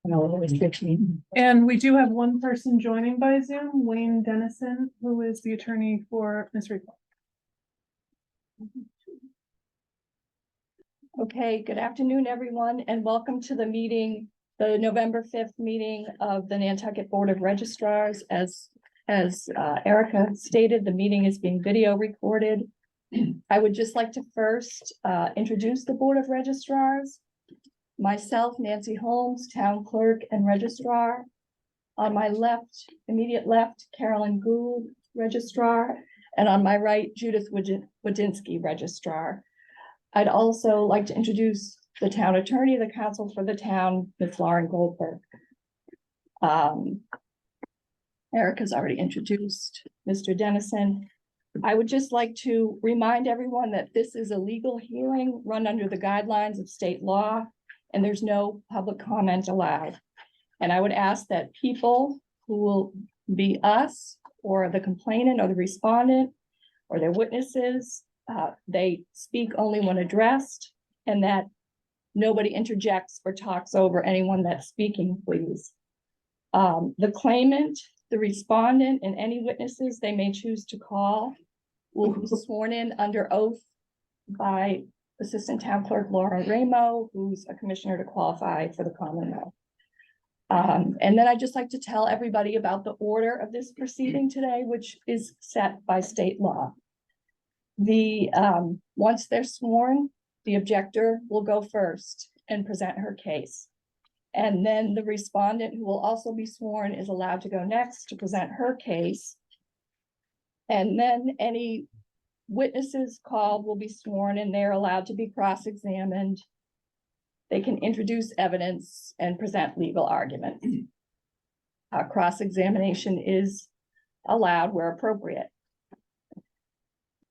No restriction. And we do have one person joining by Zoom, Wayne Dennison, who is the attorney for Ms. Rico. Okay, good afternoon, everyone, and welcome to the meeting, the November 5th meeting of the Nantucket Board of Registrars. As Erica stated, the meeting is being video recorded. I would just like to first introduce the Board of Registrars. Myself, Nancy Holmes, Town Clerk and Registrar. On my left, immediate left, Carolyn Gould, Registrar, and on my right, Judith Wadinsky, Registrar. I'd also like to introduce the town attorney, the counsel for the town, Ms. Lauren Goldberg. Erica's already introduced Mr. Dennison. I would just like to remind everyone that this is a legal hearing run under the guidelines of state law, and there's no public comment allowed. And I would ask that people who will be us or the complainant or the respondent or their witnesses, they speak only when addressed, and that nobody interjects or talks over anyone that's speaking, please. The claimant, the respondent, and any witnesses they may choose to call will be sworn in under oath by Assistant Town Clerk Laura Ramo, who's a commissioner to qualify for the Commonwealth. And then I'd just like to tell everybody about the order of this proceeding today, which is set by state law. Once they're sworn, the objector will go first and present her case. And then the respondent, who will also be sworn, is allowed to go next to present her case. And then any witnesses called will be sworn and they're allowed to be cross-examined. They can introduce evidence and present legal arguments. Cross-examination is allowed where appropriate.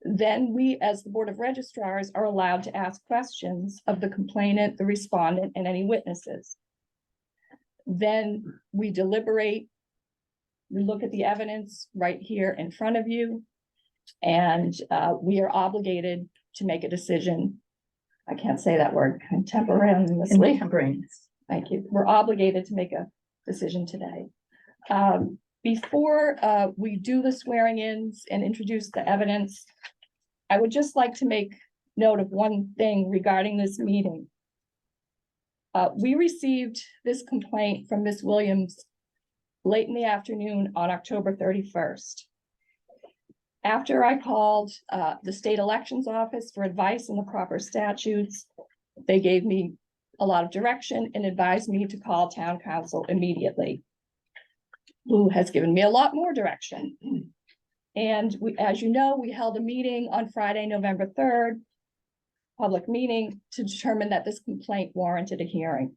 Then we, as the Board of Registrars, are allowed to ask questions of the complainant, the respondent, and any witnesses. Then we deliberate. We look at the evidence right here in front of you, and we are obligated to make a decision. I can't say that word contemporaneously. Thank you. We're obligated to make a decision today. Before we do the swearing-ins and introduce the evidence, I would just like to make note of one thing regarding this meeting. We received this complaint from Ms. Williams late in the afternoon on October 31st. After I called the state elections office for advice on the proper statutes, they gave me a lot of direction and advised me to call town council immediately, who has given me a lot more direction. And we, as you know, we held a meeting on Friday, November 3rd, public meeting, to determine that this complaint warranted a hearing.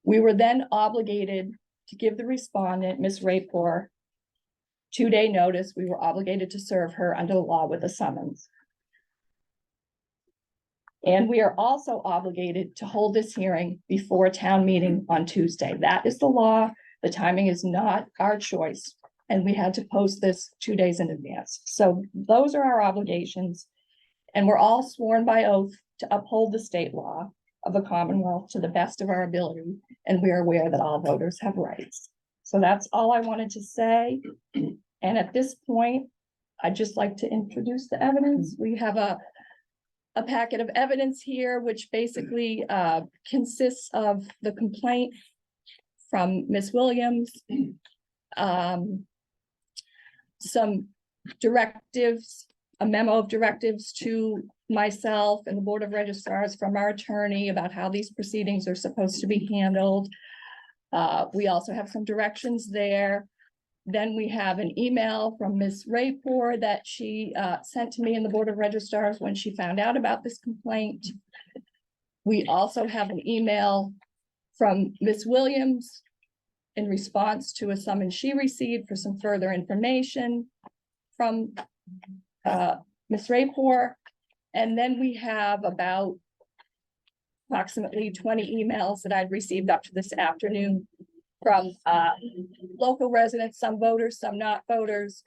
We were then obligated to give the respondent, Ms. Rapor, 2-day notice. We were obligated to serve her under the law with a summons. And we are also obligated to hold this hearing before a town meeting on Tuesday. That is the law. The timing is not our choice. And we had to post this 2 days in advance. So those are our obligations. And we're all sworn by oath to uphold the state law of the Commonwealth to the best of our ability. And we are aware that all voters have rights. So that's all I wanted to say. And at this point, I'd just like to introduce the evidence. We have a packet of evidence here, which basically consists of the complaint from Ms. Williams, some directives, a memo of directives to myself and the Board of Registrars from our attorney about how these proceedings are supposed to be handled. We also have some directions there. Then we have an email from Ms. Rapor that she sent to me and the Board of Registrars when she found out about this complaint. We also have an email from Ms. Williams in response to a summons she received for some further information from Ms. Rapor. And then we have about approximately 20 emails that I'd received up to this afternoon from local residents, some voters, some not voters,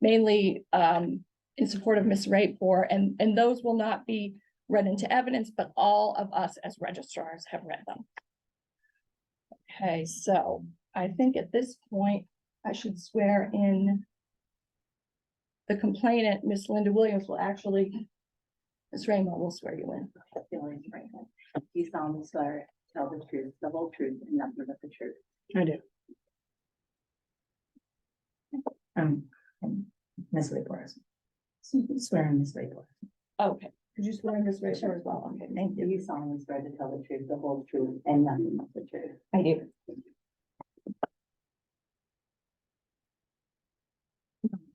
mainly in support of Ms. Rapor, and those will not be read into evidence, but all of us as registrars have read them. Okay, so I think at this point, I should swear in the complainant, Miss Linda Williams, will actually, Ms. Raymond will swear you in. You solemnly swear to tell the truth, the whole truth, and nothing but the truth. I do. Ms. Wayport. Swearing Ms. Wayport. Okay, could you swear in Ms. Rachel as well? Okay, thank you. You solemnly swear to tell the truth, the whole truth, and nothing but the truth. I do.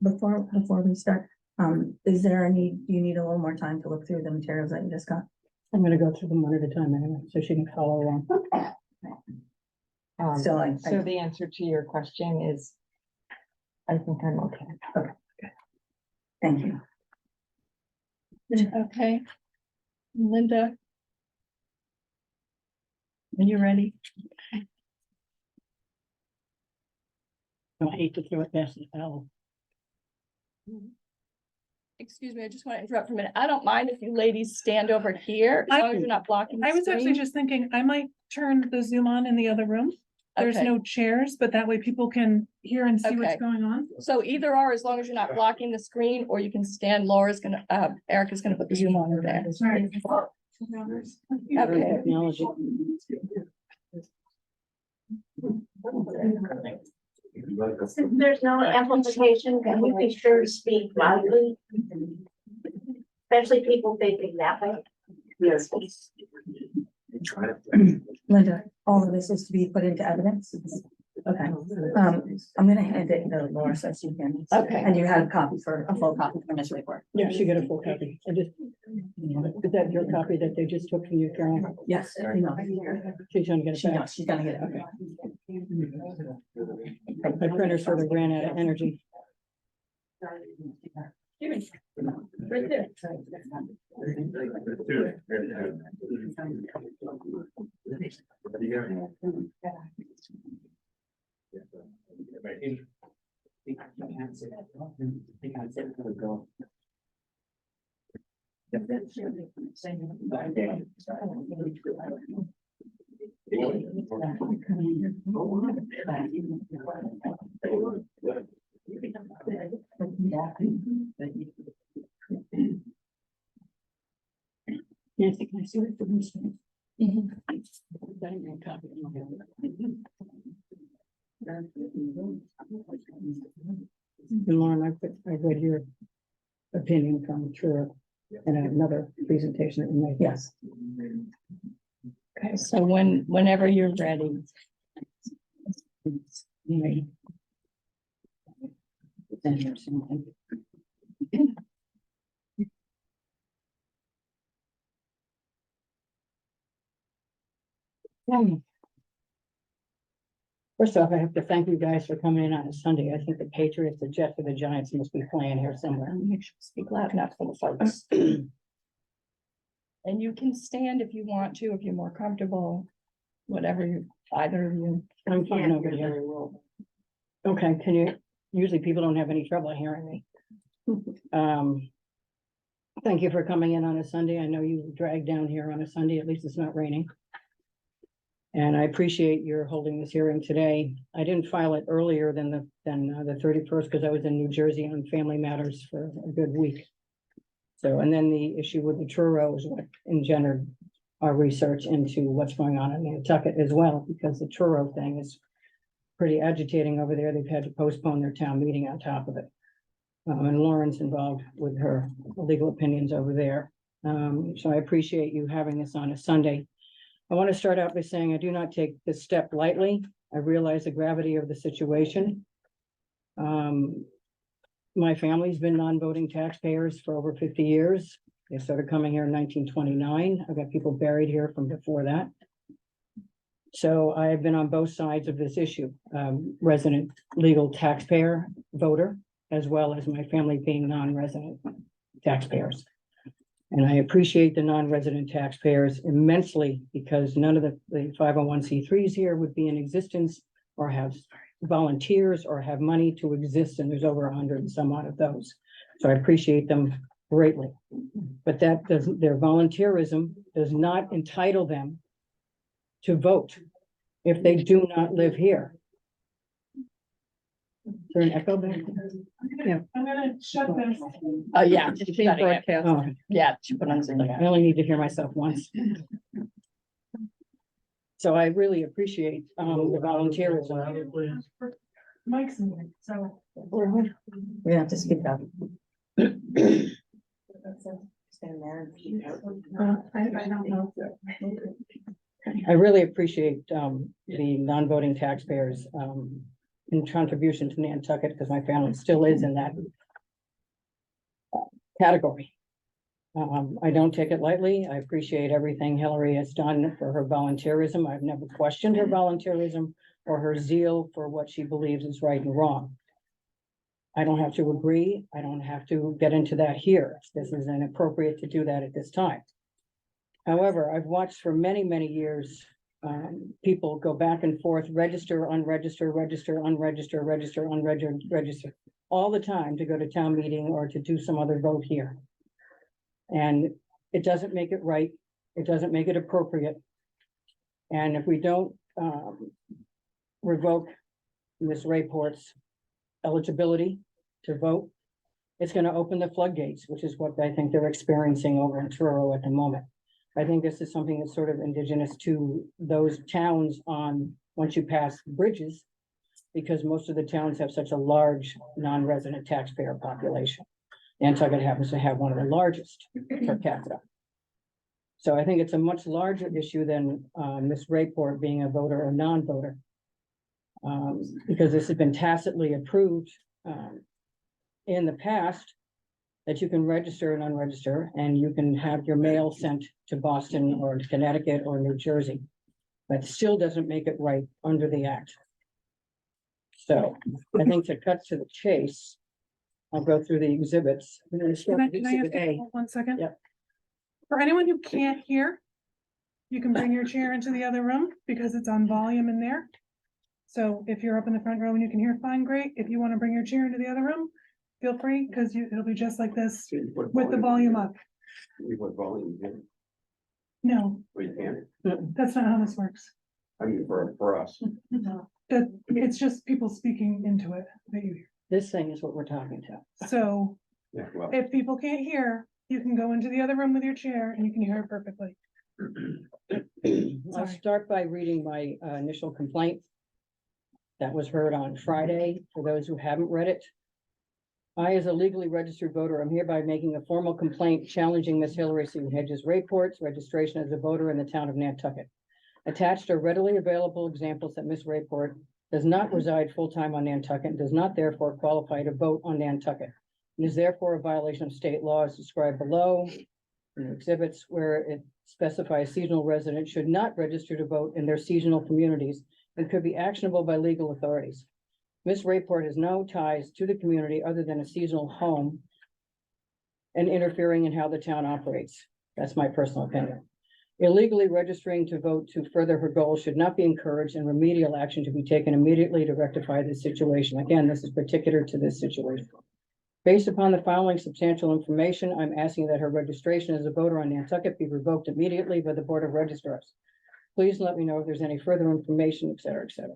Before we start, is there any, do you need a little more time to look through the materials that you just got? I'm gonna go through them one at a time anyway, so she can follow along. Still, So the answer to your question is, I think I'm okay. thank you. Okay. Linda? Are you ready? I hate to throw it past the towel. Excuse me, I just want to interrupt for a minute. I don't mind if you ladies stand over here, as long as you're not blocking the I was actually screen. just thinking, I might turn the Zoom on in the other room. There's Okay. no chairs, but that way people can hear and see what's Okay. going on. So either or, as long as you're not blocking the screen, or you can stand, Laura's gonna, Erica's gonna put the Zoom on there. Very Okay. technology. If there's no amplification, can we be sure to speak loudly? Especially people thinking that way. Yes. Linda, all of this is to be put into evidence? Okay, I'm gonna hand it to Laura so she can. Okay. And you had a full copy for Ms. Wayport? Yeah, she got a full copy. I just, is that your copy that they just took from you, Karen? Yes. No. She's gonna get She it back. knows, she's gonna get it. Okay. My printer sort of ran out of energy. Right there. Nancy, can I see what the news is? And Lauren, I read your opinion from Truro in another presentation that you made. Yes. Okay, so whenever you're ready. Right. First off, I have to thank you guys for coming in on a Sunday. I think the Patriots, the Jets, or the Giants must be playing here somewhere. Make sure to speak loud enough for the folks. And you can stand if you want to, if you're more comfortable, whatever you, either of you. I'm fine over here. Okay, can you, usually people don't have any trouble hearing me. Thank you for coming in on a Sunday. I know you dragged down here on a Sunday, at least it's not raining. And I appreciate your holding this hearing today. I didn't file it earlier than the 31st because I was in New Jersey on family matters for a good week. So, and then the issue with the Truro is what engendered our research into what's going on in Nantucket as well, because the Truro thing is pretty agitating over there. They've had to postpone their town meeting on top of it. And Lauren's involved with her legal opinions over there. So I appreciate you having this on a Sunday. I want to start out by saying I do not take this step lightly. I realize the gravity of the situation. My family's been non-voting taxpayers for over 50 years. They started coming here in 1929. I've got people buried here from before that. So I've been on both sides of this issue, resident legal taxpayer voter, as well as my family being non-resident taxpayers. And I appreciate the non-resident taxpayers immensely because none of the 501c3s here would be in existence or have volunteers or have money to exist. And there's over 100 and some odd of those. So I appreciate them greatly. But that doesn't, their volunteerism does not entitle them to vote if they do not live here. Is there an echo back there? Yeah. I'm gonna shut this. Oh, yeah. she's shutting it. Oh, Yeah, she put on Zoom. I only need to hear myself once. So I really appreciate, the volunteerism. Mike's in there, so. We have to speak up. Stand there. I don't know. I really appreciate, the non-voting taxpayers, in contribution to Nantucket, because my family still is in that category. I don't take it lightly. I appreciate everything Hillary has done for her volunteerism. I've never questioned her volunteerism or her zeal for what she believes is right and wrong. I don't have to agree. I don't have to get into that here. This is inappropriate to do that at this time. However, I've watched for many, many years, people go back and forth, register, unregister, register, unregister, register, unregister, register, all the time to go to town meeting or to do some other vote here. And it doesn't make it right. It doesn't make it appropriate. And if we don't, revoke Ms. Rayport's eligibility to vote, it's gonna open the floodgates, which is what I think they're experiencing over in Truro at the moment. I think this is something that's sort of indigenous to those towns on, once you pass bridges, because most of the towns have such a large non-resident taxpayer population. Nantucket happens to have one of the largest per capita. So I think it's a much larger issue than, Ms. Rayport being a voter or non-voter. Because this has been tacitly approved, in the past, that you can register and unregister, and you can have your mail sent to Boston or to Connecticut or New Jersey. But still doesn't make it right under the act. So I think to cut to the chase, I'll go through the exhibits. I'm gonna start with Can I ask exhibit A. you 1 second? Yep. For anyone who can't hear, you can bring your chair into the other room because it's on volume in there. So if you're up in the front row and you can hear fine, great. If you want to bring your chair into the other room, feel free, because it'll be just like this with the volume up. What volume, yeah, No, we can't, that's not how this works. I mean, for us. That it's just people speaking into it that you hear. This thing is what we're talking to. So Yeah, well, if people can't hear, you can go into the other room with your chair and you can hear it perfectly. I'll Sorry. start by reading my initial complaint. That was heard on Friday, for those who haven't read it. I, as a legally registered voter, am hereby making a formal complaint challenging Ms. Hillary C. Hedges Rayport's registration as a voter in the town of Nantucket. Attached are readily available examples that Ms. Rayport does not reside full-time on Nantucket and does not therefore qualify to vote on Nantucket. It is therefore a violation of state laws described below in the exhibits, where it specifies seasonal residents should not register to vote in their seasonal communities and could be actionable by legal authorities. Ms. Rayport has no ties to the community other than a seasonal home and interfering in how the town operates. That's my personal opinion. Illegally registering to vote to further her goals should not be encouraged, and remedial action to be taken immediately to rectify this situation. Again, this is particular to this situation. Based upon the following substantial information, I'm asking that her registration as a voter on Nantucket be revoked immediately by the Board of Registrars. Please let me know if there's any further information, et cetera, et cetera.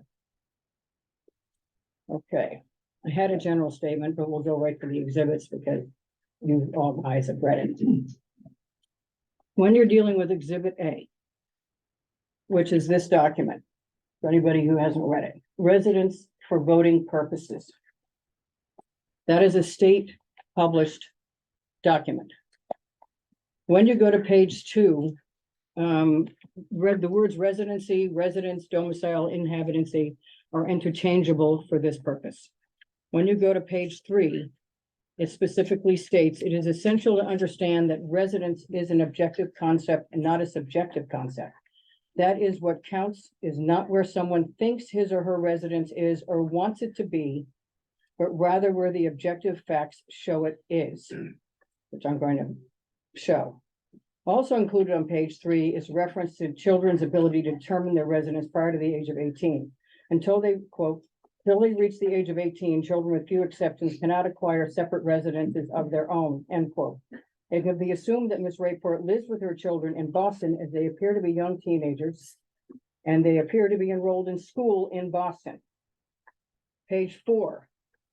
Okay, I had a general statement, but we'll go right for the exhibits because you all guys have read it. When you're dealing with Exhibit A, which is this document, for anybody who hasn't read it, residents for voting purposes. That is a state published document. When you go to page 2, read the words residency, residence, domicile, inhabitancy are interchangeable for this purpose. When you go to page 3, it specifically states it is essential to understand that residence is an objective concept and not a subjective concept. That is what counts, is not where someone thinks his or her residence is or wants it to be, but rather where the objective facts show it is, which I'm going to show. Also included on page 3 is reference to children's ability to determine their residence prior to the age of 18. Until they, quote, "Till they reach the age of 18, children with few exceptions cannot acquire separate residences of their own," end quote. It can be assumed that Ms. Rayport lives with her children in Boston as they appear to be young teenagers. and they appear to be enrolled in school in Boston. Page 4,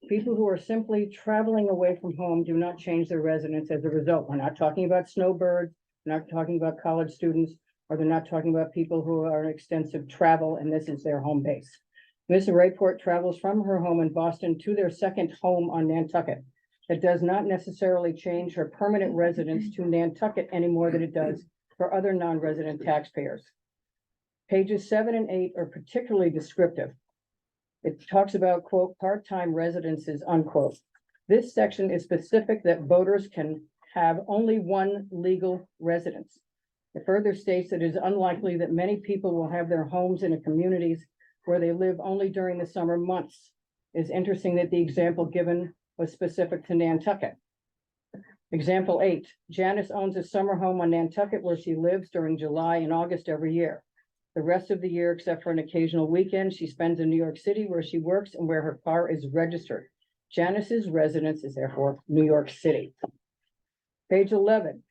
people who are simply traveling away from home do not change their residence as a result. We're not talking about snowbirds, we're not talking about college students, or they're not talking about people who are in extensive travel and this is their home base. Ms. Rayport travels from her home in Boston to their second home on Nantucket. It does not necessarily change her permanent residence to Nantucket any more than it does for other non-resident taxpayers. Pages 7 and 8 are particularly descriptive. It talks about, quote, part-time residences, unquote. This section is specific that voters can have only one legal residence. It further states that it is unlikely that many people will have their homes in communities where they live only during the summer months. It's interesting that the example given was specific to Nantucket. Example 8, Janice owns a summer home on Nantucket where she lives during July and August every year. The rest of the year, except for an occasional weekend, she spends in New York City where she works and where her car is registered. Janice's residence is therefore New York City. Page 11,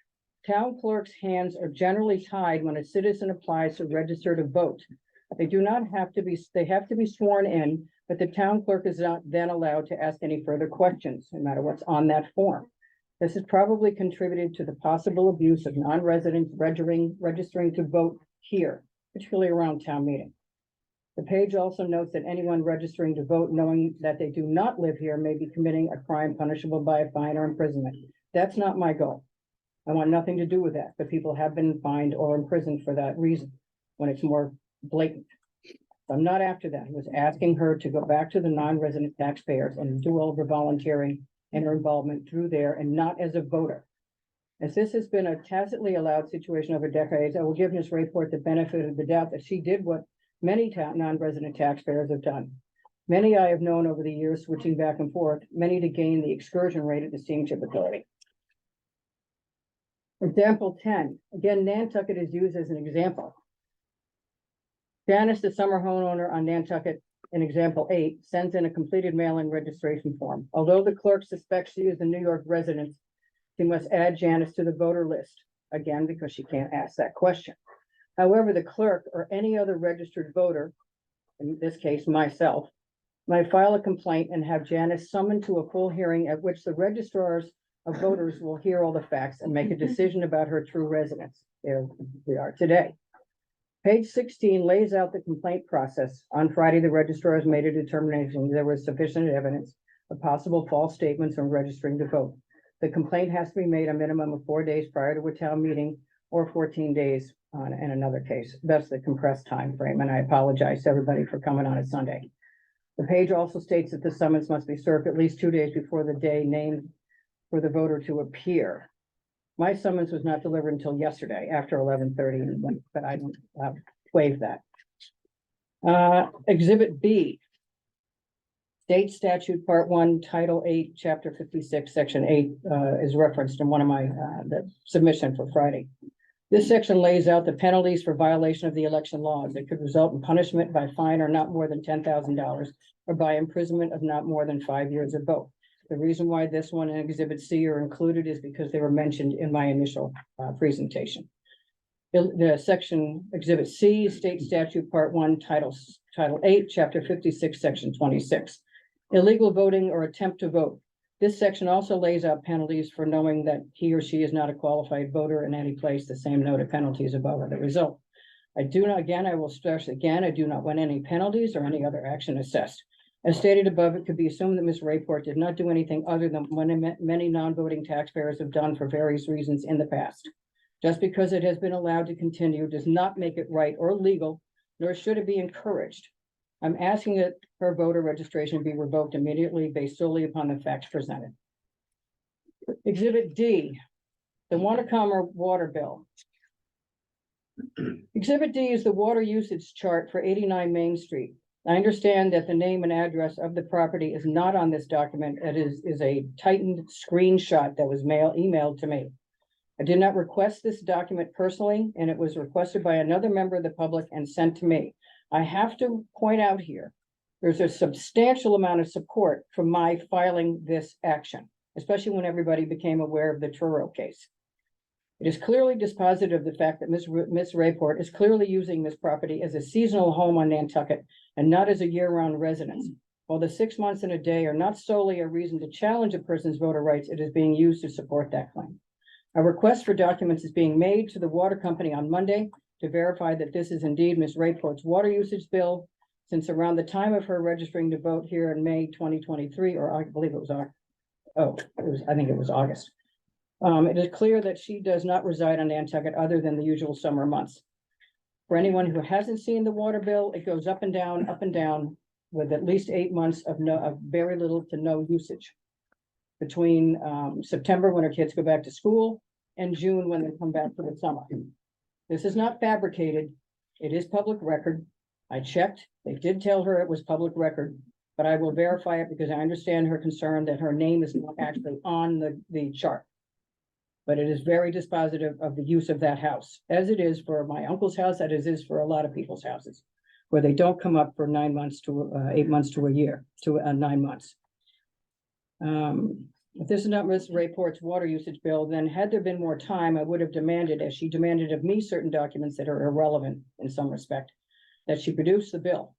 town clerk's hands are generally tied when a citizen applies to register to vote. They have to be sworn in, but the town clerk is not then allowed to ask any further questions, no matter what's on that form. This has probably contributed to the possible abuse of non-residents registering to vote here, particularly around town meeting. The page also notes that anyone registering to vote knowing that they do not live here may be committing a crime punishable by a fine or imprisonment. That's not my goal. I want nothing to do with that, but people have been fined or imprisoned for that reason when it's more blatant. I'm not after that. I was asking her to go back to the non-resident taxpayers and do all of her volunteering and her involvement through there and not as a voter. As this has been a tacitly allowed situation over decades, I will give Ms. Rayport the benefit of the doubt that she did what many non-resident taxpayers have done. Many I have known over the years switching back and forth, many to gain the excursion rate at the steamship authority. Example 10, again, Nantucket is used as an example. Janice, the summer homeowner on Nantucket, in example 8, sends in a completed mail-in registration form. Although the clerk suspects she is a New York resident, she must add Janice to the voter list, again, because she can't ask that question. However, the clerk or any other registered voter, in this case, myself, might file a complaint and have Janice summoned to a full hearing at which the registrars of voters will hear all the facts and make a decision about her true residence. There we are today. Page 16 lays out the complaint process. On Friday, the registrars made a determination there was sufficient evidence of possible false statements from registering to vote. The complaint has to be made a minimum of 4 days prior to a town meeting or 14 days in another case. That's the compressed time frame, and I apologize to everybody for coming on a Sunday. The page also states that the summons must be served at least 2 days before the day named for the voter to appear. My summons was not delivered until yesterday after 11:30, but I don't waive that. Exhibit B, State Statute Part 1, Title 8, Chapter 56, Section 8 is referenced in one of my the submission for Friday. This section lays out the penalties for violation of the election laws. It could result in punishment by fine or not more than $10,000 or by imprisonment of not more than 5 years of both. The reason why this one and Exhibit C are included is because they were mentioned in my initial presentation. The section Exhibit C, State Statute Part 1, Title 8, Chapter 56, Section 26. Illegal voting or attempt to vote. This section also lays out penalties for knowing that he or she is not a qualified voter in any place. The same note of penalties above are the result. I do not, again, I will stress again, I do not want any penalties or any other action assessed. As stated above, it could be assumed that Ms. Rayport did not do anything other than what many non-voting taxpayers have done for various reasons in the past. Just because it has been allowed to continue does not make it right or legal, nor should it be encouraged. I'm asking that her voter registration be revoked immediately based solely upon the facts presented. Exhibit D, the Wanacomber water bill. Exhibit D is the water usage chart for 89 Main Street. I understand that the name and address of the property is not on this document. It is a tightened screenshot that was emailed to me. I did not request this document personally, and it was requested by another member of the public and sent to me. I have to point out here, there's a substantial amount of support for my filing this action, especially when everybody became aware of the Truro case. It is clearly dispositive of the fact that Ms. Rayport is clearly using this property as a seasonal home on Nantucket and not as a year-round residence. While the 6 months and a day are not solely a reason to challenge a person's voter rights, it is being used to support that claim. A request for documents is being made to the water company on Monday to verify that this is indeed Ms. Rayport's water usage bill, since around the time of her registering to vote here in May 2023, or I believe it was, I think it was August. It is clear that she does not reside on Nantucket other than the usual summer months. For anyone who hasn't seen the water bill, it goes up and down with at least 8 months of very little to no usage. Between September, when her kids go back to school, and June, when they come back for the summer. This is not fabricated. It is public record. I checked. They did tell her it was public record, but I will verify it because I understand her concern that her name is not actually on the chart. But it is very dispositive of the use of that house, as it is for my uncle's house, as it is for a lot of people's houses, where they don't come up for 9 months to 8 months to a year, to 9 months. If this is not Ms. Rayport's water usage bill, then had there been more time, I would have demanded, as she demanded of me, certain documents that are irrelevant in some respect, that she produce the bill.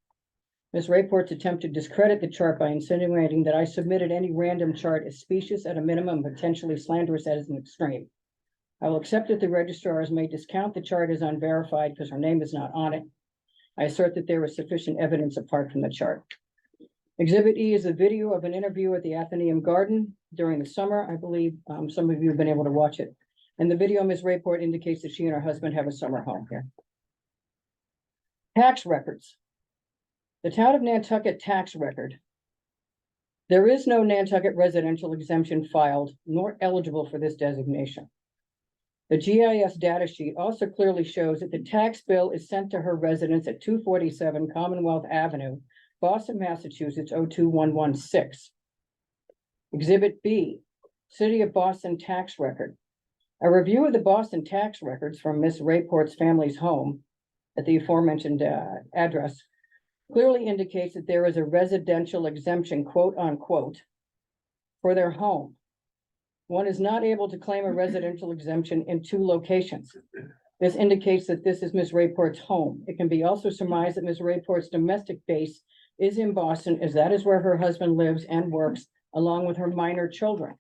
Ms. Rayport's attempt to discredit the chart by insinuating that I submitted any random chart is specious at a minimum, potentially slanderous at an extreme. I will accept that the registrars may discount the chart as unverified because her name is not on it. I assert that there is sufficient evidence apart from the chart. Exhibit E is a video of an interview at the Athenaeum Garden during the summer. I believe some of you have been able to watch it. And the video, Ms. Rayport indicates that she and her husband have a summer home here. Tax records. The town of Nantucket tax record. There is no Nantucket residential exemption filed nor eligible for this designation. The GIS data sheet also clearly shows that the tax bill is sent to her residence at 247 Commonwealth Avenue, Boston, Massachusetts, 02116. Exhibit B, City of Boston tax record. A review of the Boston tax records from Ms. Rayport's family's home at the aforementioned address clearly indicates that there is a residential exemption, quote unquote, for their home. One is not able to claim a residential exemption in 2 locations. This indicates that this is Ms. Rayport's home. It can be also surmised that Ms. Rayport's domestic base is in Boston, as that is where her husband lives and works, along with her minor children.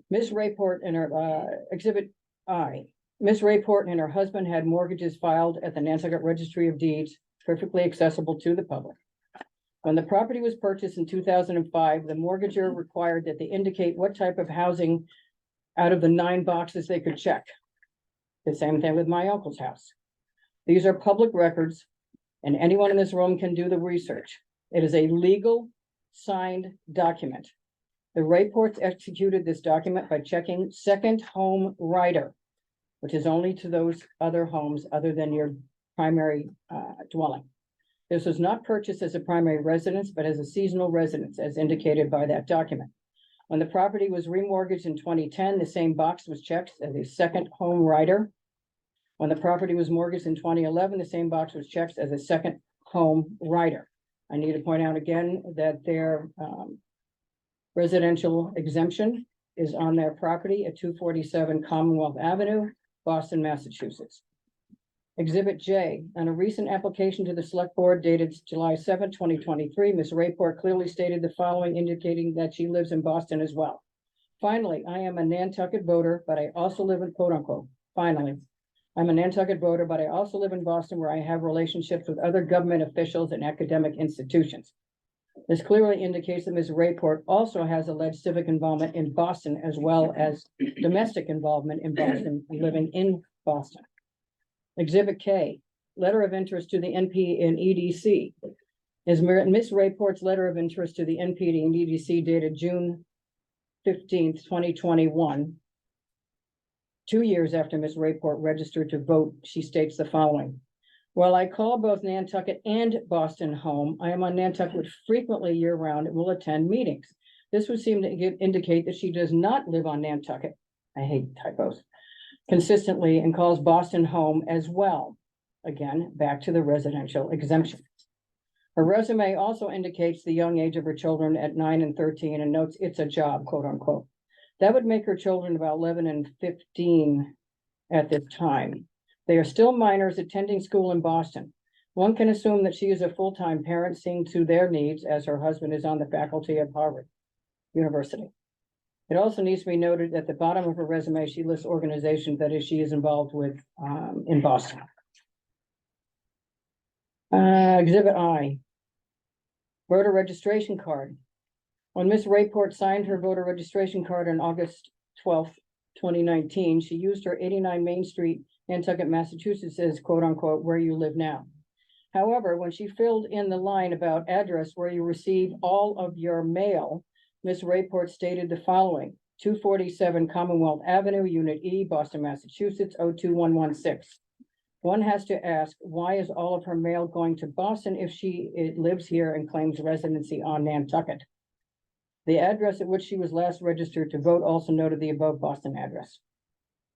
Ms. Rayport and her Exhibit I. Ms. Rayport and her husband had mortgages filed at the Nantucket Registry of Deeds, perfectly accessible to the public. When the property was purchased in 2005, the mortgagor required that they indicate what type of housing out of the 9 boxes they could check. The same thing with my uncle's house. These are public records, and anyone in this room can do the research. It is a legal signed document. The Rayports executed this document by checking second home rider, which is only to those other homes other than your primary dwelling. This was not purchased as a primary residence, but as a seasonal residence, as indicated by that document. When the property was remortgaged in 2010, the same box was checked as a second home rider. When the property was mortgaged in 2011, the same box was checked as a second home rider. I need to point out again that their residential exemption is on their property at 247 Commonwealth Avenue, Boston, Massachusetts. Exhibit J, on a recent application to the Select Board dated July 7, 2023, Ms. Rayport clearly stated the following, indicating that she lives in Boston as well. Finally, I am a Nantucket voter, but I also live in, quote unquote, finally, I'm a Nantucket voter, but I also live in Boston, where I have relationships with other government officials and academic institutions. This clearly indicates that Ms. Rayport also has alleged civic involvement in Boston, as well as domestic involvement in Boston, living in Boston. Exhibit K, letter of interest to the NP and EDC. Is Ms. Rayport's letter of interest to the NPD and EDC dated June 15th, 2021. 2 years after Ms. Rayport registered to vote, she states the following. While I call both Nantucket and Boston home, I am on Nantucket frequently year-round and will attend meetings. This would seem to indicate that she does not live on Nantucket. I hate typos. Consistently, and calls Boston home as well. Again, back to the residential exemption. Her resume also indicates the young age of her children at 9 and 13 and notes it's a job, quote unquote. That would make her children about 11 and 15 at this time. They are still minors attending school in Boston. One can assume that she is a full-time parent seeing to their needs as her husband is on the faculty of Harvard University. It also needs to be noted at the bottom of her resume, she lists organizations that she is involved with in Boston. Exhibit I, voter registration card. When Ms. Rayport signed her voter registration card on August 12th, 2019, she used her 89 Main Street, Nantucket, Massachusetts as quote unquote, where you live now. However, when she filled in the line about address where you receive all of your mail, Ms. Rayport stated the following: 247 Commonwealth Avenue, Unit E, Boston, Massachusetts, 02116. One has to ask, why is all of her mail going to Boston if she lives here and claims residency on Nantucket? The address at which she was last registered to vote also noted the above Boston address.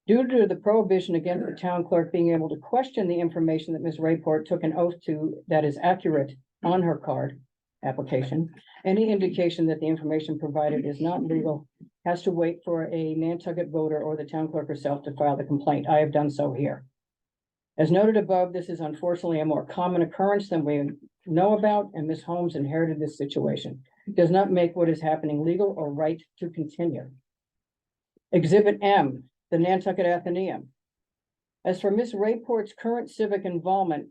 Due to the prohibition against the town clerk being able to question the information that Ms. Rayport took an oath to that is accurate on her card application, any indication that the information provided is not legal has to wait for a Nantucket voter or the town clerk herself to file the complaint. I have done so here. As noted above, this is unfortunately a more common occurrence than we know about, and Ms. Holmes inherited this situation. It does not make what is happening legal or right to continue. Exhibit M, the Nantucket Athenaeum. As for Ms. Rayport's current civic involvement,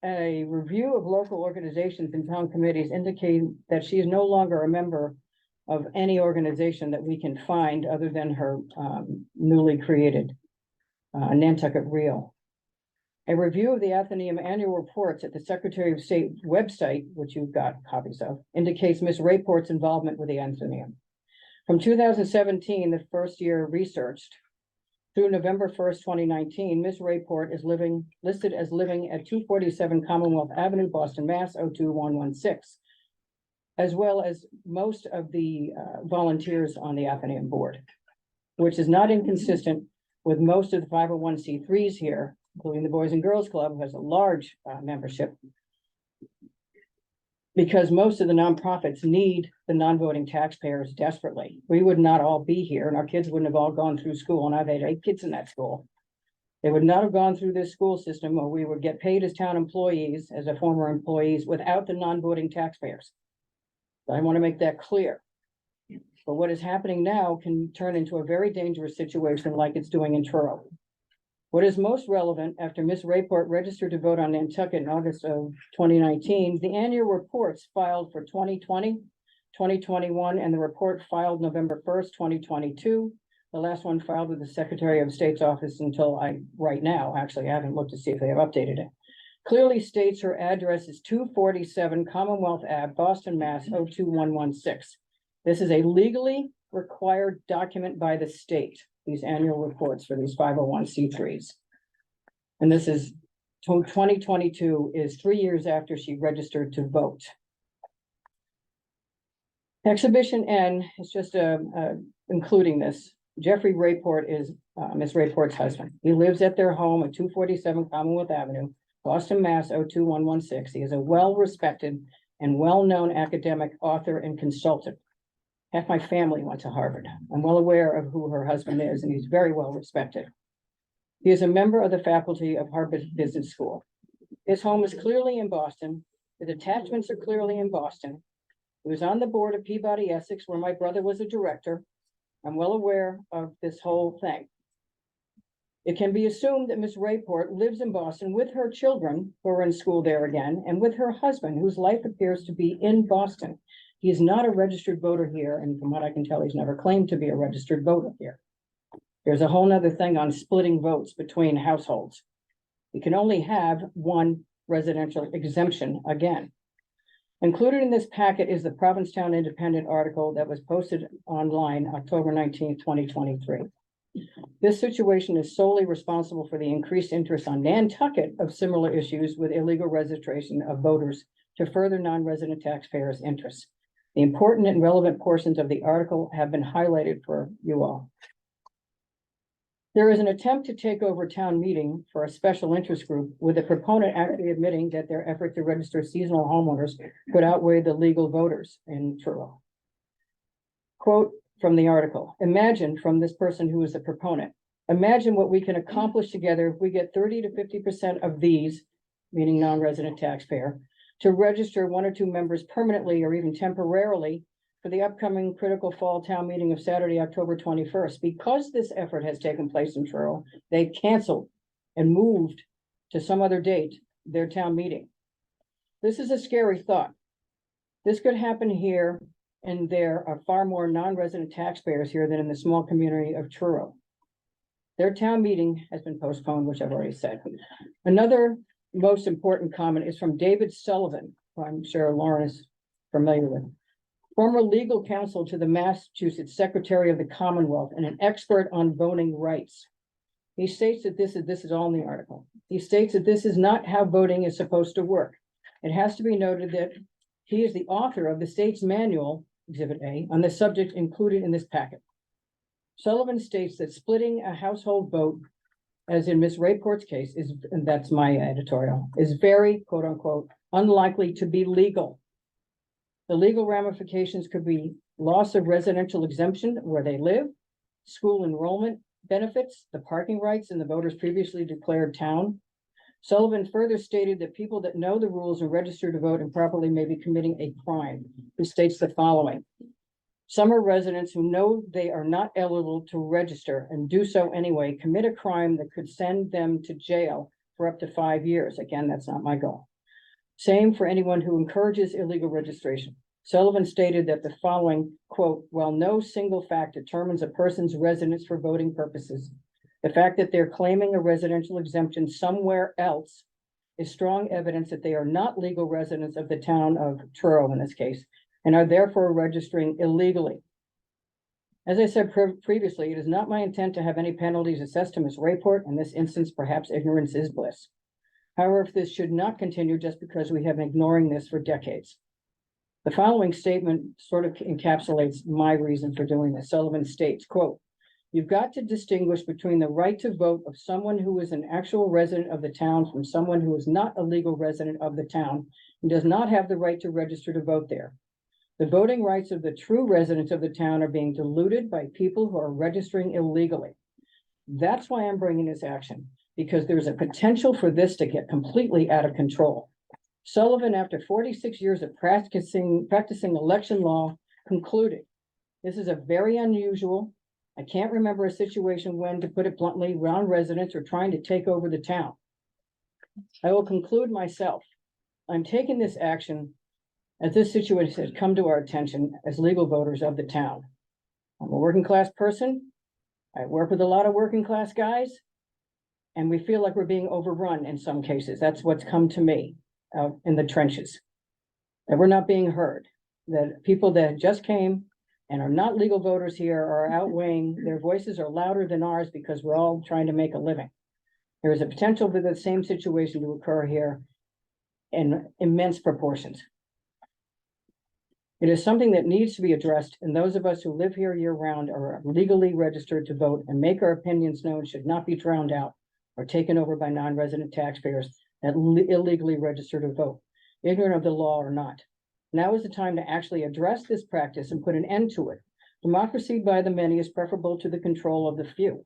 a review of local organizations and town committees indicate that she is no longer a member of any organization that we can find other than her newly created Nantucket Reel. A review of the Athenaeum annual reports at the Secretary of State website, which you've got copies of, indicates Ms. Rayport's involvement with the Athenaeum. From 2017, the first year researched, through November 1st, 2019, Ms. Rayport is listed as living at 247 Commonwealth Avenue, Boston, Mass. 02116, as well as most of the volunteers on the Athenaeum board, which is not inconsistent with most of the 501c3s here, including the Boys and Girls Club, who has a large membership, because most of the nonprofits need the non-voting taxpayers desperately. We would not all be here, and our kids wouldn't have all gone through school, and I've had 8 kids in that school. They would not have gone through this school system, or we would get paid as town employees, as a former employees, without the non-voting taxpayers. I want to make that clear. But what is happening now can turn into a very dangerous situation like it's doing in Truro. What is most relevant after Ms. Rayport registered to vote on Nantucket in August of 2019, the annual reports filed for 2020, 2021, and the report filed November 1st, 2022. The last one filed with the Secretary of State's office until right now, actually, I haven't looked to see if they have updated it. Clearly states her address is 247 Commonwealth Ave, Boston, Mass. 02116. This is a legally required document by the state, these annual reports for these 501c3s. And this is 2022 is 3 years after she registered to vote. Exhibition N is just including this. Jeffrey Rayport is Ms. Rayport's husband. He lives at their home at 247 Commonwealth Avenue, Boston, Mass. 02116. He is a well-respected and well-known academic, author, and consultant. Half my family went to Harvard. I'm well aware of who her husband is, and he's very well respected. He is a member of the faculty of Harvard Business School. His home is clearly in Boston. His attachments are clearly in Boston. He was on the board of Peabody Essex, where my brother was a director. I'm well aware of this whole thing. It can be assumed that Ms. Rayport lives in Boston with her children, who are in school there again, and with her husband, whose life appears to be in Boston. He is not a registered voter here, and from what I can tell, he's never claimed to be a registered voter here. There's a whole nother thing on splitting votes between households. You can only have one residential exemption again. Included in this packet is the Provincetown Independent article that was posted online October 19th, 2023. This situation is solely responsible for the increased interest on Nantucket of similar issues with illegal registration of voters to further non-resident taxpayers' interests. The important and relevant portions of the article have been highlighted for you all. There is an attempt to take over town meeting for a special interest group, with the proponent actually admitting that their effort to register seasonal homeowners could outweigh the legal voters in Truro. Quote, from the article. Imagine, from this person who is the proponent, imagine what we can accomplish together if we get 30 to 50% of these, meaning non-resident taxpayer, to register one or two members permanently or even temporarily for the upcoming critical fall town meeting of Saturday, October 21st. Because this effort has taken place in Truro, they've canceled and moved to some other date their town meeting. This is a scary thought. This could happen here, and there are far more non-resident taxpayers here than in the small community of Truro. Their town meeting has been postponed, which I've already said. Another most important comment is from David Sullivan, who I'm sure Lauren is familiar with. Former legal counsel to the Massachusetts Secretary of the Commonwealth and an expert on voting rights. He states that this is all in the article. He states that this is not how voting is supposed to work. It has to be noted that he is the author of the state's manual, Exhibit A, on the subject included in this packet. Sullivan states that splitting a household vote, as in Ms. Rayport's case, is, and that's my editorial, is very, quote unquote, unlikely to be legal. The legal ramifications could be loss of residential exemption where they live, school enrollment benefits, the parking rights in the voters previously declared town. Sullivan further stated that people that know the rules and register to vote improperly may be committing a crime. He states the following. Summer residents who know they are not eligible to register and do so anyway commit a crime that could send them to jail for up to 5 years. Again, that's not my goal. Same for anyone who encourages illegal registration. Sullivan stated that the following, quote, while no single fact determines a person's residence for voting purposes, the fact that they're claiming a residential exemption somewhere else is strong evidence that they are not legal residents of the town of Truro in this case, and are therefore registering illegally. As I said previously, it is not my intent to have any penalties assessed to Ms. Rayport. In this instance, perhaps ignorance is bliss. However, if this should not continue just because we have been ignoring this for decades. The following statement sort of encapsulates my reason for doing this. Sullivan states, quote, you've got to distinguish between the right to vote of someone who is an actual resident of the town from someone who is not a legal resident of the town and does not have the right to register to vote there. The voting rights of the true residents of the town are being diluted by people who are registering illegally. That's why I'm bringing this action, because there's a potential for this to get completely out of control. Sullivan, after 46 years of practicing election law, concluded, this is a very unusual, I can't remember a situation when, to put it bluntly, non-residents are trying to take over the town. I will conclude myself. I'm taking this action as this situation has come to our attention as legal voters of the town. I'm a working class person. I work with a lot of working class guys, and we feel like we're being overrun in some cases. That's what's come to me in the trenches. That we're not being heard. That people that just came and are not legal voters here are outweighing, their voices are louder than ours because we're all trying to make a living. There is a potential for the same situation to occur here in immense proportions. It is something that needs to be addressed, and those of us who live here year-round are legally registered to vote and make our opinions known should not be drowned out or taken over by non-resident taxpayers that illegally register to vote, ignorant of the law or not. Now is the time to actually address this practice and put an end to it. Democracy by the many is preferable to the control of the few.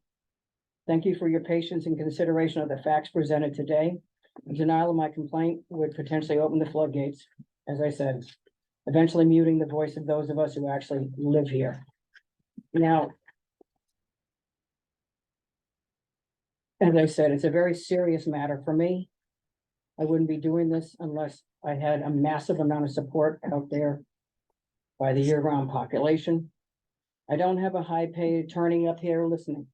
Thank you for your patience and consideration of the facts presented today. A denial of my complaint would potentially open the floodgates, as I said, eventually muting the voice of those of us who actually live here. Now, as I said, it's a very serious matter for me. I wouldn't be doing this unless I had a massive amount of support out there by the year-round population. I don't have a high-paid attorney up here listening.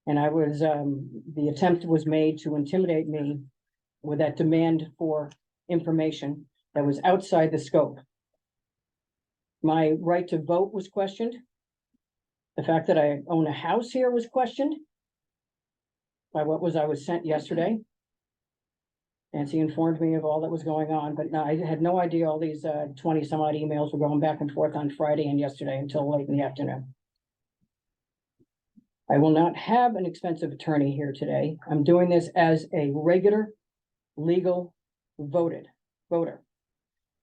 And I was, the attempt was made to intimidate me with that demand for information that was outside the scope. My right to vote was questioned. The fact that I own a house here was questioned by I was sent yesterday. Nancy informed me of all that was going on, but no, I had no idea all these 20 some odd emails were going back and forth on Friday and yesterday until late in the afternoon. I will not have an expensive attorney here today. I'm doing this as a regular, legal voter.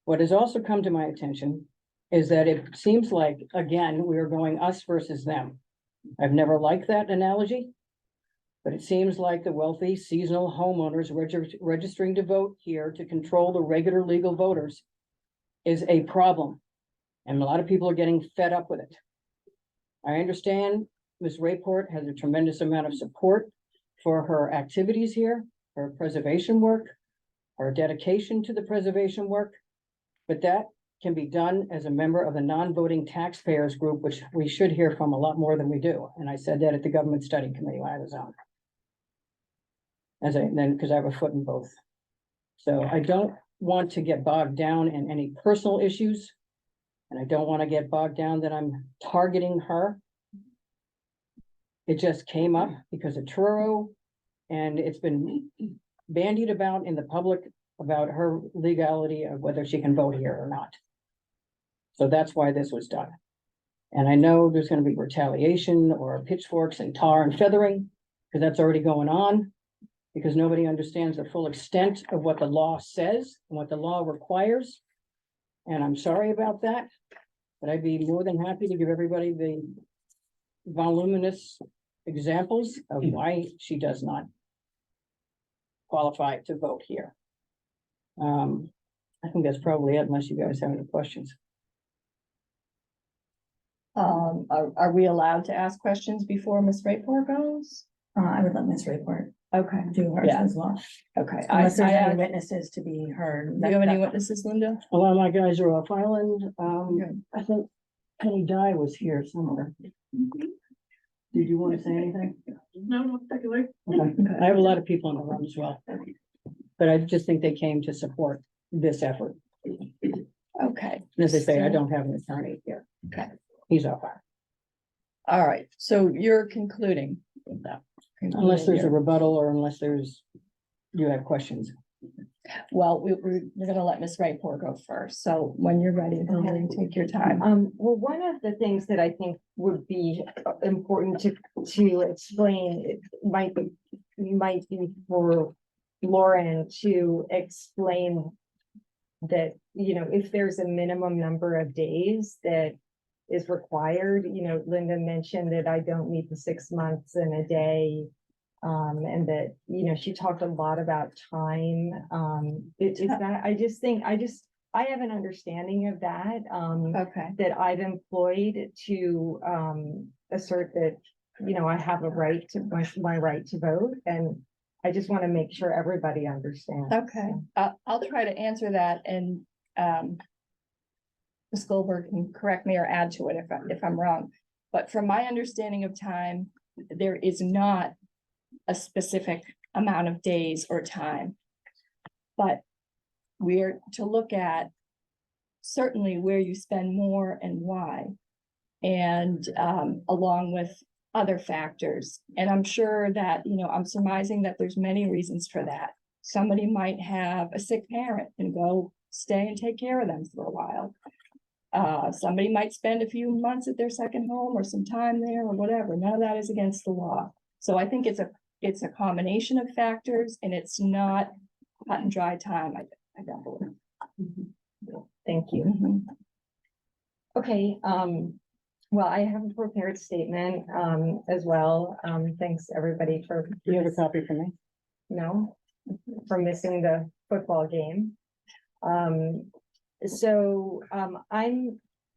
What has also come to my attention is that it seems like, again, we are going us versus them. I've never liked that analogy. But it seems like the wealthy seasonal homeowners registering to vote here to control the regular legal voters is a problem. And a lot of people are getting fed up with it. I understand Ms. Rayport has a tremendous amount of support for her activities here, her preservation work, her dedication to the preservation work. But that can be done as a member of the non-voting taxpayers group, which we should hear from a lot more than we do. And I said that at the government study committee when I was on. Because I have a foot in both. So I don't want to get bogged down in any personal issues. And I don't want to get bogged down that I'm targeting her. It just came up because of Truro, and it's been bandied about in the public about her legality of whether she can vote here or not. So that's why this was done. And I know there's going to be retaliation or pitchforks and tar and feathering, because that's already going on. Because nobody understands the full extent of what the law says and what the law requires. And I'm sorry about that, but I'd be more than happy to give everybody the voluminous examples of why she does not qualify to vote here. I think that's probably it, unless you guys have any questions. Are we allowed to ask questions before Ms. Rayport goes? I would let Ms. Rayport Okay, do hers Yeah. as well, okay. unless there's any Do witnesses to be heard. you have any witnesses, Linda? A lot of my guys are off island. Okay. I think Penny Dye was here somewhere. Did you want to say anything? No, not particularly. Okay. I have a lot of people in the room as well. But I just think they came to support this effort. Okay. And as I say, I don't have an attorney here. Okay. He's off island. All right, so you're concluding with that. Unless there's a Concluding rebuttal or unless you have questions. here. Well, we're gonna let Ms. Rayport go first, so when you're ready, Hillary, take your time. Well, one of the things that I think would be important to explain, it might be for Lauren to explain that, if there's a minimum number of days that is required, Linda mentioned that I don't need the 6 months and a day. And that, she talked a lot about time. Is that, I have an understanding of that, Okay, that I've employed to, assert that, I have a right to, my right to vote, and I just want to make sure everybody understands. okay, I'll try to answer that, and Ms. Goldberg can correct me or add to it if I'm wrong. But from my understanding of time, there is not a specific amount of days or time. But we're to look at certainly where you spend more and why. And along with other factors. And I'm sure that, I'm surmising that there's many reasons for that. Somebody might have a sick parent and go stay and take care of them for a while. Somebody might spend a few months at their second home or some time there or whatever. None of that is against the law. So I think it's a combination of factors, and it's not cut and dry time, I don't believe. Thank you. Mhm. Okay, well, I have a prepared statement, as well. Thanks, everybody, for. Do you have a copy for me? No, for missing the football game. I'm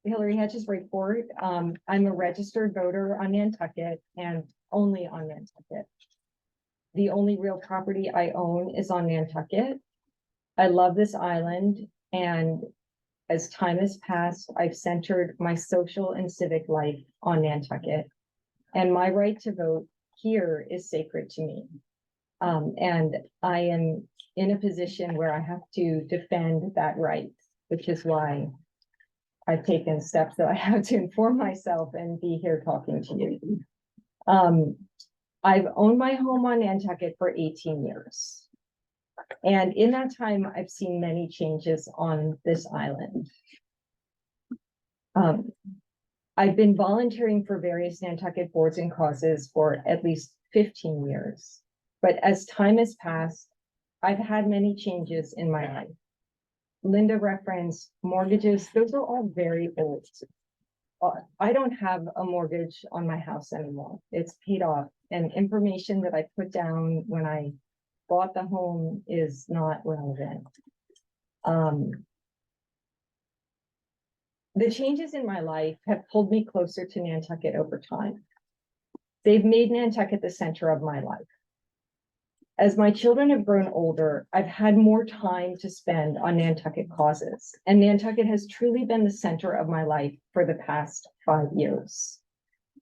Hillary Hedges Rayport. I'm a registered voter on Nantucket and only on Nantucket. The only real property I own is on Nantucket. I love this island, and as time has passed, I've centered my social and civic life on Nantucket. And my right to vote here is sacred to me. And I am in a position where I have to defend that right, which is why I've taken steps that I have to inform myself and be here talking to you. I've owned my home on Nantucket for 18 years. And in that time, I've seen many changes on this island. I've been volunteering for various Nantucket boards and causes for at least 15 years. But as time has passed, I've had many changes in my life. Linda referenced mortgages, those are all very old. I don't have a mortgage on my house anymore. It's paid off, and information that I put down when I bought the home is not relevant. The changes in my life have pulled me closer to Nantucket over time. They've made Nantucket the center of my life. As my children have grown older, I've had more time to spend on Nantucket causes, and Nantucket has truly been the center of my life for the past 5 years.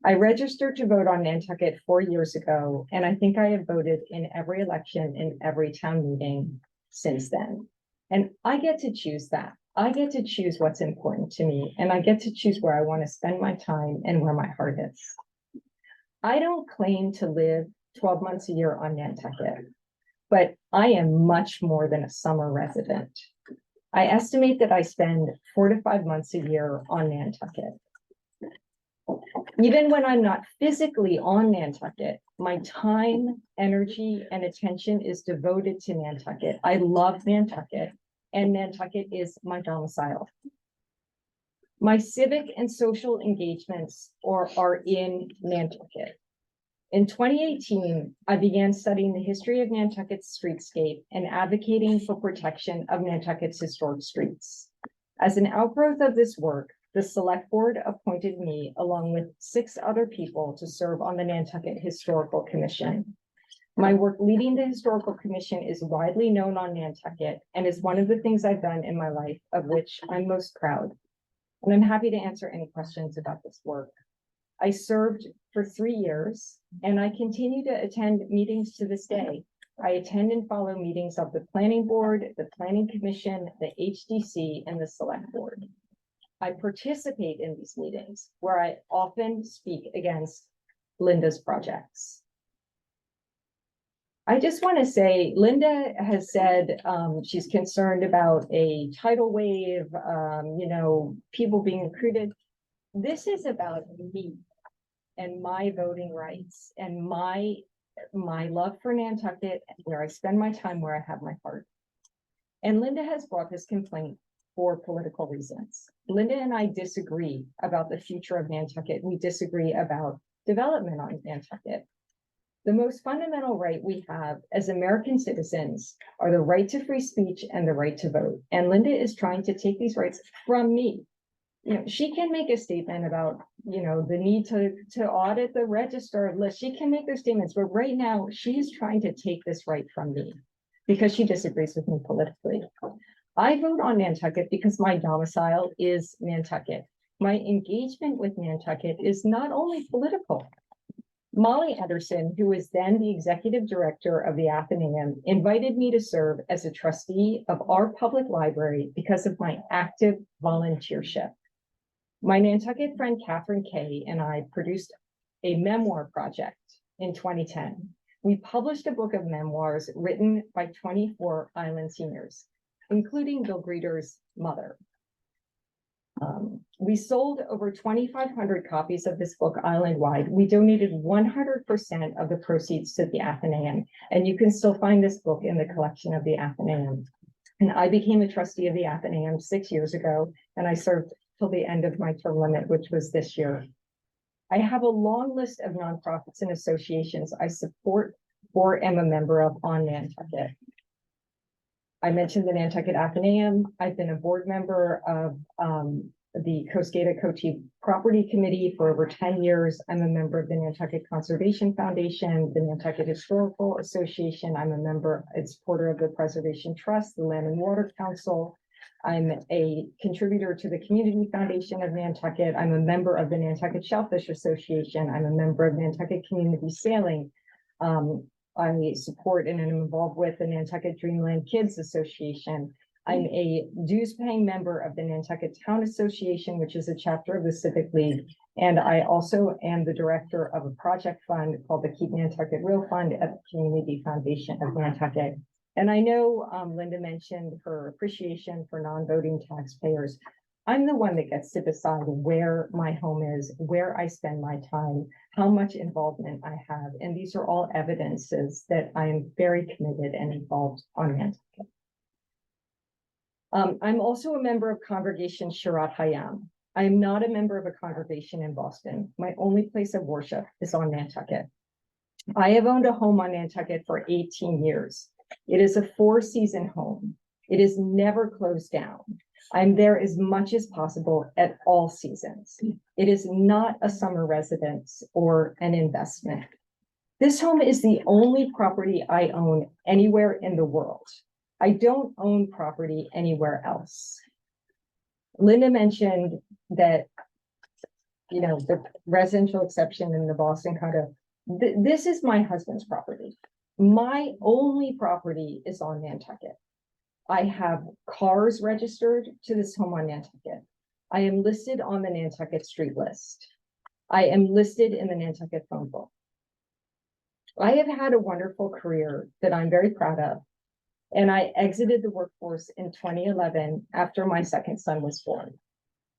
I registered to vote on Nantucket 4 years ago, and I think I have voted in every election in every town meeting since then. And I get to choose that. I get to choose what's important to me, and I get to choose where I want to spend my time and where my heart is. I don't claim to live 12 months a year on Nantucket, but I am much more than a summer resident. I estimate that I spend 4 to 5 months a year on Nantucket. Even when I'm not physically on Nantucket, my time, energy, and attention is devoted to Nantucket. I love Nantucket, and Nantucket is my domicile. My civic and social engagements are in Nantucket. In 2018, I began studying the history of Nantucket's streetscape and advocating for protection of Nantucket's historic streets. As an outgrowth of this work, the select board appointed me along with 6 other people to serve on the Nantucket Historical Commission. My work leading the Historical Commission is widely known on Nantucket and is one of the things I've done in my life of which I'm most proud. And I'm happy to answer any questions about this work. I served for 3 years, and I continue to attend meetings to this day. I attend and follow meetings of the Planning Board, the Planning Commission, the HDC, and the Select Board. I participate in these meetings where I often speak against Linda's projects. I just want to say, Linda has said she's concerned about a tidal wave, people being recruited. This is about me and my voting rights and my love for Nantucket, where I spend my time, where I have my heart. And Linda has brought this complaint for political reasons. Linda and I disagree about the future of Nantucket. We disagree about development on Nantucket. The most fundamental right we have as American citizens are the right to free speech and the right to vote. And Linda is trying to take these rights from me. She can make a statement about, the need to audit the registrar list. She can make those statements, but right now she's trying to take this right from me because she disagrees with me politically. I vote on Nantucket because my domicile is Nantucket. My engagement with Nantucket is not only political. Molly Anderson, who was then the executive director of the Athenaeum, invited me to serve as a trustee of our public library because of my active volunteership. My Nantucket friend Catherine Kay and I produced a memoir project in 2010. We published a book of memoirs written by 24 island seniors, including Bill Greeter's mother. We sold over 2,500 copies of this book island-wide. We donated 100% of the proceeds to the Athenaeum, and you can still find this book in the collection of the Athenaeum. And I became a trustee of the Athenaeum 6 years ago, and I served till the end of my term limit, which was this year. I have a long list of nonprofits and associations I support or am a member of on Nantucket. I mentioned the Nantucket Athenaeum. I've been a board member of the Coscata-Cochee Property Committee for over 10 years. I'm a member of the Nantucket Conservation Foundation, the Nantucket Historical Association. I'm a member and supporter of the Preservation Trust, the Land and Water Council. I'm a contributor to the Community Foundation of Nantucket. I'm a member of the Nantucket Shellfish Association. I'm a member of Nantucket Community Sailing. I support and am involved with the Nantucket Dreamland Kids Association. I'm a dues-paying member of the Nantucket Town Association, which is a chapter of the Civic League. And I also am the director of a project fund called the Keep Nantucket Real Fund at the Community Foundation of Nantucket. And I know Linda mentioned her appreciation for non-voting taxpayers. I'm the one that gets to decide where my home is, where I spend my time, how much involvement I have. And these are all evidences that I am very committed and involved on Nantucket. I'm also a member of Congregation Shirat Hayam. I am not a member of a congregation in Boston. My only place of worship is on Nantucket. I have owned a home on Nantucket for 18 years. It is a 4-season home. It is never closed down. I'm there as much as possible at all seasons. It is not a summer residence or an investment. This home is the only property I own anywhere in the world. I don't own property anywhere else. Linda mentioned that, you know, the residential exception in the Boston condo. This is my husband's property. My only property is on Nantucket. I have cars registered to this home on Nantucket. I am listed on the Nantucket street list. I am listed in the Nantucket phone book. I have had a wonderful career that I'm very proud of. And I exited the workforce in 2011 after my second son was born.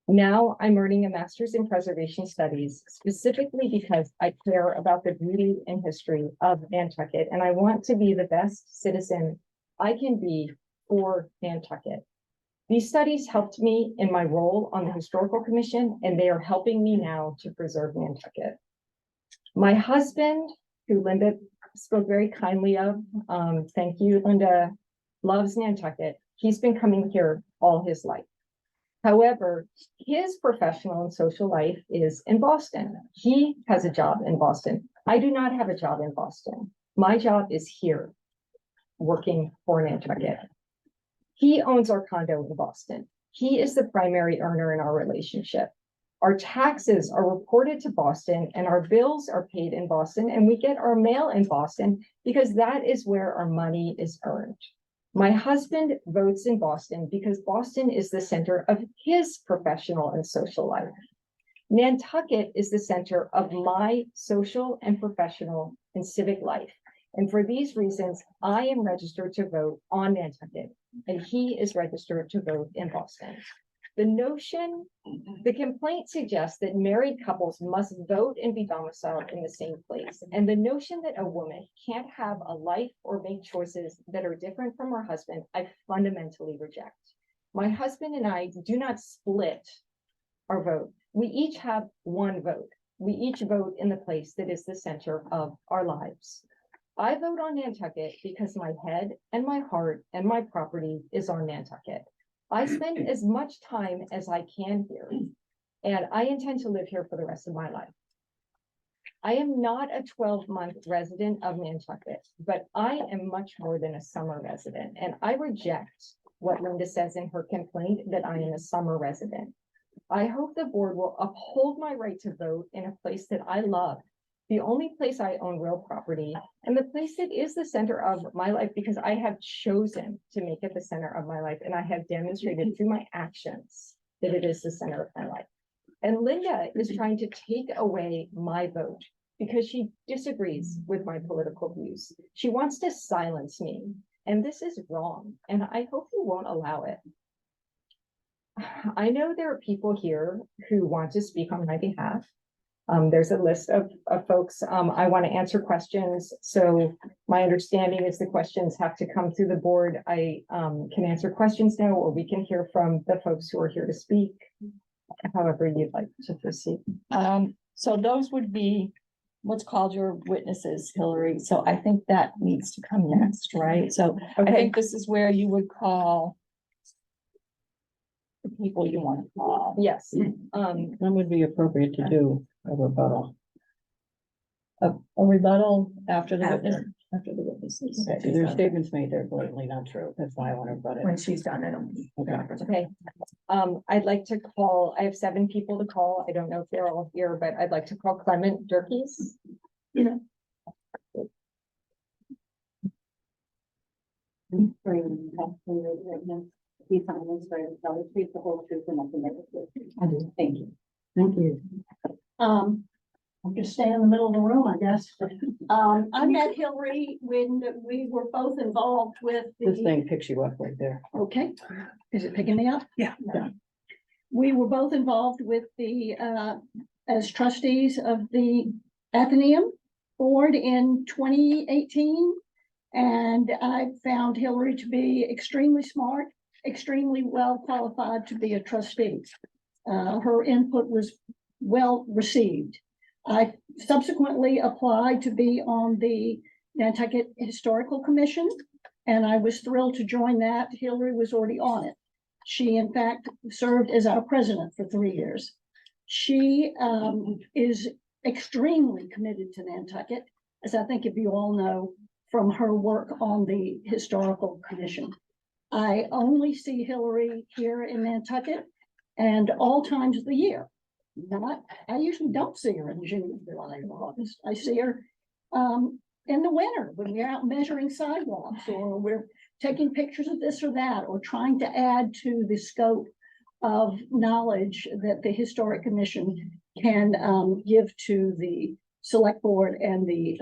Now I'm earning a master's in preservation studies, specifically because I care about the beauty and history of Nantucket, and I want to be the best citizen I can be for Nantucket. These studies helped me in my role on the Historical Commission, and they are helping me now to preserve Nantucket. My husband, who Linda spoke very kindly of, thank you, Linda, loves Nantucket. He's been coming here all his life. However, his professional and social life is in Boston. He has a job in Boston. I do not have a job in Boston. My job is here, working for Nantucket. He owns our condo in Boston. He is the primary earner in our relationship. Our taxes are reported to Boston and our bills are paid in Boston, and we get our mail in Boston because that is where our money is earned. My husband votes in Boston because Boston is the center of his professional and social life. Nantucket is the center of my social and professional and civic life. And for these reasons, I am registered to vote on Nantucket, and he is registered to vote in Boston. The complaint suggests that married couples must vote and be domiciled in the same place. And the notion that a woman can't have a life or make choices that are different from her husband, I fundamentally reject. My husband and I do not split our vote. We each have one vote. We each vote in the place that is the center of our lives. I vote on Nantucket because my head and my heart and my property is on Nantucket. I spend as much time as I can here, and I intend to live here for the rest of my life. I am not a 12-month resident of Nantucket, but I am much more than a summer resident, and I reject what Linda says in her complaint that I am a summer resident. I hope the board will uphold my right to vote in a place that I love, the only place I own real property, and the place that is the center of my life because I have chosen to make it the center of my life, and I have demonstrated through my actions that it is the center of my life. And Linda is trying to take away my vote because she disagrees with my political views. She wants to silence me, and this is wrong, and I hope you won't allow it. I know there are people here who want to speak on my behalf. There's a list of folks. I want to answer questions. So my understanding is the questions have to come through the board. I can answer questions now, or we can hear from the folks who are here to speak, however you'd like to proceed. So those would be what's called your witnesses, Hillary. So I think that needs to come next, right? So I Okay, think this is where you would call the people you want to call. yes. That would be appropriate to do a rebuttal. A rebuttal after the After. witness, after the witnesses. Okay. See, their statements made, they're blatantly not true. That's why I want to rebut When it. she's done, it'll. Okay. I'd like to call, I have 7 people to call. I don't know if they're all here, but I'd like to call Clement Durkes. He solemnly swear to tell the truth, the whole truth, and nothing but the truth. I do. Thank you. Thank you. I'll just stay in the middle of the room, I guess. I met Hillary when we were both involved with This the, thing picks you up right there. okay, is it picking me up? Yeah. We were both involved with the, as trustees of the Athenaeum Board in 2018. And I found Hillary to be extremely smart, extremely well qualified to be a trustee. Her input was well received. I subsequently applied to be on the Nantucket Historical Commission, and I was thrilled to join that. Hillary was already on it. She, in fact, served as our president for 3 years. She is extremely committed to Nantucket, as I think if you all know from her work on the Historical Commission. I only see Hillary here in Nantucket and all times of the year. I usually don't see her in June, July, or August. I see her in the winter when we're out measuring sidewalks, or we're taking pictures of this or that, or trying to add to the scope of knowledge that the Historic Commission can give to the Select Board and the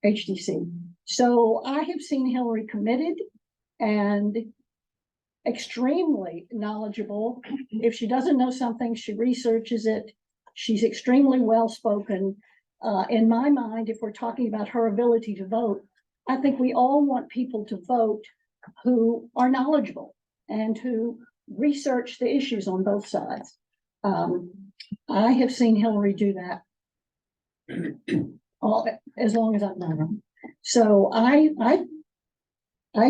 HDC. So I have seen Hillary committed and extremely knowledgeable. If she doesn't know something, she researches it. She's extremely well-spoken. In my mind, if we're talking about her ability to vote, I think we all want people to vote who are knowledgeable and who research the issues on both sides. I have seen Hillary do that as long as I've known her. So I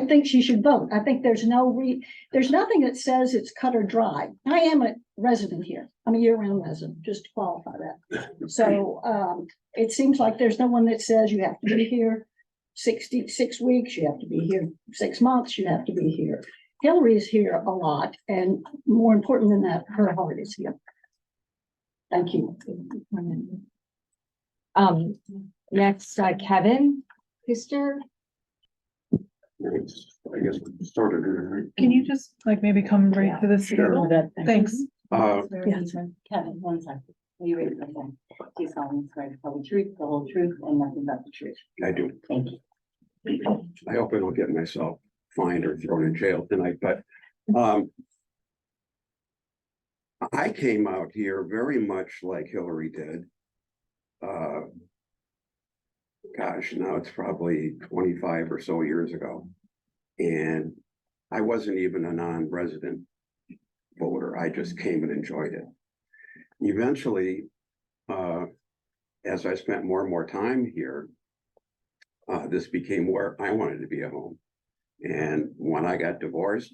think she should vote. I think there's nothing that says it's cut or dry. I am a resident here. I'm a year-round resident, just to qualify that. So it seems like there's no one that says you have to be here 66 weeks, you have to be here 6 months, you have to be here. Hillary is here a lot, and more important than that, her heart is here. Thank you. Next, Kevin Pfister. I guess we started here, Can you just like maybe come right to this? Sure. Thanks. right? Kevin, one second. Will you raise your hand? Do you solemnly swear to tell the truth, the whole truth, and nothing but the truth? I do. Thank you. I hope I don't get myself fined or thrown in jail tonight, but I came out here very much like Hillary did. Gosh, now it's probably 25 or so years ago. And I wasn't even a non-resident voter. I just came and enjoyed it. Eventually, as I spent more and more time here, this became where I wanted to be a home. And when I got divorced,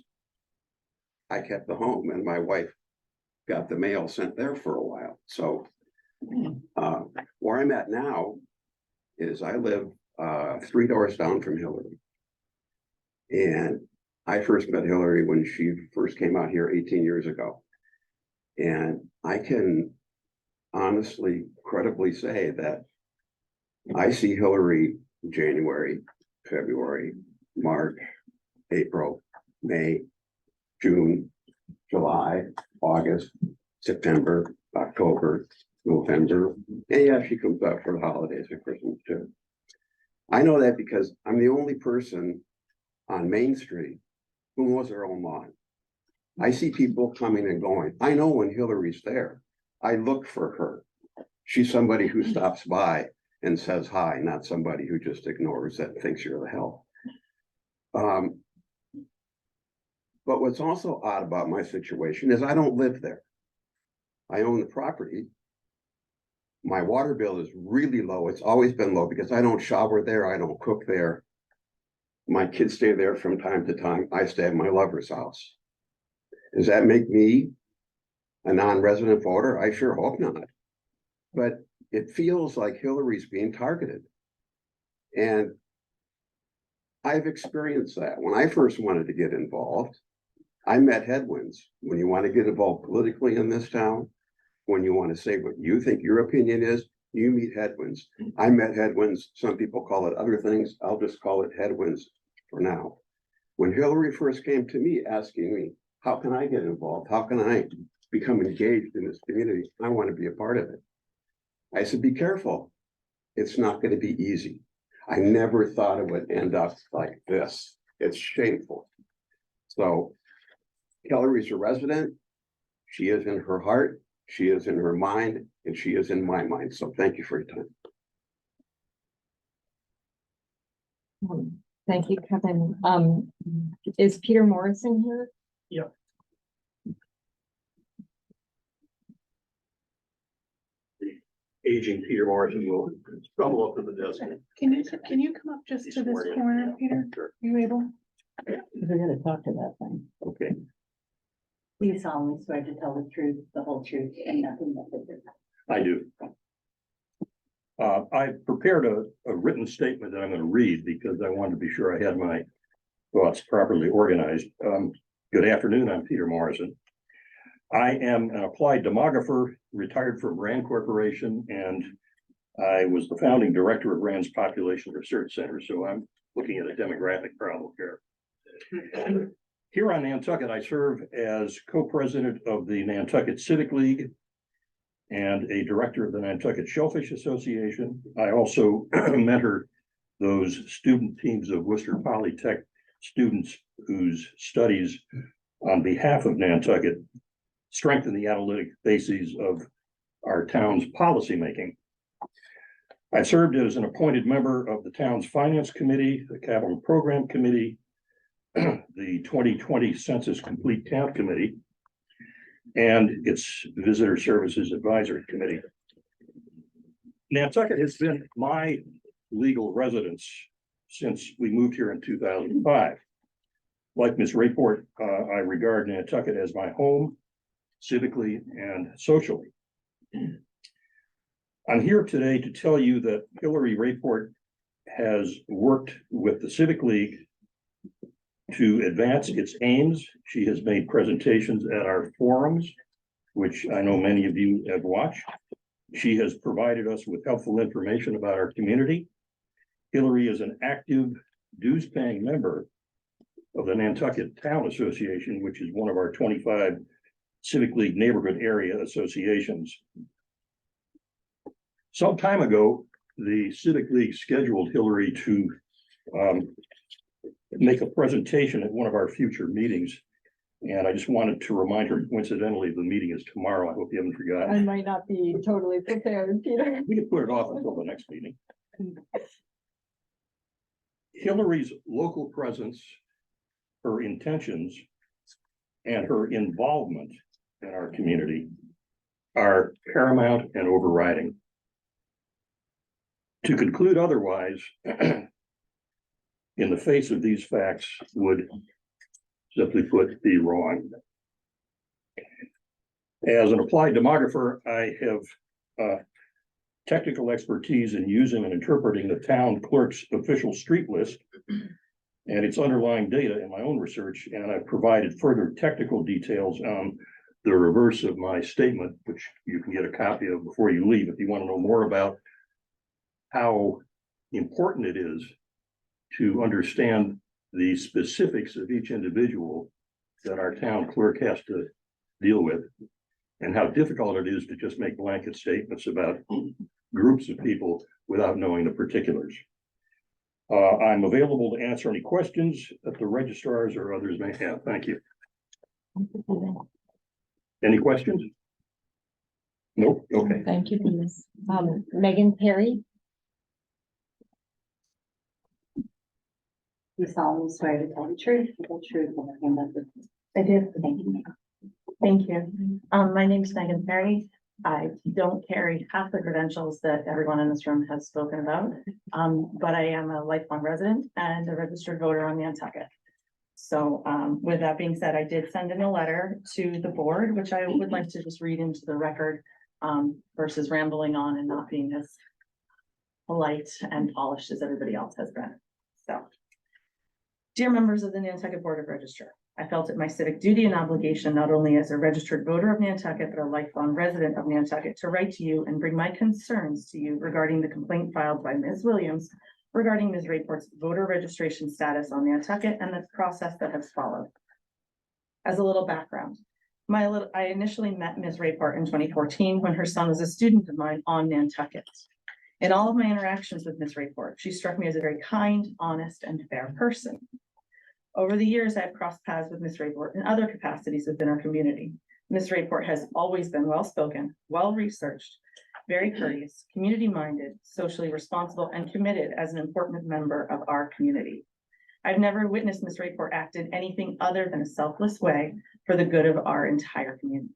I kept the home, and my wife got the mail sent there for a while. So where I'm at now is I live 3 doors down from Hillary. And I first met Hillary when she first came out here 18 years ago. And I can honestly, credibly say that I see Hillary January, February, March, April, May, June, July, August, September, October, November, and yeah, she comes out for the holidays and Christmas too. I know that because I'm the only person on Main Street who knows their own lawn. I see people coming and going. I know when Hillary's there. I look for her. She's somebody who stops by and says hi, not somebody who just ignores that and thinks you're the hell. But what's also odd about my situation is I don't live there. I own the property. My water bill is really low. It's always been low because I don't shower there. I don't cook there. My kids stay there from time to time. I stay at my lover's house. Does that make me a non-resident voter? I sure hope not. But it feels like Hillary's being targeted. And I've experienced that. When I first wanted to get involved, I met headwinds. When you want to get involved politically in this town, when you want to say what you think your opinion is, you meet headwinds. I met headwinds. Some people call it other things. I'll just call it headwinds for now. When Hillary first came to me asking me, how can I get involved? How can I become engaged in this community? I want to be a part of it. I said, be careful. It's not going to be easy. I never thought it would end up like this. It's shameful. So Hillary's a resident. She is in her heart. She is in her mind, and she is in my mind. So thank you for your time. Thank you, Kevin. Is Peter Morrison here? Aging Peter Morrison will stumble up to the desk. Can you come up just to this corner, Peter? Sure. You able? We're gonna talk to that thing. Okay, Do you solemnly swear to tell the truth, the whole truth, and nothing but the truth? I do. I prepared a written statement that I'm going to read because I wanted to be sure I had my thoughts properly organized. Good afternoon, I'm Peter Morrison. I am an applied demographer, retired from Rand Corporation, and I was the founding director of Rand's Population Research Center, so I'm looking at a demographic problem here. Here on Nantucket, I serve as co-president of the Nantucket Civic League and a director of the Nantucket Shellfish Association. I also mentor those student teams of Worcester Polytech students whose studies on behalf of Nantucket strengthen the analytic bases of our town's policymaking. I served as an appointed member of the town's Finance Committee, the Capital Program Committee, the 2020 Census Complete Count Committee, and its Visitor Services Advisory Committee. Nantucket has been my legal residence since we moved here in 2005. Like Ms. Rayport, I regard Nantucket as my home, civically and socially. I'm here today to tell you that Hillary Rayport has worked with the Civic League to advance its aims. She has made presentations at our forums, which I know many of you have watched. She has provided us with helpful information about our community. Hillary is an active dues-paying member of the Nantucket Town Association, which is one of our 25 Civic League neighborhood area associations. Some time ago, the Civic League scheduled Hillary to make a presentation at one of our future meetings. And I just wanted to remind her, coincidentally, the meeting is tomorrow. I hope you haven't I forgotten. might not be totally prepared, Peter. We can put it off until the next meeting. Hillary's local presence, her intentions, and her involvement in our community are paramount and overriding. To conclude otherwise, in the face of these facts, would simply put be wrong. As an applied demographer, I have technical expertise in using and interpreting the town clerk's official street list and its underlying data in my own research, and I've provided further technical details on the reverse of my statement, which you can get a copy of before you leave if you want to know more about how important it is to understand the specifics of each individual that our town clerk has to deal with, and how difficult it is to just make blanket statements about groups of people without knowing the particulars. I'm available to answer any questions that the registrars or others may have. Thank you. Any questions? Nope. Okay. Thank you, Denise. Megan Perry. You solemnly swear to tell the truth, the whole truth, and nothing but the truth. I do. Thank you. Thank you. My name is Megan Perry. I don't carry half the credentials that everyone in this room has spoken about, but I am a lifelong resident and a registered voter on Nantucket. So with that being said, I did send in a letter to the board, which I would like to just read into the record versus rambling on and not being as polite and polished as everybody else has been. So, dear members of the Nantucket Board of Registrar, I felt it my civic duty and obligation, not only as a registered voter of Nantucket, but a lifelong resident of Nantucket, to write to you and bring my concerns to you regarding the complaint filed by Ms. Williams regarding Ms. Rayport's voter registration status on Nantucket and the process that has followed. As a little background, I initially met Ms. Rayport in 2014 when her son was a student of mine on Nantucket. In all of my interactions with Ms. Rayport, she struck me as a very kind, honest, and fair person. Over the years, I have crossed paths with Ms. Rayport in other capacities within our community. Ms. Rayport has always been well-spoken, well-researched, very courteous, community-minded, socially responsible, and committed as an important member of our community. I've never witnessed Ms. Rayport acted anything other than a selfless way for the good of our entire community.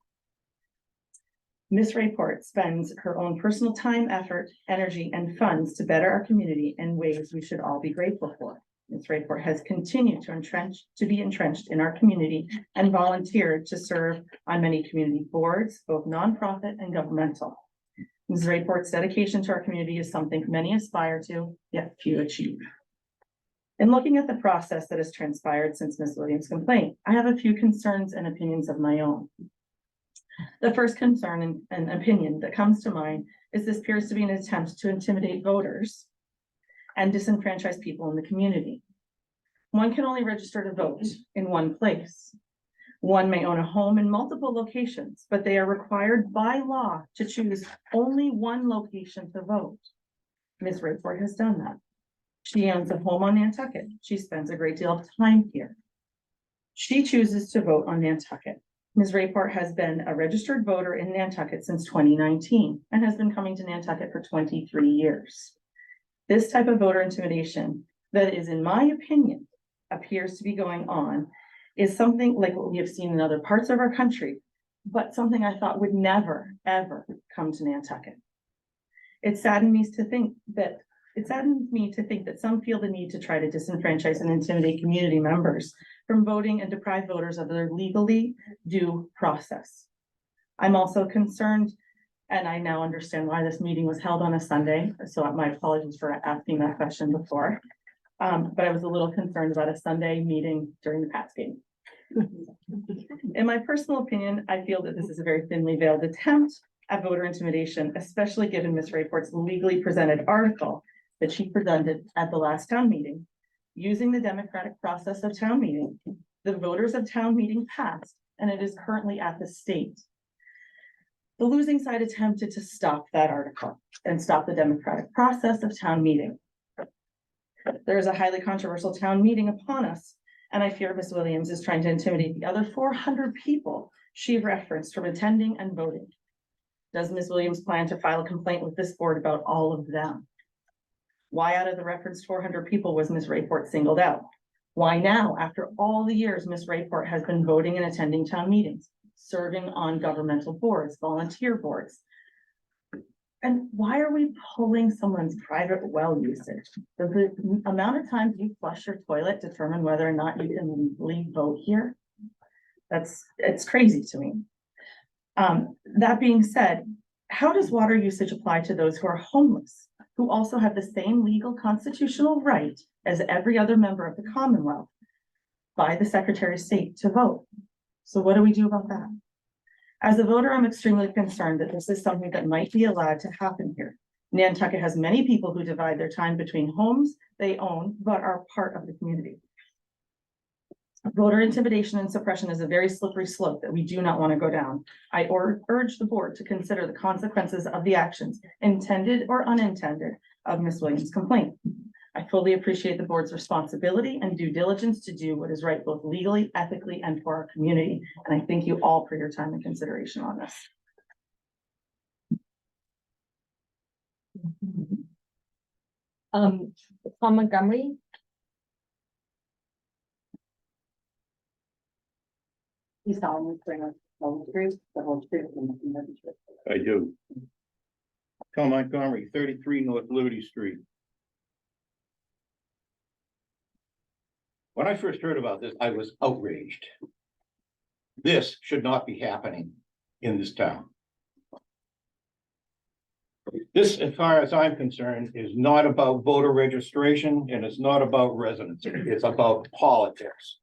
Ms. Rayport spends her own personal time, effort, energy, and funds to better our community in ways we should all be grateful for. Ms. Rayport has continued to be entrenched in our community and volunteered to serve on many community boards, both nonprofit and governmental. Ms. Rayport's dedication to our community is something many aspire to, yet few achieve. In looking at the process that has transpired since Ms. Williams' complaint, I have a few concerns and opinions of my own. The first concern and opinion that comes to mind is this appears to be an attempt to intimidate voters and disenfranchise people in the community. One can only register to vote in one place. One may own a home in multiple locations, but they are required by law to choose only one location to vote. Ms. Rayport has done that. She owns a home on Nantucket. She spends a great deal of time here. She chooses to vote on Nantucket. Ms. Rayport has been a registered voter in Nantucket since 2019 and has been coming to Nantucket for 23 years. This type of voter intimidation that is, in my opinion, appears to be going on is something like what we have seen in other parts of our country, but something I thought would never, ever come to Nantucket. It saddens me to think that some feel the need to try to disenfranchise and intimidate community members from voting and deprive voters of their legally due process. I'm also concerned, and I now understand why this meeting was held on a Sunday, so my apologies for asking that question before. But I was a little concerned about a Sunday meeting during the Pats game. In my personal opinion, I feel that this is a very thinly veiled attempt at voter intimidation, especially given Ms. Rayport's legally presented article that she presented at the last town meeting. Using the democratic process of town meeting, the voters of town meeting passed, and it is currently at the state. The losing side attempted to stop that article and stop the democratic process of town meeting. There is a highly controversial town meeting upon us, and I fear Ms. Williams is trying to intimidate the other 400 people she referenced from attending and voting. Does Ms. Williams plan to file a complaint with this board about all of them? Why out of the referenced 400 people was Ms. Rayport singled out? Why now, after all the years Ms. Rayport has been voting and attending town meetings, serving on governmental boards, volunteer boards? And why are we pulling someone's private well usage? Does the amount of times you flush your toilet determine whether or not you can legally vote here? It's crazy to me. That being said, how does water usage apply to those who are homeless, who also have the same legal constitutional right as every other member of the Commonwealth by the Secretary of State to vote? So what do we do about that? As a voter, I'm extremely concerned that this is something that might be allowed to happen here. Nantucket has many people who divide their time between homes they own, but are part of the community. Voter intimidation and suppression is a very slippery slope that we do not want to go down. I urge the board to consider the consequences of the actions, intended or unintended, of Ms. Williams' complaint. I fully appreciate the board's responsibility and due diligence to do what is right, both legally, ethically, and for our community. And I thank you all for your time and consideration on this. Tom Montgomery. Please solemnly swear us the whole truth, and nothing but the truth. I do. Tom Montgomery, 33 North Liberty Street. When I first heard about this, I was outraged. This should not be happening in this town. This, as far as I'm concerned, is not about voter registration and it's not about residency. It's about politics.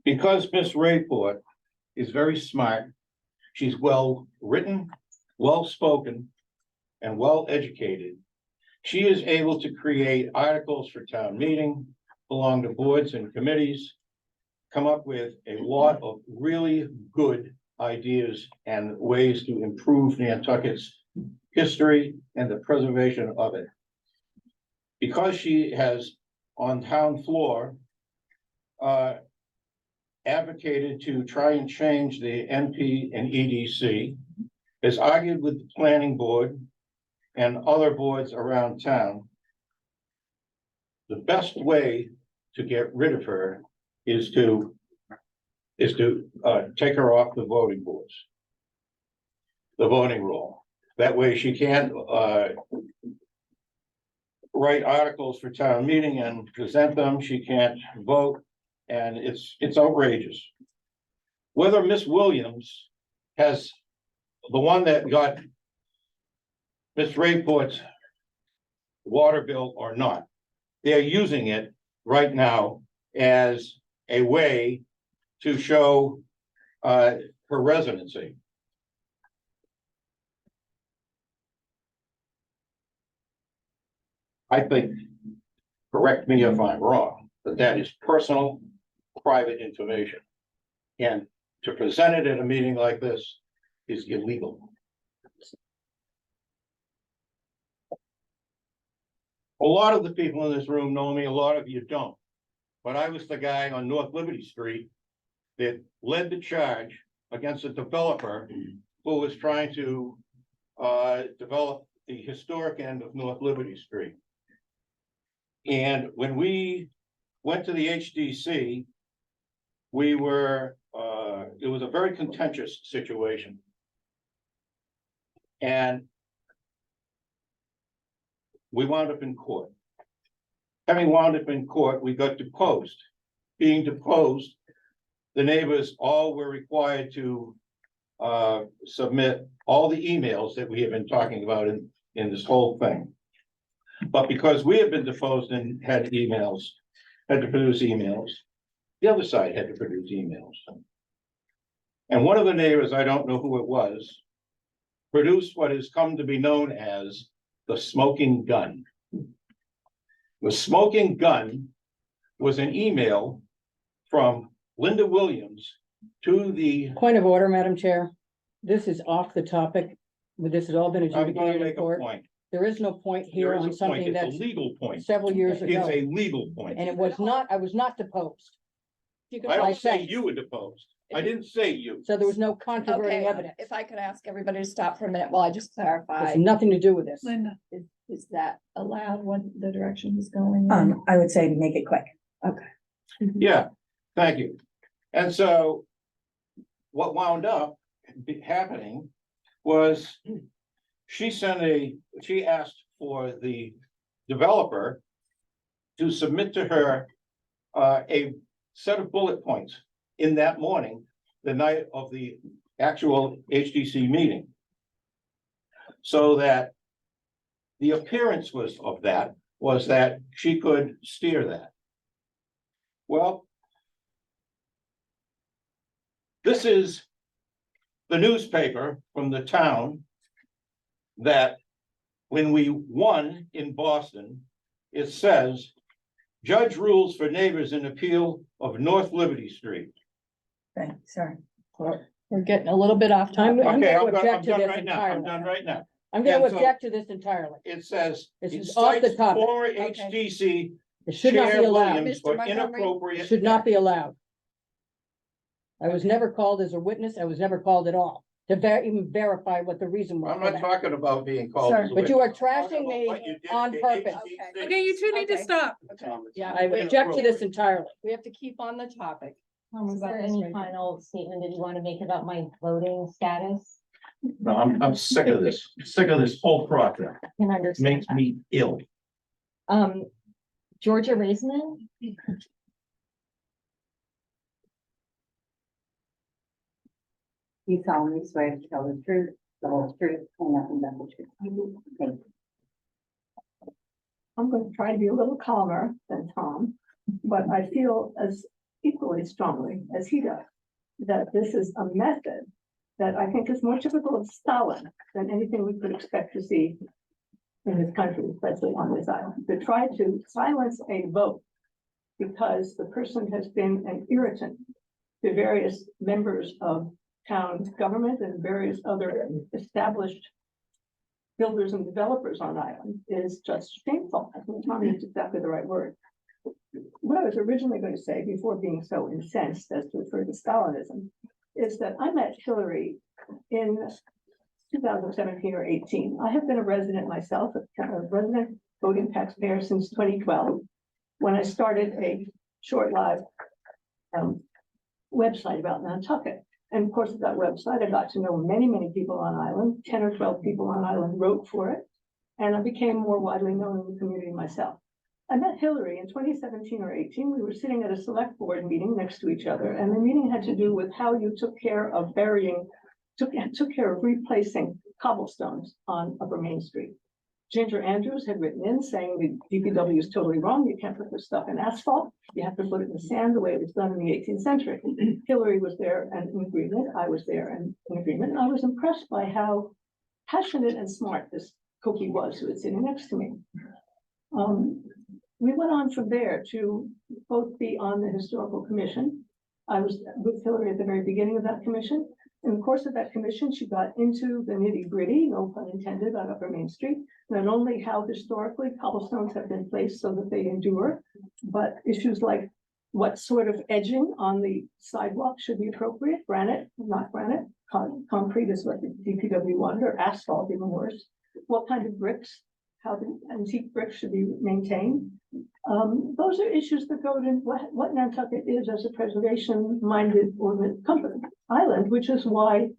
Because Miss Rayport is very smart, she's well written, well spoken, and well educated. She is able to create articles for town meeting, belong to boards and committees, come up with a lot of really good ideas and ways to improve Nantucket's history and the preservation of it. Because she has on town floor advocated to try and change the NP and EDC, has argued with the planning board and other boards around town. the best way to get rid of her is to take her off the voting boards. The voting roll. That way she can't, write articles for town meeting and present them. She can't vote, and it's outrageous. Whether Miss Williams has, the one that got Miss Rayport's water bill or not, they're using it right now as a way to show her residency. I think, correct me if I'm wrong, but that is personal, private information. And to present it at a meeting like this is illegal. A lot of the people in this room know me, a lot of you don't. But I was the guy on North Liberty Street that led the charge against a developer who was trying to develop the historic end of North Liberty Street. And when we went to the HDC, we were, it was a very contentious situation. And we wound up in court. Having wound up in court, we got deposed. Being deposed, the neighbors all were required to submit all the emails that we have been talking about in this whole thing. But because we had been deposed and had emails, had to produce emails, the other side had to produce emails. And one of the neighbors, I don't know who it was, produced what has come to be known as the smoking gun. The smoking gun was an email from Linda Williams to the. Point of order, Madam Chair. This is off the topic. This has all been I'm going to adjudicated in make a court. point. There is no point here There is on a point. something It's a that's legal point. several years It's ago. a legal point. And it was not, I was not deposed. You could I I don't say say- you were deposed. I didn't say you. So there was no controverting Okay, evidence. if I could ask everybody to stop for a minute while I just clarify, It's nothing to do with this. Linda, is that allowed, what the direction he's going? in? I would say make it quick. Yeah, thank you. And so what wound up happening was she asked for the developer to submit to her a set of bullet points in that morning, the night of the actual HDC meeting. So that the appearance was that she could steer that. Well, this is the newspaper from the town that when we won in Boston, it says, judge rules for neighbors in appeal of North Liberty Street. Okay, sorry. We're getting a little bit off I'm topic. Okay, gonna I'm object to done this right now. I'm entirely. done right now. I'm gonna And so- object to this entirely. It says, This it is off the cites topic. former Okay. HDC It should not be Chair allowed. Williams Mr. for Montgomery? It inappropriate. should not be allowed. I was never called as a witness. I was never called at all to even verify what the reason was. I'm for not that. talking about being called. Sorry, as a but you are witness. I'm talking trashing about me what you did on at purpose. HDC. okay, you two need to Okay. stop. Yeah, I object to this entirely. We have to keep on the topic. Was About there this any right final statement that you want to make about my voting status? No, I'm sick of this, whole process. Can understand. Makes me ill. Georgia Raisman? You solemnly swear to tell the truth, the whole truth, and nothing but the truth. Thank you. I'm going to try to be a little calmer than Tom, but I feel as equally strongly as he does that this is a method that I think is more typical of Stalin than anything we could expect to see in this country, especially on this island, to try to silence a vote because the person has been an irritant to various members of town government and various other established builders and developers on island is just shameful. I think Tommy is exactly the right word. What I was originally going to say before being so incensed as to refer to Stalinism is that I met Hillary in 2017 or 18. I have been a resident myself, a resident voting taxpayer since 2012. when I started a short live website about Nantucket. And of course, at that website, I got to know many, many people on island. 10 or 12 people on island wrote for it. And I became more widely known in the community myself. I met Hillary in 2017 or 18. We were sitting at a select board meeting next to each other. And the meeting had to do with how you took care of took care of replacing cobblestones on Upper Main Street. Ginger Andrews had written in saying the DPW is totally wrong. You can't put this stuff in asphalt. You have to put it in sand the way it was done in the 18th century. Hillary was there and in agreement. I was there and in agreement. And I was impressed by how passionate and smart this cookie was who was sitting next to me. We went on from there to both be on the historical commission. I was with Hillary at the very beginning of that commission. In the course of that commission, she got into the nitty gritty, no pun intended, on Upper Main Street, not only how historically cobblestones have been placed so that they endure, but issues like what sort of edging on the sidewalk should be appropriate, granite, not granite, concrete is what the DPW wanted, or asphalt, even worse. What kind of bricks, how the antique bricks should be maintained. Those are issues that go to what Nantucket is as a preservation-minded island, which is why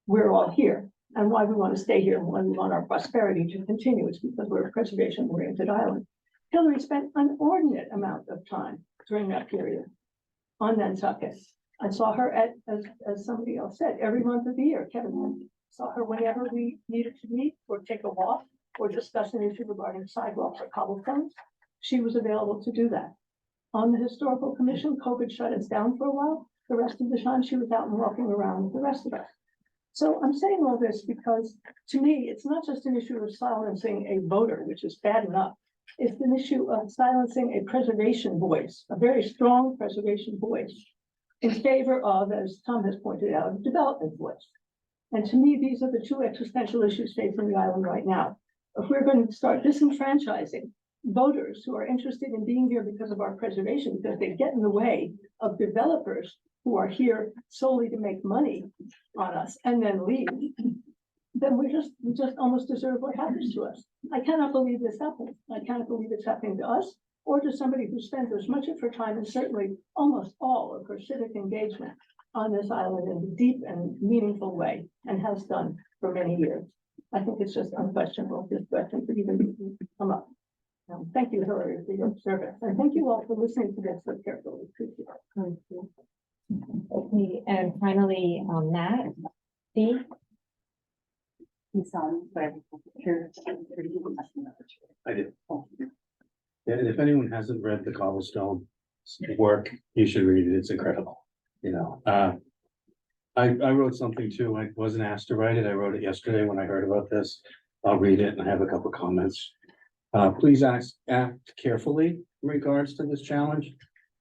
we're all here and why we want to stay here and why we want our prosperity to continue. It's because we're a preservation-oriented island. Hillary spent an inordinate amount of time during that period on Nantucket. I saw her as somebody else said, every month of the year. Kevin saw her whenever we needed to meet or take a walk or discuss an issue regarding sidewalks or cobblestones. She was available to do that. On the historical commission, COVID shut us down for a while. The rest of the time she was out and walking around with the rest of us. So I'm saying all this because to me, it's not just an issue of silencing a voter, which is bad enough. It's an issue of silencing a preservation voice, a very strong preservation voice in favor of, as Tom has pointed out, a development voice. And to me, these are the two existential issues facing the island right now. If we're going to start disenfranchising voters who are interested in being here because of our preservation, because they get in the way of developers who are here solely to make money on us and then leave, then we just almost deserve what happens to us. I cannot believe this happens. I cannot believe it's happening to us or to somebody who spends as much of her time and certainly almost all of her civic engagement on this island in a deep and meaningful way and has done for many years. I think it's just unquestionable this question could even come up. Thank you, Hillary, for your service. And thank you all for listening to this so carefully. Appreciate it. Okay, and finally, Matt, B. He's on, but I did. Yeah, and if anyone hasn't read the Cobblestone work, you should read it. It's incredible. You know, I wrote something too. I wasn't asked to write it. I wrote it yesterday when I heard about this. I'll read it and I have a couple comments. Please act carefully in regards to this challenge.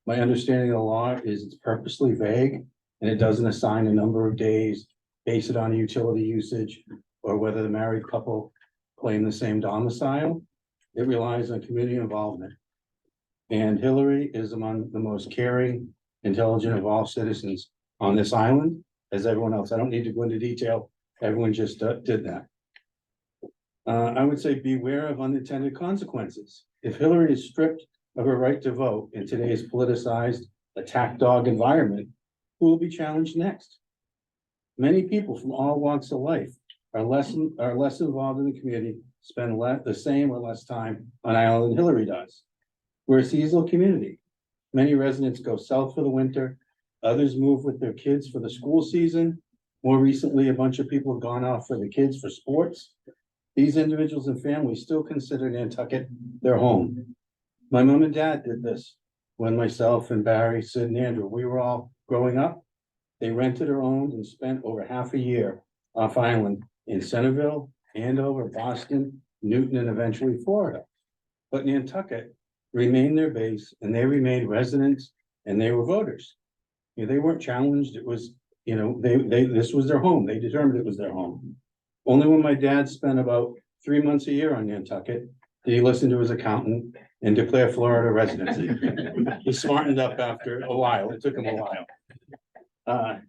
My understanding of the law is it's purposely vague and it doesn't assign a number of days, base it on utility usage, or whether the married couple claim the same domicile. It relies on community involvement. And Hillary is among the most caring, intelligent of all citizens on this island, as everyone else. I don't need to go into detail. Everyone just did that. I would say beware of unintended consequences. If Hillary is stripped of her right to vote in today's politicized attack dog environment, who will be challenged next? Many people from all walks of life are less involved in the community, spend the same or less time on island than Hillary does. We're a seasonal community. Many residents go south for the winter. Others move with their kids for the school season. More recently, a bunch of people have gone off for the kids for sports. These individuals and families still consider Nantucket their home. My mom and dad did this when myself and Barry, Sid, and Andrew, we were all growing up. They rented or owned and spent over half a year off island in Centerville, Andover, Boston, Newton, and eventually Florida. But Nantucket remained their base and they remained residents and they were voters. You know, they weren't challenged. It was, you know, this was their home. They determined it was their home. Only when my dad spent about 3 months a year on Nantucket did he listen to his accountant and declare Florida residency. He smartened up after a while. It took him a while.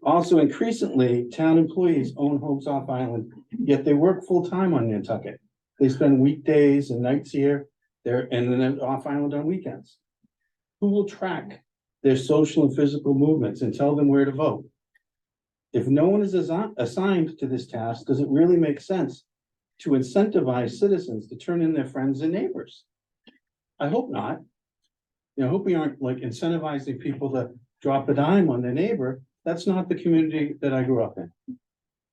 Also, increasingly, town employees own homes off island, yet they work full time on Nantucket. They spend weekdays and nights here. and then off island on weekends. Who will track their social and physical movements and tell them where to vote? If no one is assigned to this task, does it really make sense to incentivize citizens to turn in their friends and neighbors? I hope not. I hope we aren't like incentivizing people to drop a dime on their neighbor. That's not the community that I grew up in.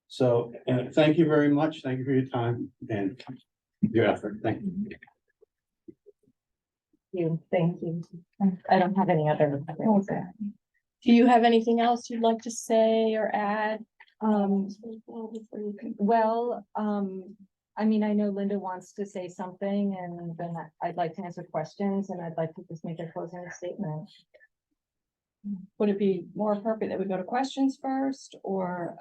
So, thank you very much. Thank you for your time and your effort. Thank you. Thank you. I don't have any other. Okay. Do you have anything else you'd like to say or add? Well, I mean, I know Linda wants to say something and then I'd like to answer questions and I'd like to just make a closing statement. Would it be more appropriate that we go to questions first or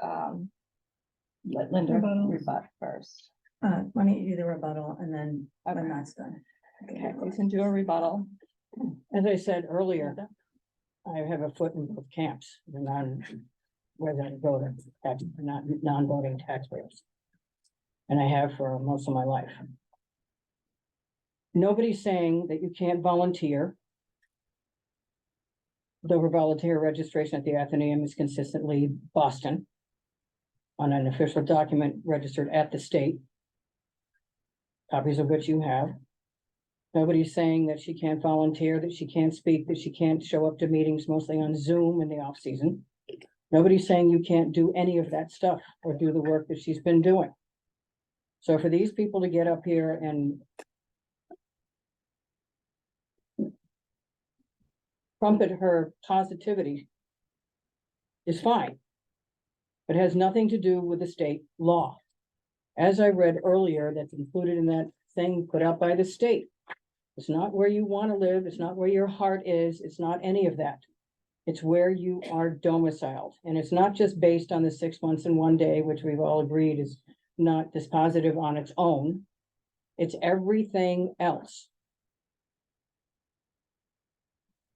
let Linda Rebuttal. rebut first? Why don't you do the rebuttal and then when that's done. Okay, we can do a rebuttal. As I said earlier, I have a foot in both camps, the non-resident voter, not non-voting taxpayers. And I have for most of my life. Nobody's saying that you can't volunteer. Though volunteer registration at the Athenaeum is consistently Boston on an official document registered at the state, copies of which you have. Nobody's saying that she can't volunteer, that she can't speak, that she can't show up to meetings mostly on Zoom in the off season. Nobody's saying you can't do any of that stuff or do the work that she's been doing. So for these people to get up here and trumpet her positivity is fine, but has nothing to do with the state law. As I read earlier, that's included in that thing put out by the state. It's not where you want to live. It's not where your heart is. It's not any of that. It's where you are domiciled. And it's not just based on the 6 months and 1 day, which we've all agreed is not dispositive on its own. It's everything else.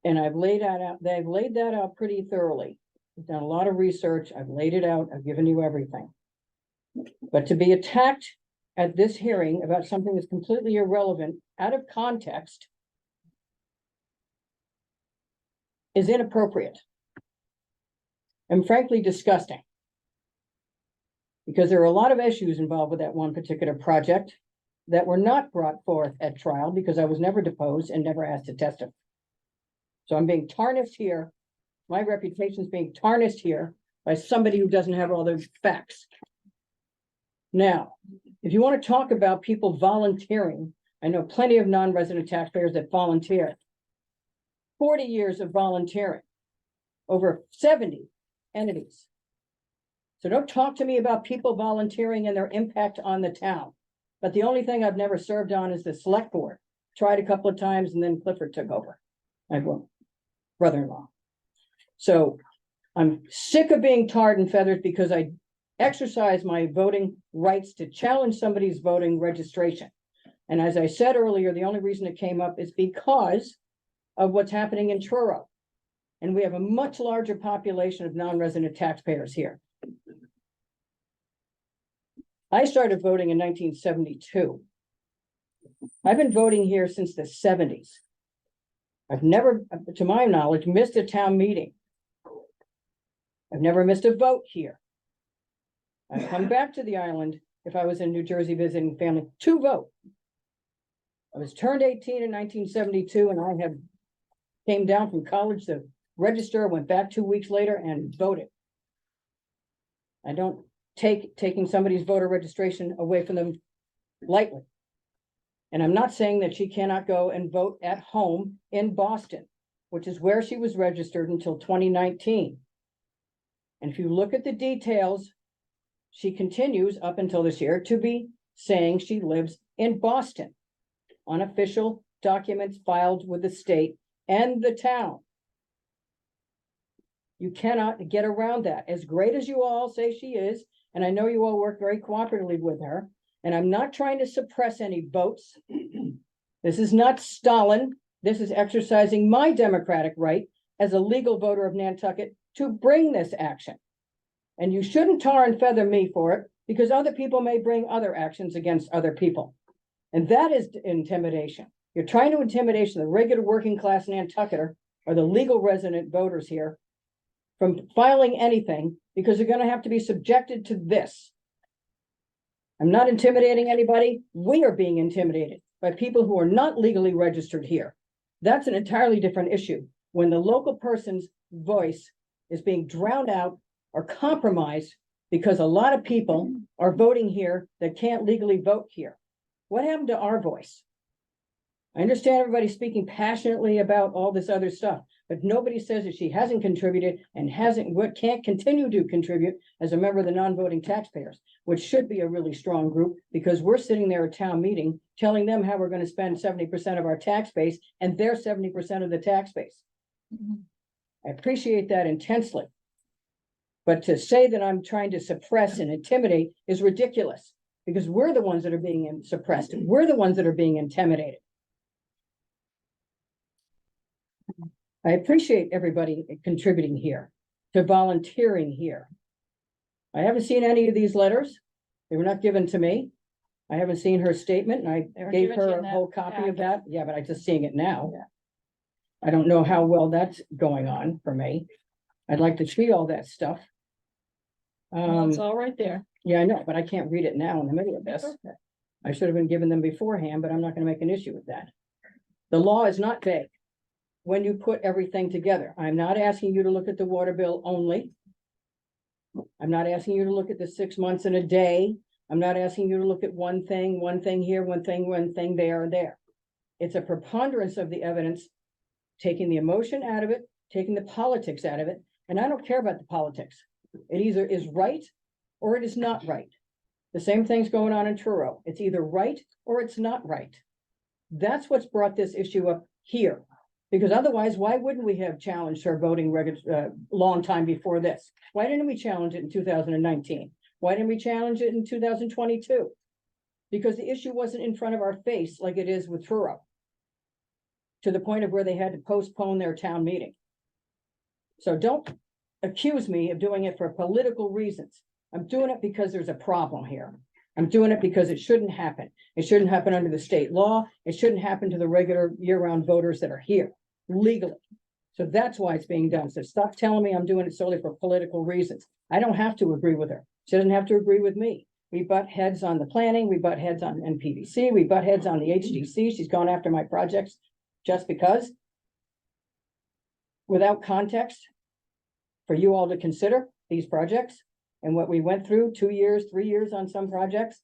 And they've laid that out pretty thoroughly. I've done a lot of research. I've laid it out. I've given you everything. But to be attacked at this hearing about something that's completely irrelevant, out of context, is inappropriate and frankly disgusting. Because there are a lot of issues involved with that one particular project that were not brought forth at trial because I was never deposed and never asked to testify. So I'm being tarnished here. My reputation is being tarnished here by somebody who doesn't have all the facts. Now, if you want to talk about people volunteering, I know plenty of non-resident taxpayers that volunteer. 40 years of volunteering, over 70 entities. So don't talk to me about people volunteering and their impact on the town. But the only thing I've never served on is the select board. Tried a couple of times and then Clifford took over. My brother-in-law. So I'm sick of being tarred and feathered because I exercise my voting rights to challenge somebody's voting registration. And as I said earlier, the only reason it came up is because of what's happening in Truro. And we have a much larger population of non-resident taxpayers here. I started voting in 1972. I've been voting here since the 70s. I've never, to my knowledge, missed a town meeting. I've never missed a vote here. I've come back to the island if I was in New Jersey visiting family to vote. I was turned 18 in 1972 and I had came down from college to register, went back 2 weeks later and voted. I don't take taking somebody's voter registration away from them lightly. And I'm not saying that she cannot go and vote at home in Boston, which is where she was registered until 2019. And if you look at the details, she continues up until this year to be saying she lives in Boston on official documents filed with the state and the town. You cannot get around that. As great as you all say she is, and I know you all work very cooperatively with her, and I'm not trying to suppress any votes. This is not Stalin. This is exercising my democratic right as a legal voter of Nantucket to bring this action. And you shouldn't tar and feather me for it because other people may bring other actions against other people. And that is intimidation. You're trying to intimidation the regular working class Nantucketer or the legal resident voters here from filing anything because they're gonna have to be subjected to this. I'm not intimidating anybody. We are being intimidated by people who are not legally registered here. That's an entirely different issue. When the local person's voice is being drowned out or compromised because a lot of people are voting here that can't legally vote here. What happened to our voice? I understand everybody speaking passionately about all this other stuff, but nobody says that she hasn't contributed and can't continue to contribute as a member of the non-voting taxpayers, which should be a really strong group because we're sitting there at town meeting telling them how we're going to spend 70% of our tax base and they're 70% of the tax base. I appreciate that intensely. But to say that I'm trying to suppress and intimidate is ridiculous because we're the ones that are being suppressed. We're the ones that are being intimidated. I appreciate everybody contributing here, to volunteering here. I haven't seen any of these letters. They were not given to me. I haven't seen her statement and I They were gave given to you her in a that whole copy of packet. that. Yeah, but I'm just seeing it now. I don't know how well that's going on for me. I'd like to see all that stuff. Well, it's all right there. Yeah, I know, but I can't read it now in the middle of this. I should have been given them beforehand, but I'm not gonna make an issue with that. The law is not vague when you put everything together. I'm not asking you to look at the water bill only. I'm not asking you to look at the 6 months in a day. I'm not asking you to look at one thing here, one thing there, and there. It's a preponderance of the evidence, taking the emotion out of it, taking the politics out of it, and I don't care about the politics. It either is right or it is not right. The same thing's going on in Truro. It's either right or it's not right. That's what's brought this issue up here. Because otherwise, why wouldn't we have challenged her voting long time before this? Why didn't we challenge it in 2019? Why didn't we challenge it in 2022? Because the issue wasn't in front of our face like it is with Truro. To the point of where they had to postpone their town meeting. So don't accuse me of doing it for political reasons. I'm doing it because there's a problem here. I'm doing it because it shouldn't happen. It shouldn't happen under the state law. It shouldn't happen to the regular year-round voters that are here legally. So that's why it's being done. So stop telling me I'm doing it solely for political reasons. I don't have to agree with her. She doesn't have to agree with me. We butt heads on the planning. We butt heads on NPDC. We butt heads on the HDC. She's gone after my projects just because. Without context for you all to consider these projects and what we went through 2 years, 3 years on some projects.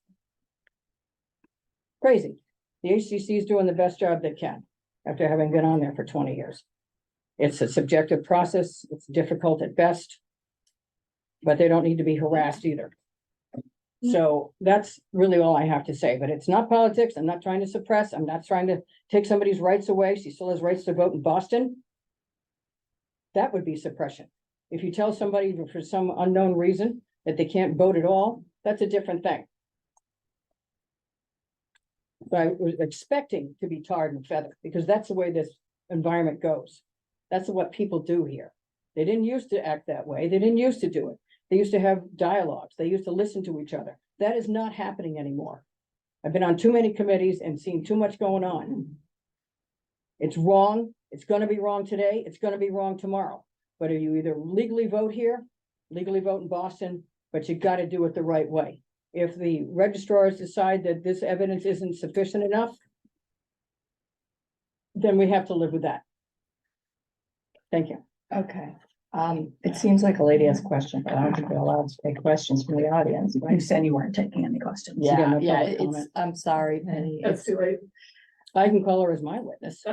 Crazy. The HDC is doing the best job they can after having been on there for 20 years. It's a subjective process. It's difficult at best, but they don't need to be harassed either. So that's really all I have to say, but it's not politics. I'm not trying to suppress. I'm not trying to take somebody's rights away. She still has rights to vote in Boston. That would be suppression. If you tell somebody for some unknown reason that they can't vote at all, that's a different thing. But I was expecting to be tarred and feathered because that's the way this environment goes. That's what people do here. They didn't used to act that way. They didn't used to do it. They used to have dialogues. They used to listen to each other. That is not happening anymore. I've been on too many committees and seen too much going on. It's wrong. It's going to be wrong today. It's going to be wrong tomorrow. But you either legally vote here, legally vote in Boston, but you got to do it the right way. If the registrars decide that this evidence isn't sufficient enough, then we have to live with that. Thank you. Okay, it seems like a lady has a question, but I don't think we're allowed to take questions from the audience, You right? said you weren't taking any questions. Yeah, Yeah, no yeah, public it's, comment. I'm sorry, Penny. That's too late. I can call her as my witness.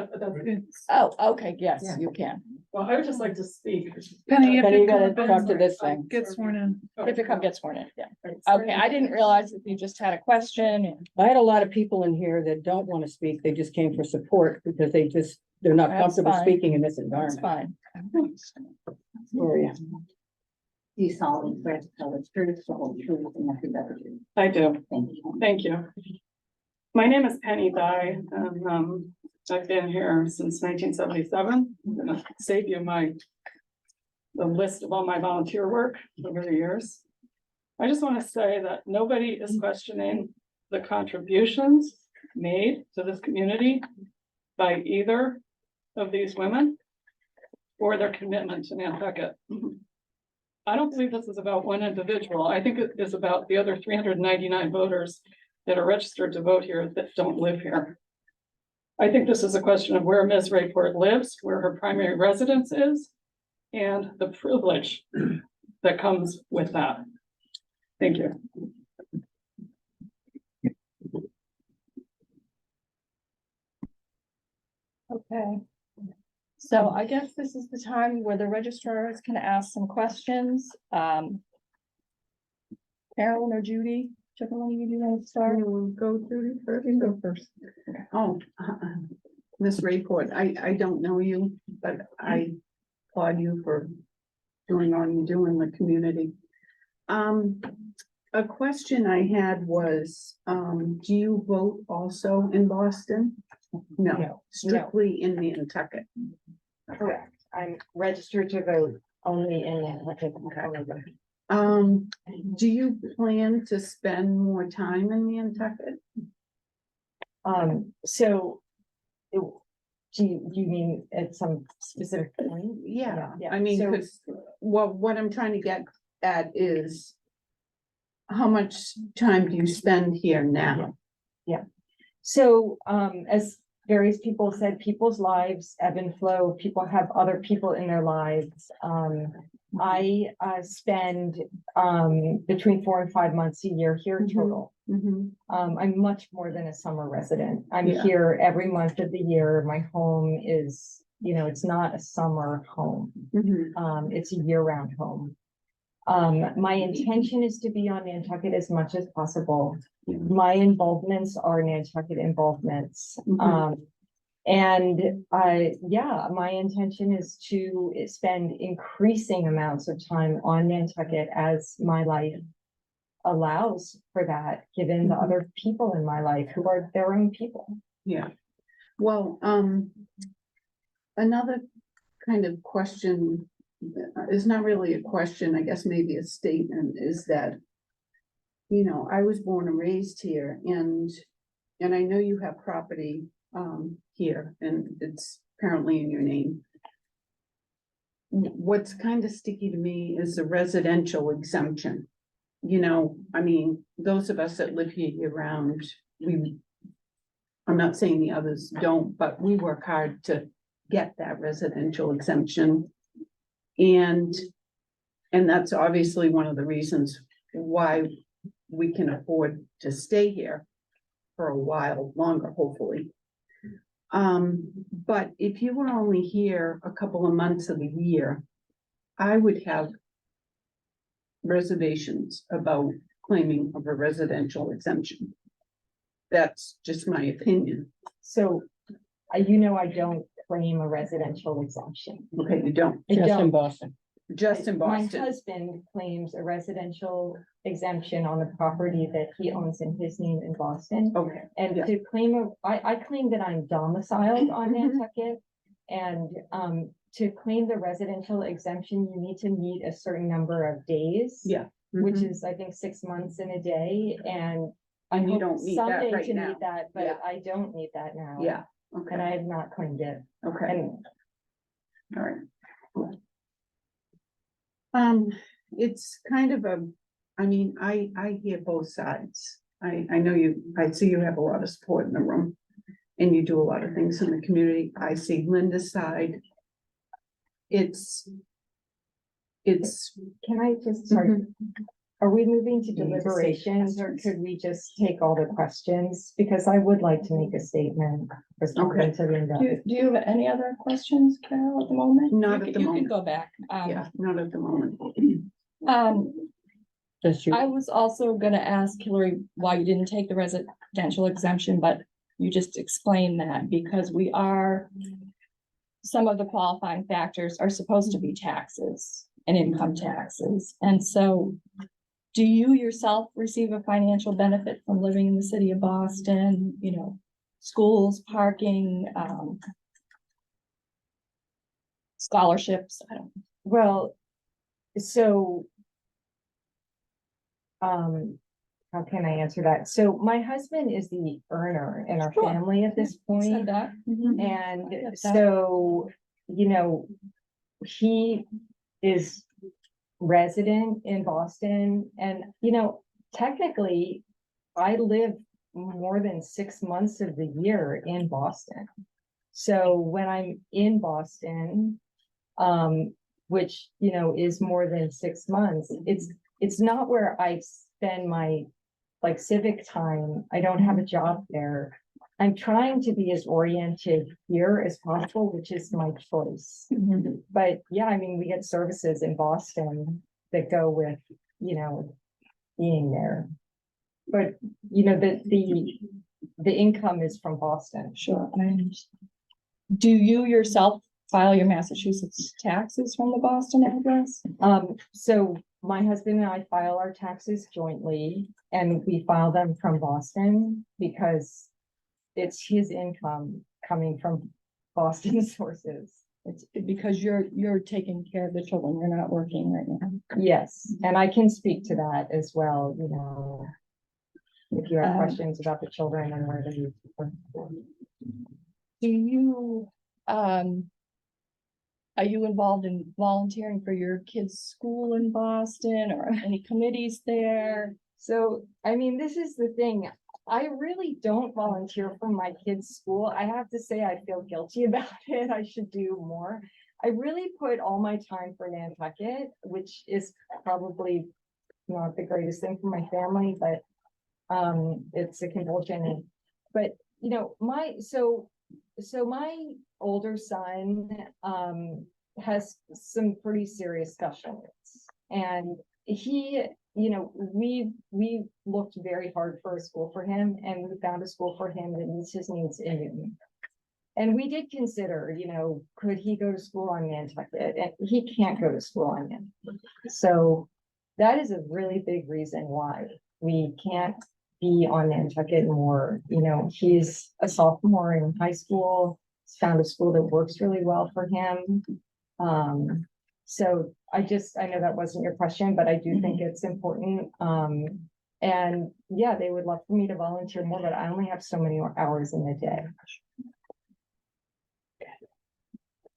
Oh, okay, yes, Yeah. you can. Well, I would just like to speak. Penny, you have Penny, you to gotta come talk up to and this thing. get sworn in. You have to come get sworn in, yeah. Okay, I didn't realize that you just had a question and I had a lot of people in here that don't want to speak. They just came for support because they're not That's comfortable fine. speaking in this that's environment. fine. Gloria. Do you solemnly swear to tell the truth, the whole truth, and nothing but the truth? I do. Thank you. Thank you. My name is Penny Dye, and I've been here since 1977. I'm gonna save you the list of all my volunteer work over the years. I just want to say that nobody is questioning the contributions made to this community by either of these women or their commitment to Nantucket. I don't believe this is about one individual. I think it is about the other 399 voters that are registered to vote here that don't live here. I think this is a question of where Ms. Rayport lives, where her primary residence is, and the privilege that comes with that. Thank you. Okay. So I guess this is the time where the registrars can ask some questions. Carolyn or Judy, whichever one of you want to start. We'll go through it first. You go first. Oh, Ms. Rayport, I don't know you, but I applaud you for doing all you do in the community. A question I had was, do you vote also in Boston? No, strictly in Nantucket. Correct. I'm registered to vote only in Nantucket. Do you plan to spend more time in Nantucket? So do you mean at some specific point? Yeah, Yeah. I mean, So- because, well, what I'm trying to get at is how much time do you spend here now? So, as various people said, people's lives ebb and flow. People have other people in their lives. I spend between 4 and 5 months a year here total. I'm much more than a summer resident. I'm Yeah. here every month of the year. My home is, it's not a summer home. It's a year-round home. My intention is to be on Nantucket as much as possible. My involvements are Nantucket involvements. My intention is to spend increasing amounts of time on Nantucket as my life allows for that, given the other people in my life who are their own people. Yeah, well, another kind of question is not really a question, I guess maybe a statement, is that, I was born and raised here, and I know you have property here, and it's apparently in your name. What's kind of sticky to me is the residential exemption. I mean, those of us that live here year round, I'm not saying the others don't, but we work hard to get that residential exemption. And that's obviously one of the reasons why we can afford to stay here for a while longer, hopefully. But if you were only here a couple of months of the year, I would have reservations about claiming of a residential exemption. That's just my opinion. So, I don't claim a residential exemption. Okay, you don't. I Just in don't. Boston. Just in My Boston. husband claims a residential exemption on the property that he owns in his name in Boston. Okay. And Yeah. to claim I claim that I'm domiciled on Nantucket. And to claim the residential exemption, you need to meet a certain number of days. Yeah. Which is, I think, 6 months in a day, and I And you hope don't need that someday right to now. meet that, but Yeah. I don't need that now. Yeah, And okay, I have not claimed it. okay, And all right. It's kind of I hear both sides. I know I see you have a lot of support in the room. And you do a lot of things in the community. I see Linda's side. It's. can I just, sorry, are we moving to need to say deliberations, or questions. could we just take all the questions? Because I would like to make a statement for something to Linda. Do you have any other questions, Carol, at the moment? Not You at can- the You moment. can go back. Yeah, not at the moment. Just you. I was also gonna ask Hillary why you didn't take the residential exemption, but you just explained that because some of the qualifying factors are supposed to be taxes and income taxes. And so do you yourself receive a financial benefit from living in the city of Boston, schools, parking, scholarships? I don't. Well, so. How how can I answer that? So my husband is the earner in our Sure. family at this Said point. that. And get that. so, you know, he is resident in Boston and, you know, technically I live more than 6 months of the year in Boston. So when I'm in Boston, which, you know, is more than 6 months, it's not where I spend my like civic time. I don't have a job there. I'm trying to be as oriented here as possible, which is my choice. But yeah, I mean, we get services in Boston that go with, you know, being there. But, you know, the income is from Boston. Sure. I understand. Do you yourself file your Massachusetts taxes from the Boston address? So my husband and I file our taxes jointly and we file them from Boston because it's his income coming from Boston sources. It's because you're taking care of the children, you're not working right now. Yes, and I can speak to that as well, you know. If you have Um, questions about the children and where they. Do you, are you involved in volunteering for your kids' school in Boston or any committees there? So, I mean, this is the thing. I really don't volunteer for my kids' school. I have to say, I feel guilty about it. I should do more. I really put all my time for Nantucket, which is probably not the greatest thing for my family, but it's a compulsion. But, you know, so my older son has some pretty special needs. And he, you know, we looked very hard for a school for him and we found a school for him that meets his needs in Newton. And we did consider, you know, could he go to school on Nantucket? And he can't go to school on Nantucket. So that is a really big reason why we can't be on Nantucket more. You know, he's a sophomore in high school. He's found a school that works really well for him. So I know that wasn't your question, but I do think it's important. And yeah, they would love for me to volunteer more, but I only have so many hours in the day.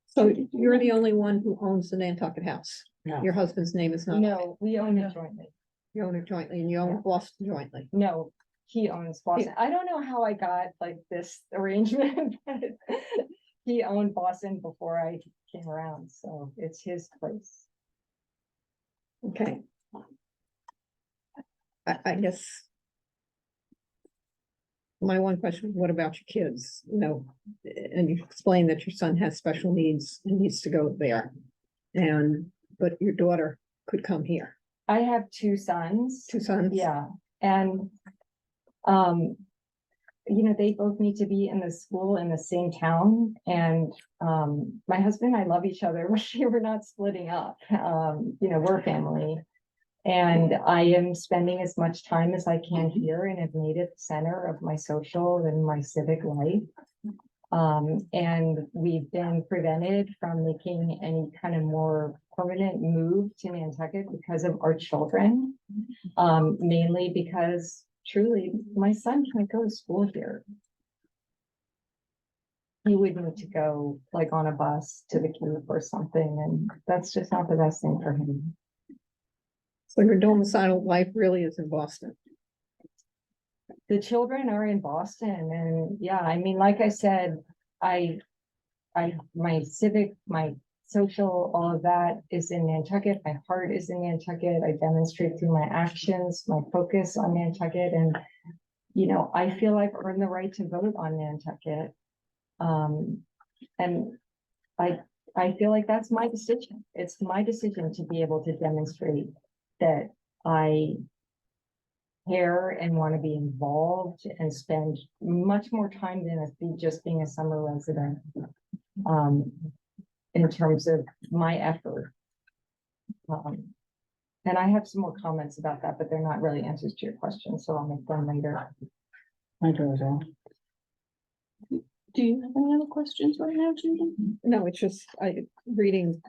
So you're the only one who owns the Nantucket house? No. Your husband's name is not? No, we own it jointly. You own it jointly and you own Boston jointly? No, he owns Boston. I don't know how I got like this arrangement, but he owned Boston before I came around, so it's his place. Okay. I guess. My one question, what about your kids? You know, and you explained that your son has special needs and needs to go there. But your daughter could come here. I have 2 sons. 2 sons? Yeah, and you know, they both need to be in the school in the same town. And my husband and I love each other. We're not splitting up. You know, we're a family. And I am spending as much time as I can here and have made it the center of my social and my civic life. And we've been prevented from making any kind of more permanent move to Nantucket because of our children. Mainly because truly my son can't go to school here. He would need to go like on a bus to the Cape or something, and that's just not the best thing for him. So your domicile life really is in Boston? The children are in Boston, and yeah, I mean, like I said, my civic, my social, all of that is in Nantucket. My heart is in Nantucket. I demonstrate through my actions, my focus on Nantucket, and you know, I feel I've earned the right to vote on Nantucket. And I feel like that's my decision. It's my decision to be able to demonstrate that I care and want to be involved and spend much more time than just being a summer resident. In terms of my effort. And I have some more comments about that, but they're not really answers to your question, so I'll make them later. I do as well. Do you have any other questions right now, Judy? No, it's just reading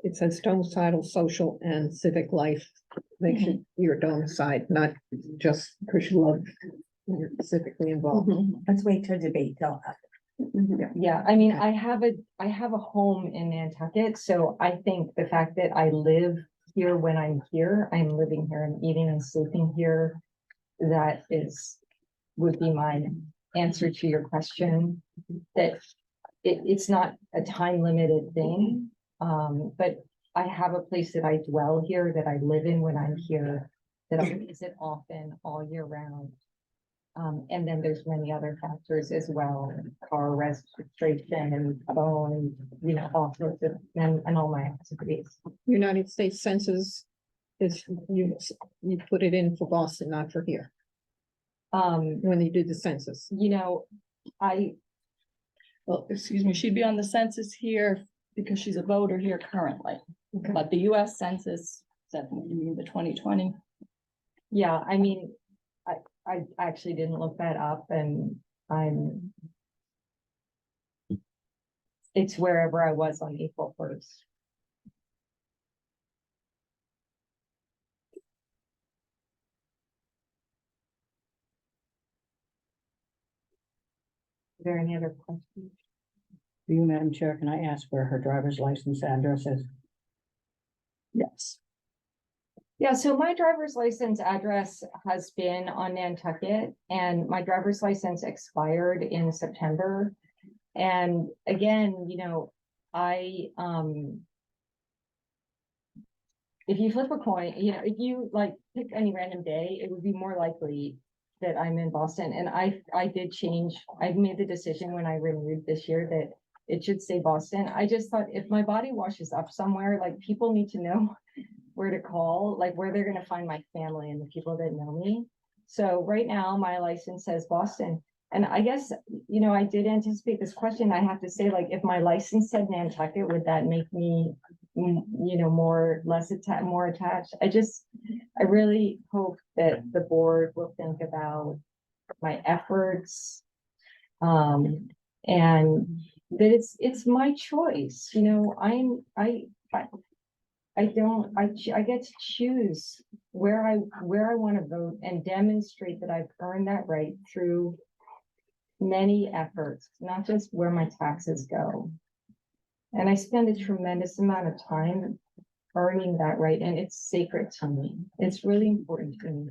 it says domicile, social and civic life. Makes you your domicile, not just because you love, you're civically involved. Let's wait till debate till Yeah, I mean, I have a home in Nantucket, so I think the fact that I live here when I'm here, I'm living here and eating and sleeping here. That would be my answer to your question, that it's not a time limited thing. But I have a place that I dwell here, that I live in when I'm here, that I visit often all year round. And then there's many other factors as well, car registration and phone, all sorts of, and all my activities. United States Census is, you put it in for Boston, not for here, when you do the census. Well, excuse me, she'd be on the census here because she's a voter here currently. Okay. But the US Census, you mean the 2020? Yeah, I mean, I actually didn't look that up, and it's wherever I was on April 1st. Is there any other questions? For you, Madam Chair, can I ask where her driver's license address is? Yes. Yeah, so my driver's license address has been on Nantucket, and my driver's license expired in September. And again, if you flip a coin, if you like pick any random day, it would be more likely that I'm in Boston. And I made the decision when I renewed this year that it should say Boston. I just thought if my body washes up somewhere, like people need to know where to call, like where they're gonna find my family and the people that know me. So right now, my license says Boston. And I guess, I did anticipate this question. I have to say, like, if my license said Nantucket, would that make me, more attached? I really hope that the board will think about my efforts. And that it's my choice, I get to choose where I want to vote and demonstrate that I've earned that right through many efforts, not just where my taxes go. And I spend a tremendous amount of time earning that right, and it's sacred to me. It's really important to me.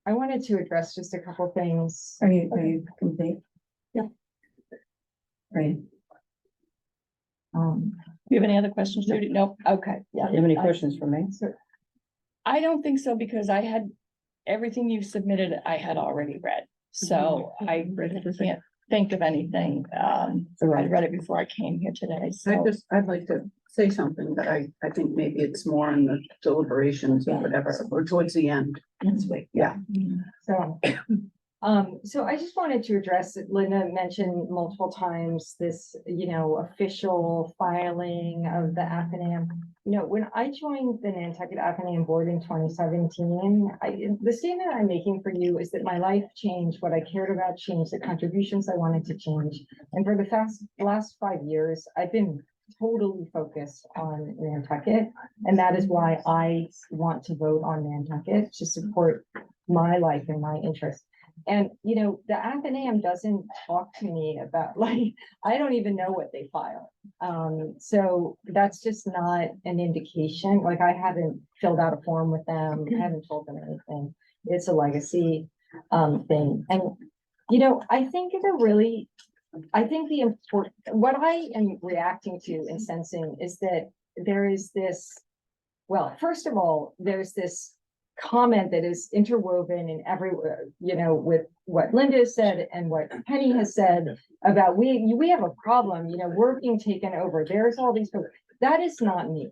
I wanted to address just a couple things. Are you complete? Yeah. Right. Do you have any other questions, Judy? Nope. Okay. Yeah. Do you have any questions for me? I don't think so, because I had everything you submitted, I had already read. So I can't think of anything. I read it before I came here today. So I'd like to say something that I think maybe it's more in the deliberations or whatever, or towards the end. Yeah. So I just wanted to address it. Linda mentioned multiple times this, official filing of the Athenaeum. When I joined the Nantucket Athenaeum Board in 2017, the statement I'm making for you is that my life changed, what I cared about changed, the contributions I wanted to change. And for the last 5 years, I've been totally focused on Nantucket. And that is why I want to vote on Nantucket, to support my life and my interests. And, the Athenaeum doesn't talk to me about, I don't even know what they file. So that's just not an indication. I haven't filled out a form with them. I haven't told them anything. It's a legacy thing. And, I think the important, what I am reacting to and sensing is that there is this, well, first of all, there's this comment that is interwoven in everywhere, with what Linda said and what Penny has said about we have a problem, we're being taken over. There's all these folks. That is not me.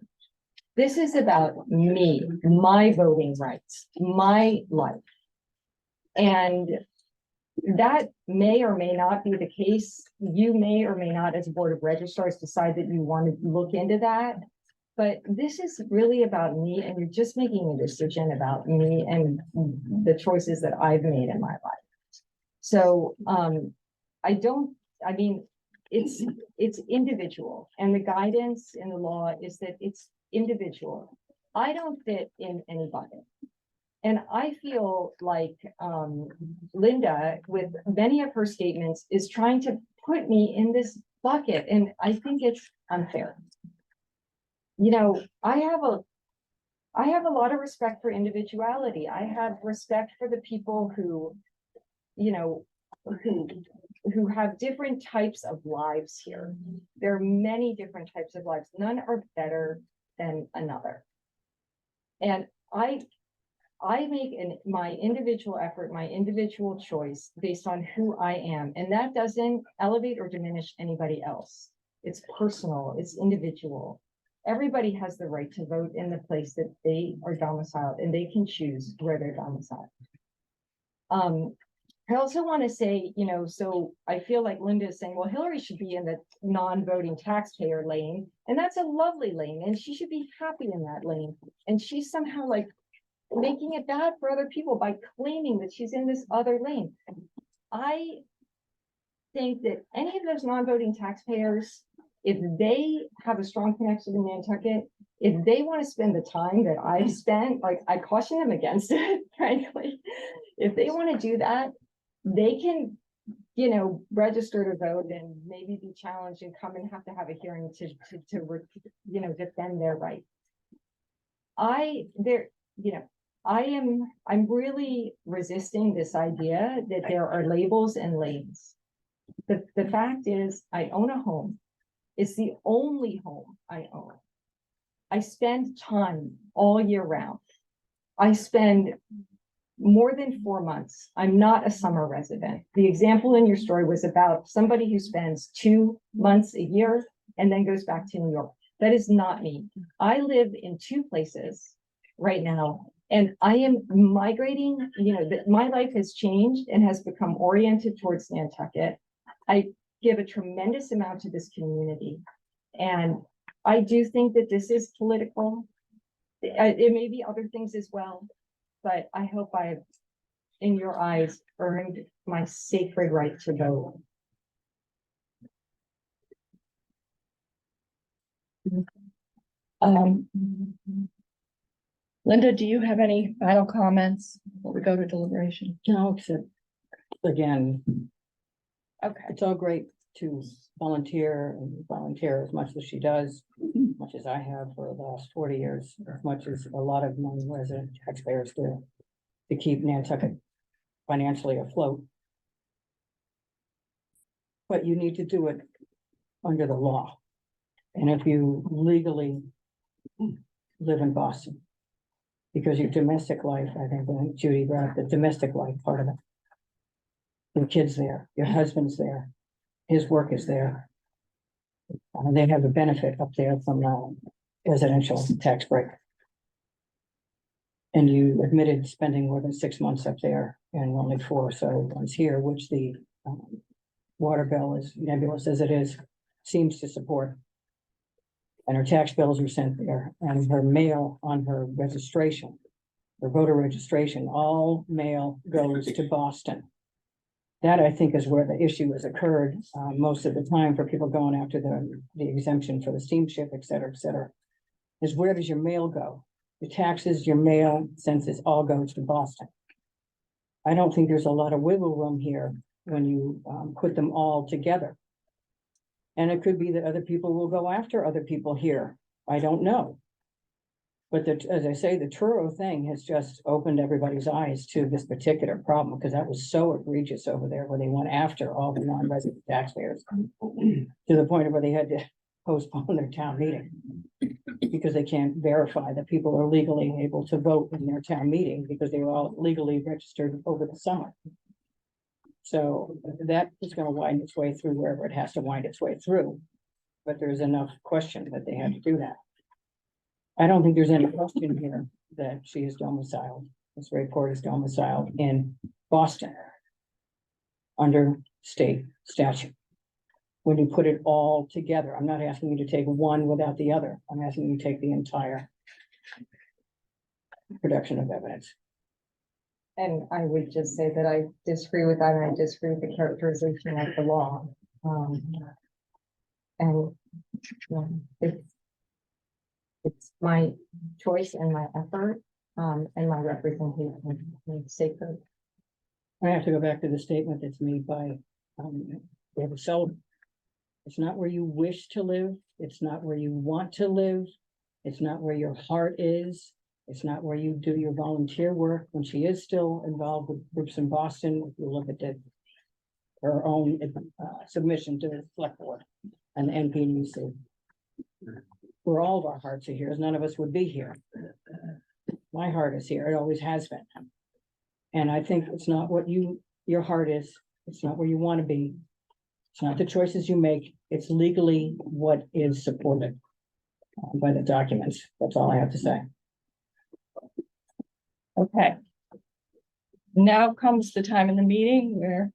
This is about me, my voting rights, my life. And that may or may not be the case. You may or may not, as a board of registrars, decide that you want to look into that. But this is really about me, and you're just making a decision about me and the choices that I've made in my life. So, I mean, it's individual, and the guidance in the law is that it's individual. I don't fit in any bucket. And I feel like, Linda, with many of her statements, is trying to put me in this bucket, and I think it's unfair. You know, I have a lot of respect for individuality. I have respect for the people who, you know, who have different types of lives here. There are many different types of lives. None are better than another. And I make my individual effort, my individual choice based on who I am. And that doesn't elevate or diminish anybody else. It's personal, it's individual. Everybody has the right to vote in the place that they are domiciled, and they can choose where they're domiciled. I also want to say, you know, so I feel like Linda is saying, well, Hillary should be in the non-voting taxpayer lane, and that's a lovely lane, and she should be happy in that lane. And she's somehow like making it bad for other people by claiming that she's in this other lane. I think that any of those non-voting taxpayers, if they have a strong connection to Nantucket, if they want to spend the time that I've spent, like, I caution them against it, frankly. If they want to do that, they can, you know, register to vote and maybe be challenged and come and have to have a hearing to you know, defend their right. I'm really resisting this idea that there are labels and lanes. The fact is, I own a home. It's the only home I own. I spend time all year round. I spend more than 4 months. I'm not a summer resident. The example in your story was about somebody who spends 2 months a year and then goes back to New York. That is not me. I live in 2 places right now, and I am migrating. You know, that my life has changed and has become oriented towards Nantucket. I give a tremendous amount to this community, and I do think that this is political. It may be other things as well, but I hope I've, in your eyes, earned my sacred right to vote. Linda, do you have any final comments before we go to deliberation? No, except, again, Okay. it's all great to volunteer as much as she does, as much as I have for the last 40 years, as much as a lot of non-resident taxpayers do, to keep Nantucket financially afloat. But you need to do it under the law. And if you legally live in Boston, because your domestic life, I think Judy brought up the domestic life part of it. Your kid's there, your husband's there, his work is there. And they have a benefit up there from residential tax break. And you admitted spending more than 6 months up there and only 4 so months here, which the water bill, as nebulous as it is, seems to support. And her tax bills are sent there, and her mail on her registration, her voter registration, all mail goes to Boston. That, I think, is where the issue has occurred most of the time for people going after the exemption for the steamship, et cetera, is where does your mail go? Your taxes, your mail, census, all goes to Boston. I don't think there's a lot of wiggle room here when you put them all together. And it could be that other people will go after other people here. I don't know. But as I say, the Truro thing has just opened everybody's eyes to this particular problem, because that was so egregious over there where they went after all the non-resident taxpayers to the point of where they had to postpone their town meeting because they can't verify that people are legally able to vote in their town meeting because they were all legally registered over the summer. So that is going to wind its way through wherever it has to wind its way through. But there's enough question that they had to do that. I don't think there's any question here that she is domiciled. This report is domiciled in Boston under state statute. When you put it all together, I'm not asking you to take one without the other. I'm asking you to take the entire production of evidence. And I would just say that I disagree with that, and I disagree with the characterization of the law. And it's my choice and my effort, and my representation is sacred. I have to go back to the statement that's made by, we have a cell. It's not where you wish to live. It's not where you want to live. It's not where your heart is. It's not where you do your volunteer work. When she is still involved with groups in Boston, if you look at her own submission to the select board and the NPDC. Where all of our hearts are here, as none of us would be here. My heart is here. It always has been. And I think it's not what your heart is. It's not where you want to be. It's not the choices you make. It's legally what is supported by the documents. That's all I have to say. Okay. Now comes the time in the meeting where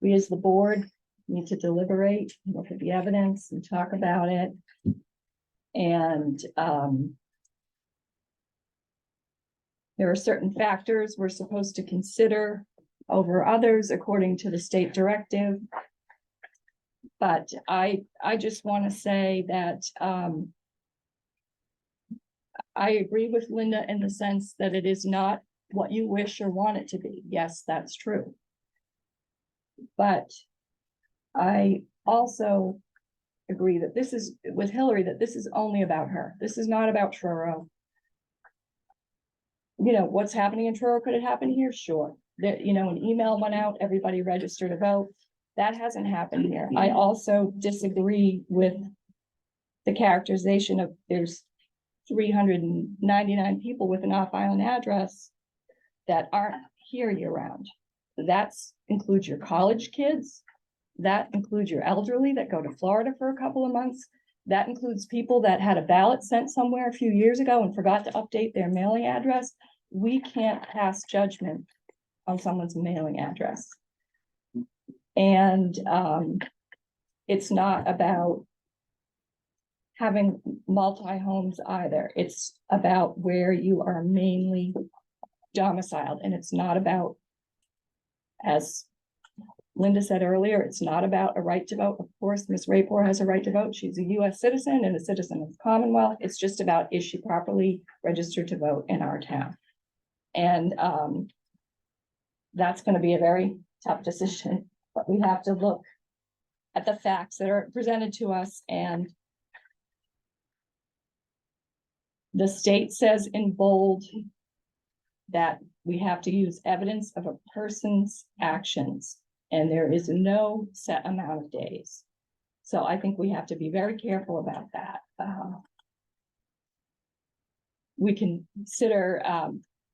we as the board need to deliberate, look at the evidence and talk about it. And there are certain factors we're supposed to consider over others according to the state directive. But I just want to say that I agree with Linda in the sense that it is not what you wish or want it to be. Yes, that's true. But I also agree that this is with Hillary, that this is only about her. This is not about Truro. You know, what's happening in Truro, could it happen here? Sure. That, you know, an email went out, everybody registered to vote. That hasn't happened here. I also disagree with the characterization of there's 399 people with an off-island address that aren't here year-round. That includes your college kids. That includes your elderly that go to Florida for a couple of months. That includes people that had a ballot sent somewhere a few years ago and forgot to update their mailing address. We can't pass judgment on someone's mailing address. And it's not about having multi-homes either. It's about where you are mainly domiciled. And it's not about, as Linda said earlier, it's not about a right to vote. Of course, Ms. Rapor has a right to vote. She's a US citizen and a citizen of the Commonwealth. It's just about, is she properly registered to vote in our town? And that's going to be a very tough decision, but we have to look at the facts that are presented to us. And the state says in bold that we have to use evidence of a person's actions, and there is no set amount of days. So I think we have to be very careful about that. We can consider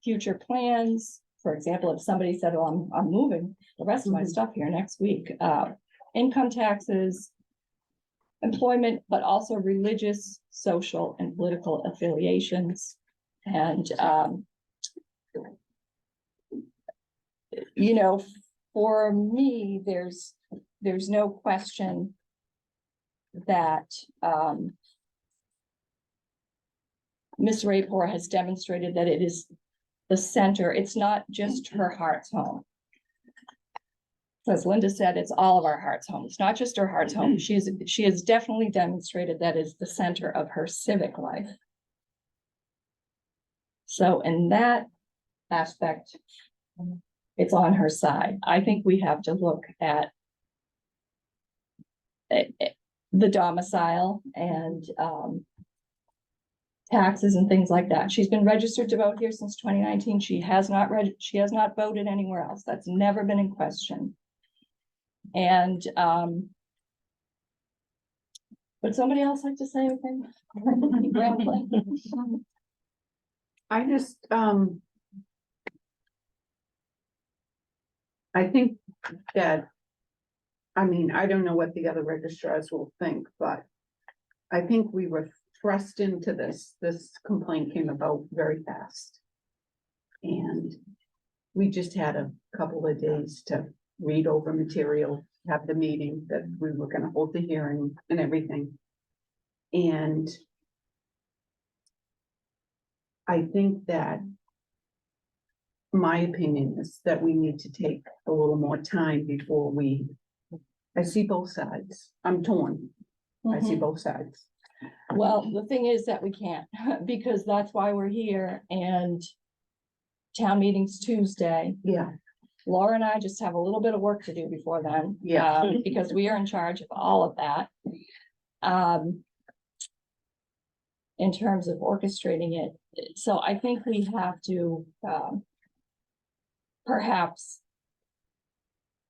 future plans. For example, if somebody said, well, I'm moving the rest of my stuff here next week, income taxes, employment, but also religious, social, and political affiliations. And, you know, for me, there's no question that Ms. Rapor has demonstrated that it is the center. It's not just her heart's home. As Linda said, it's all of our heart's home. It's not just her heart's home. She has definitely demonstrated that is the center of her civic life. So in that aspect, it's on her side. I think we have to look at the domicile and taxes and things like that. She's been registered to vote here since 2019. She has not voted anywhere else. That's never been in question. And would somebody else like to say anything? I just, I think that, I mean, I don't know what the other registrars will think, but I think we were thrust into this. This complaint came about very fast. And we just had a couple of days to read over material, have the meeting that we were gonna hold the hearing and everything. And I think that my opinion is that we need to take a little more time before I see both sides. I'm torn. I see both sides. Well, the thing is that we can't, because that's why we're here, and town meeting's Tuesday. Yeah. Laura and I just have a little bit of work to do before then. Yeah. Because we are in charge of all of that. In terms of orchestrating it, so I think we have to, perhaps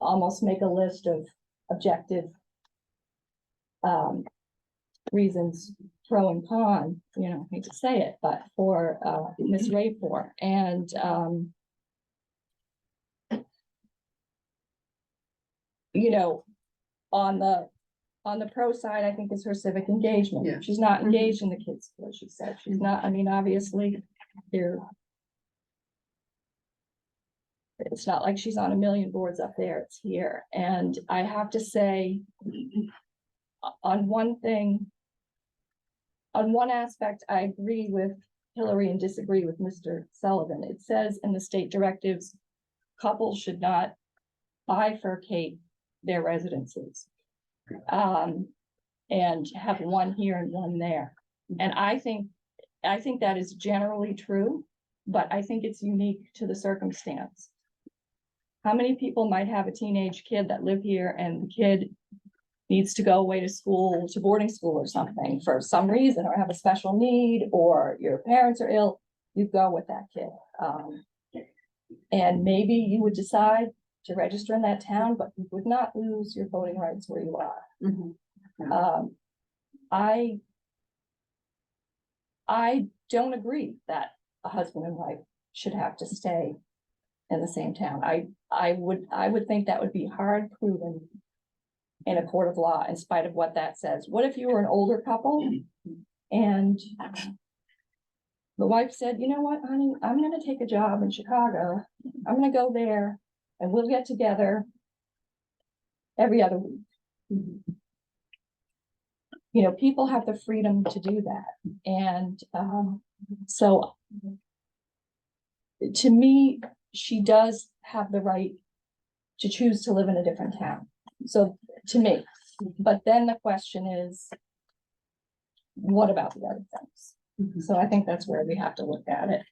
almost make a list of objective reasons, pro and con, you know, I hate to say it, but for Ms. Rayford. And you know, on the pro side, I think is her civic engagement. Yeah. She's not engaged in the kids' school, she said. She's not, I mean, obviously, it's not like she's on a million boards up there, it's here. And I have to say, on one thing, on one aspect, I agree with Hillary and disagree with Mr. Sullivan. It says in the state directives, couples should not bifurcate their residences. And have one here and one there. And I think that is generally true, but I think it's unique to the circumstance. How many people might have a teenage kid that live here and the kid needs to go away to school, to boarding school or something for some reason, or have a special need, or your parents are ill, you go with that kid. And maybe you would decide to register in that town, but you would not lose your voting rights where you are. I don't agree that a husband and wife should have to stay in the same town. I would think that would be hard proven in a court of law, in spite of what that says. What if you were an older couple and the wife said, you know what, honey, I'm gonna take a job in Chicago. I'm gonna go there and we'll get together every other week. You know, people have the freedom to do that. And so to me, she does have the right to choose to live in a different town. So to me, but then the question is, what about the other things? So I think that's where we have to look at it.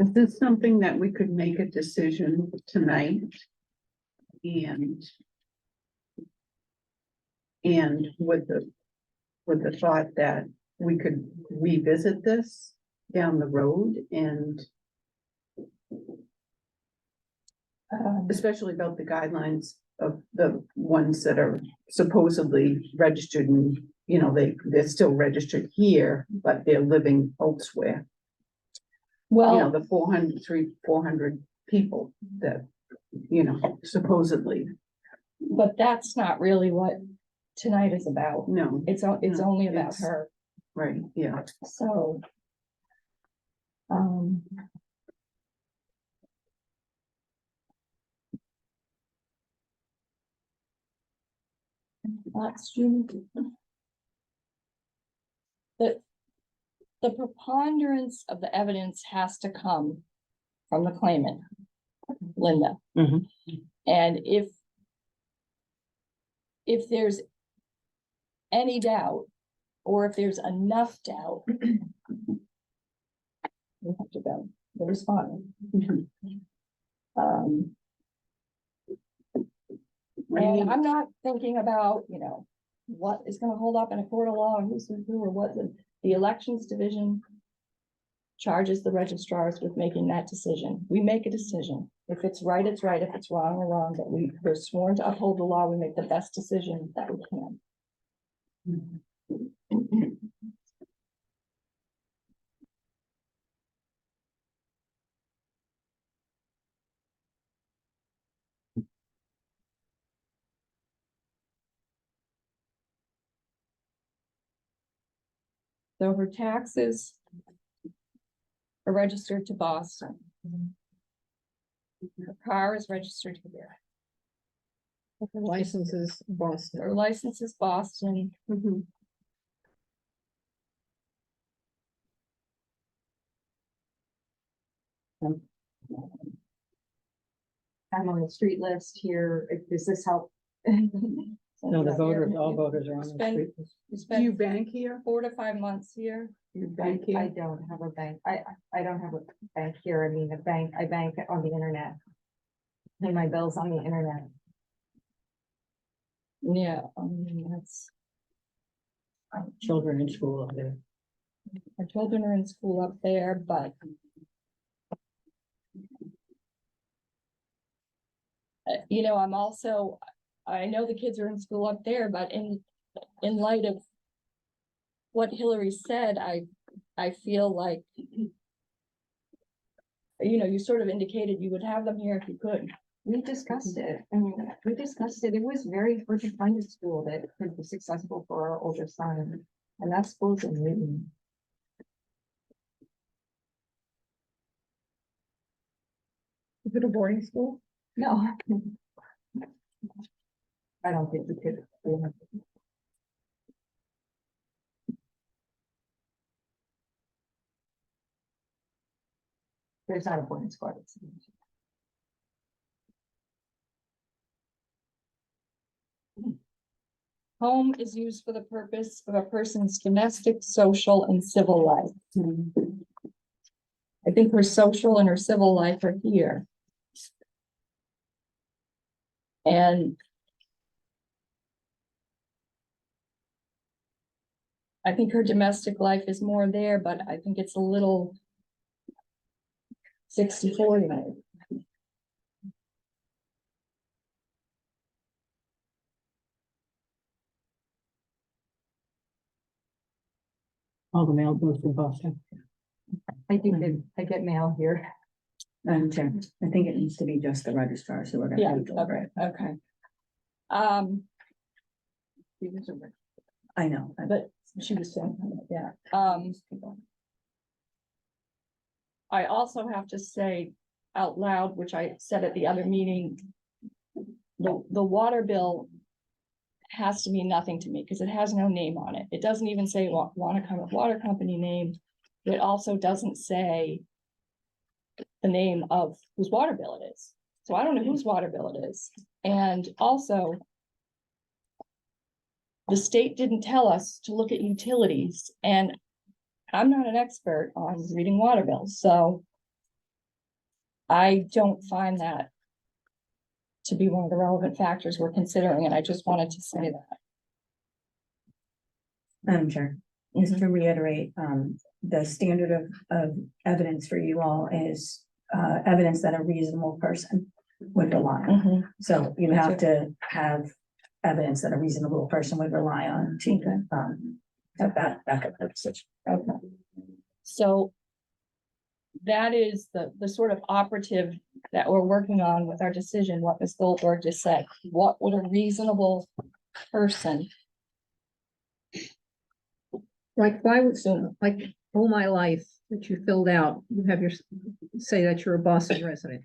Is this something that we could make a decision tonight? And with the thought that we could revisit this down the road and especially about the guidelines of the ones that are supposedly registered and, you know, they're still registered here, but they're living elsewhere. Well, you know, the 400 people that, you know, supposedly. But that's not really what tonight is about. No. It's only about her. Right, yeah. So. That's true. The preponderance of the evidence has to come from the claimant, Linda. And if there's any doubt, or if there's enough doubt, we have to go, the respondent. And I'm not thinking about, you know, what is gonna hold up in a court of law, and who's who, or what the elections division charges the registrars with making that decision. We make a decision. If it's right, it's right. If it's wrong, we're wrong, but we're sworn to uphold the law. We make the best decision that we can. So her taxes are registered to Boston. Her car is registered here. Licenses Boston. Her license is Boston. I'm on the street list here. Does this help? No, the voters, all voters are on the Spend- street. You Do spend you bank here? 4 to 5 months here. You I bank here? don't have a bank. I don't have a bank here. I mean, I bank on the internet. Pay my bills on the internet. Yeah, that's, Children in school up there. our children are in school up there, but you know, I'm also, I know the kids are in school up there, but in light of what Hillary said, I feel like, you know, you sort of indicated you would have them here if you could. We discussed it. I mean, we discussed it. It was very hard to find a school that could be successful for our older son. And that school's in Newton. Is it a boarding school? No. I don't think we could. There's not a boarding school. Home is used for the purpose of a person's domestic, social, and civil life. I think her social and her civil life are here. And I think her domestic life is more there, but I think it's a little 60-40 maybe. All the mail goes to Boston. I think that I get mail here. Madam Chair, I think it needs to be just the registrars who are gonna. Yeah, handle it, okay, right? okay. I know. But she was saying, yeah, I also have to say out loud, which I said at the other meeting, the water bill has to mean nothing to me because it has no name on it. It doesn't even say water company name. It also doesn't say the name of whose water bill it is. So I don't know whose water bill it is. And also, the state didn't tell us to look at utilities, and I'm not an expert on reading water bills, so I don't find that to be one of the relevant factors we're considering, and I just wanted to say that. Madam Chair, just to reiterate, the standard of evidence for you all is evidence that a reasonable person would rely on. So you have to have evidence that a reasonable person would rely on to have that backup purposes. Okay. So that is the sort of operative that we're working on with our decision, what Ms. Goldberg just said. What would a reasonable person? Like, why would, like, all my life that you filled out, you have say that you're a Boston resident.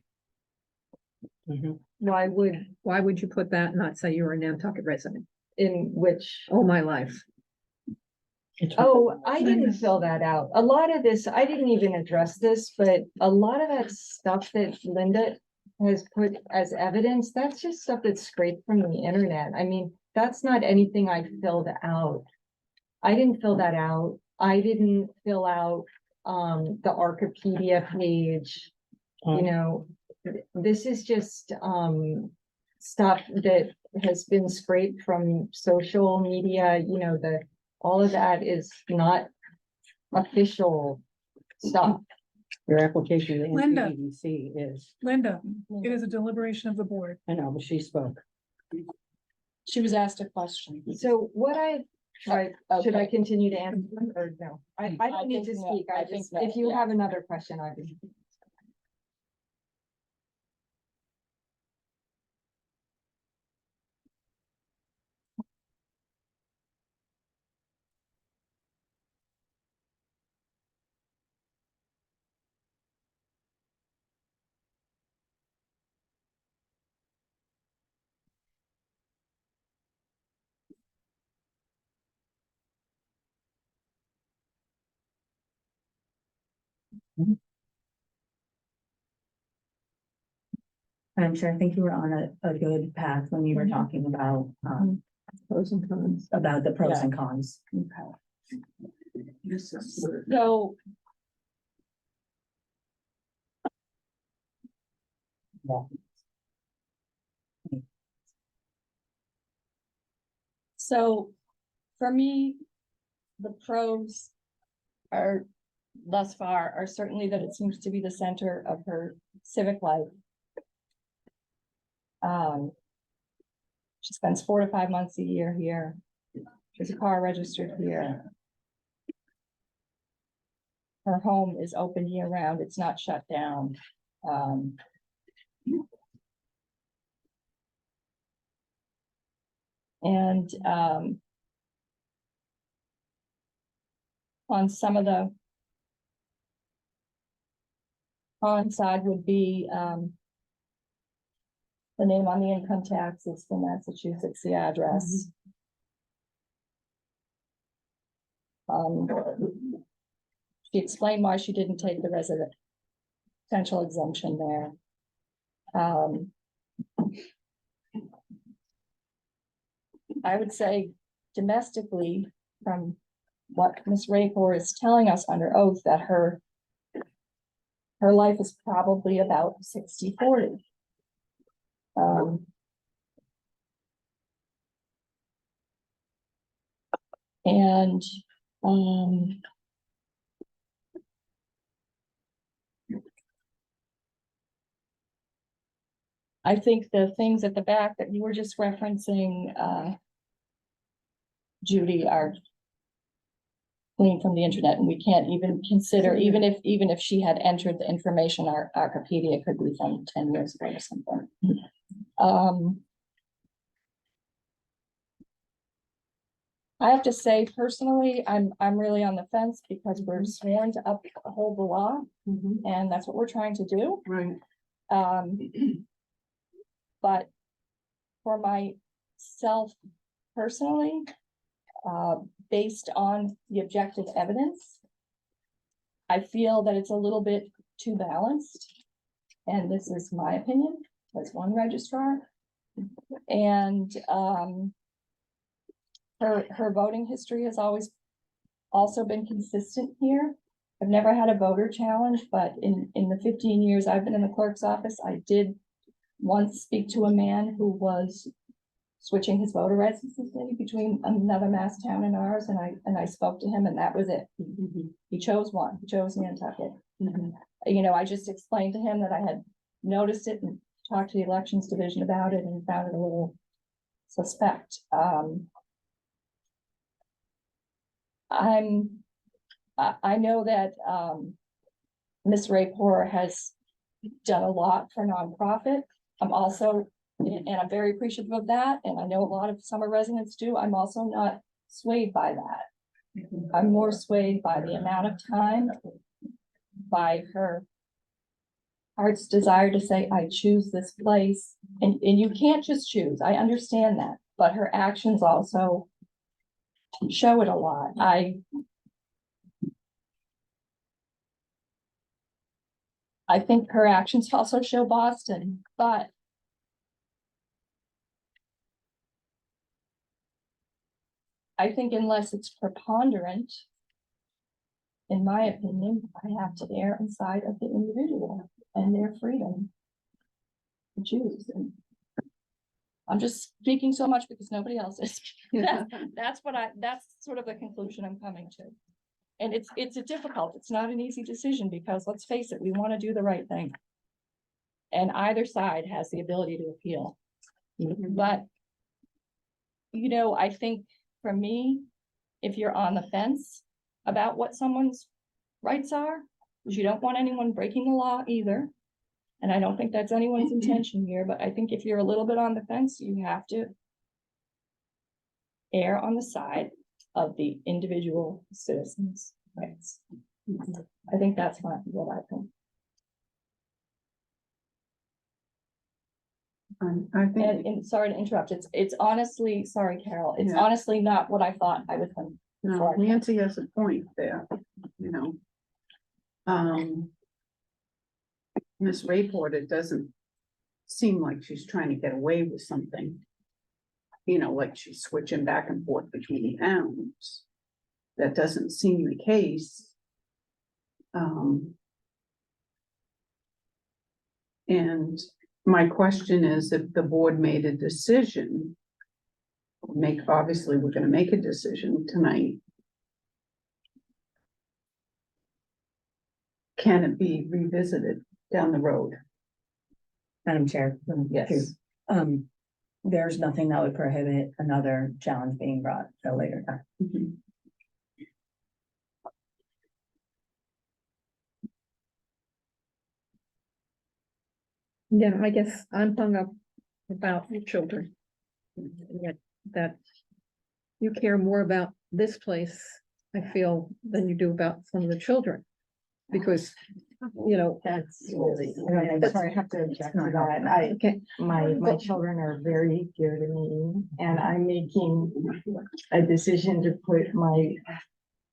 Why would you put that and not say you're a Nantucket resident? In which? All my life. Oh, I didn't fill that out. A lot of this, I didn't even address this, but a lot of that stuff that Linda has put as evidence, that's just stuff that's scraped from the internet. I mean, that's not anything I filled out. I didn't fill that out. I didn't fill out the Archipedia page. You know, this is just stuff that has been scraped from social media, you know, all of that is not official stuff. Your application to the Linda. NPDC is, Linda, it is a deliberation of the board. I know, but she spoke. She was asked a question. So what should I continue to answer them or no? I I don't need to think no. speak. I think Just, no, if you yeah. have another question, I would. I'm sure, I think you were on a good path when you were talking about, Pros and cons. about the pros Yeah. and cons. So. So, for me, the pros are thus far are certainly that it seems to be the center of her civic life. She spends 4 to 5 months a year here. She's a car registered here. Her home is open year round. It's not shut down. And on some of the on side would be the name on the income tax is for Massachusetts, the address. She explained why she didn't take the residential exemption there. I would say domestically, from what Ms. Rayford is telling us under oath, that her life is probably about 60-40. And I think the things at the back that you were just referencing, Judy, are clean from the internet, and we can't even consider, even if she had entered the information, our Wikipedia could be from 10 years ago or something. I have to say personally, I'm really on the fence because we're sworn to uphold the law, and that's what we're trying to do. Right. But for myself personally, based on the objective evidence, I feel that it's a little bit too balanced. And this is my opinion as one registrar. And her voting history has always also been consistent here. I've never had a voter challenge, but in the 15 years I've been in the clerk's office, I did once speak to a man who was switching his voter residency between another Mass town and ours, and I spoke to him, and that was it. He chose one. He chose Nantucket. You know, I just explained to him that I had noticed it and talked to the elections division about it and found it a little suspect. I know that Ms. Raypor has done a lot for nonprofit. I'm also, and I'm very appreciative of that, and I know a lot of summer residents do. I'm also not swayed by that. I'm more swayed by the amount of time, by her heart's desire to say, I choose this place. And you can't just choose. I understand that, but her actions also show it a lot. I think her actions also show Boston, but I think unless it's preponderant, in my opinion, I have to err inside of the individual and their freedom to choose. And I'm just speaking so much because nobody else is. That's sort of the conclusion I'm coming to. And it's it's not an easy decision because let's face it, we want to do the right thing. And either side has the ability to appeal. But, you know, I think for me, if you're on the fence about what someone's rights are, because you don't want anyone breaking the law either. And I don't think that's anyone's intention here, but I think if you're a little bit on the fence, you have to err on the side of the individual citizens' rights. I think that's what I think. I think, And sorry to interrupt, it's honestly, sorry, Carol, it's honestly not what I thought I would think. no, Nancy has a point there, you know. Miss Rayport, it doesn't seem like she's trying to get away with something. You know, like she's switching back and forth between towns. That doesn't seem the case. And my question is, if the board made a decision, obviously, we're gonna make a decision tonight. Can it be revisited down the road? Madam Chair. Yes. There's nothing that would prohibit another challenge being brought at a later time. Mhm. Yeah, I guess I'm hung up about your children. That you care more about this place, I feel, than you do about some of the children. Because, you know, That's really, I'm sorry, I have to object to that. okay, My children are very dear to me, and I'm making a decision to put my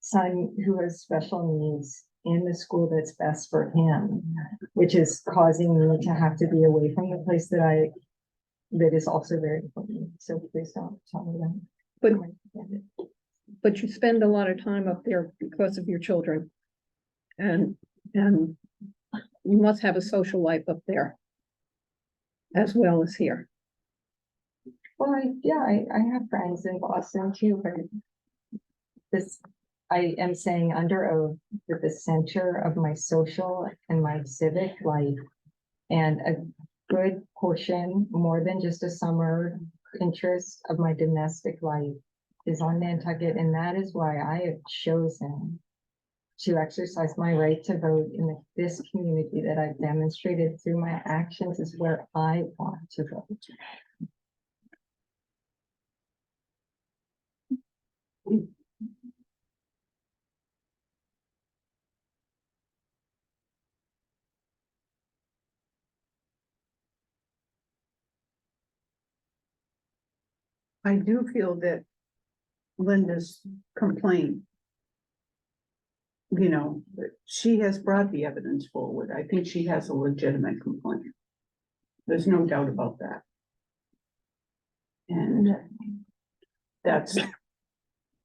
son who has special needs in the school that's best for him, which is causing me to have to be away from the place that is also very important. So please don't tell me that. but you spend a lot of time up there because of your children. And you must have a social life up there as well as here. Well, I have friends in Boston too, but I am saying under oath that the center of my social and my civic life and a good portion, more than just a summer interest of my domestic life is on Nantucket. And that is why I have chosen to exercise my right to vote in this community that I've demonstrated through my actions is where I want to vote. I do feel that Linda's complaint, you know, she has brought the evidence forward. I think she has a legitimate complaint. There's no doubt about that. And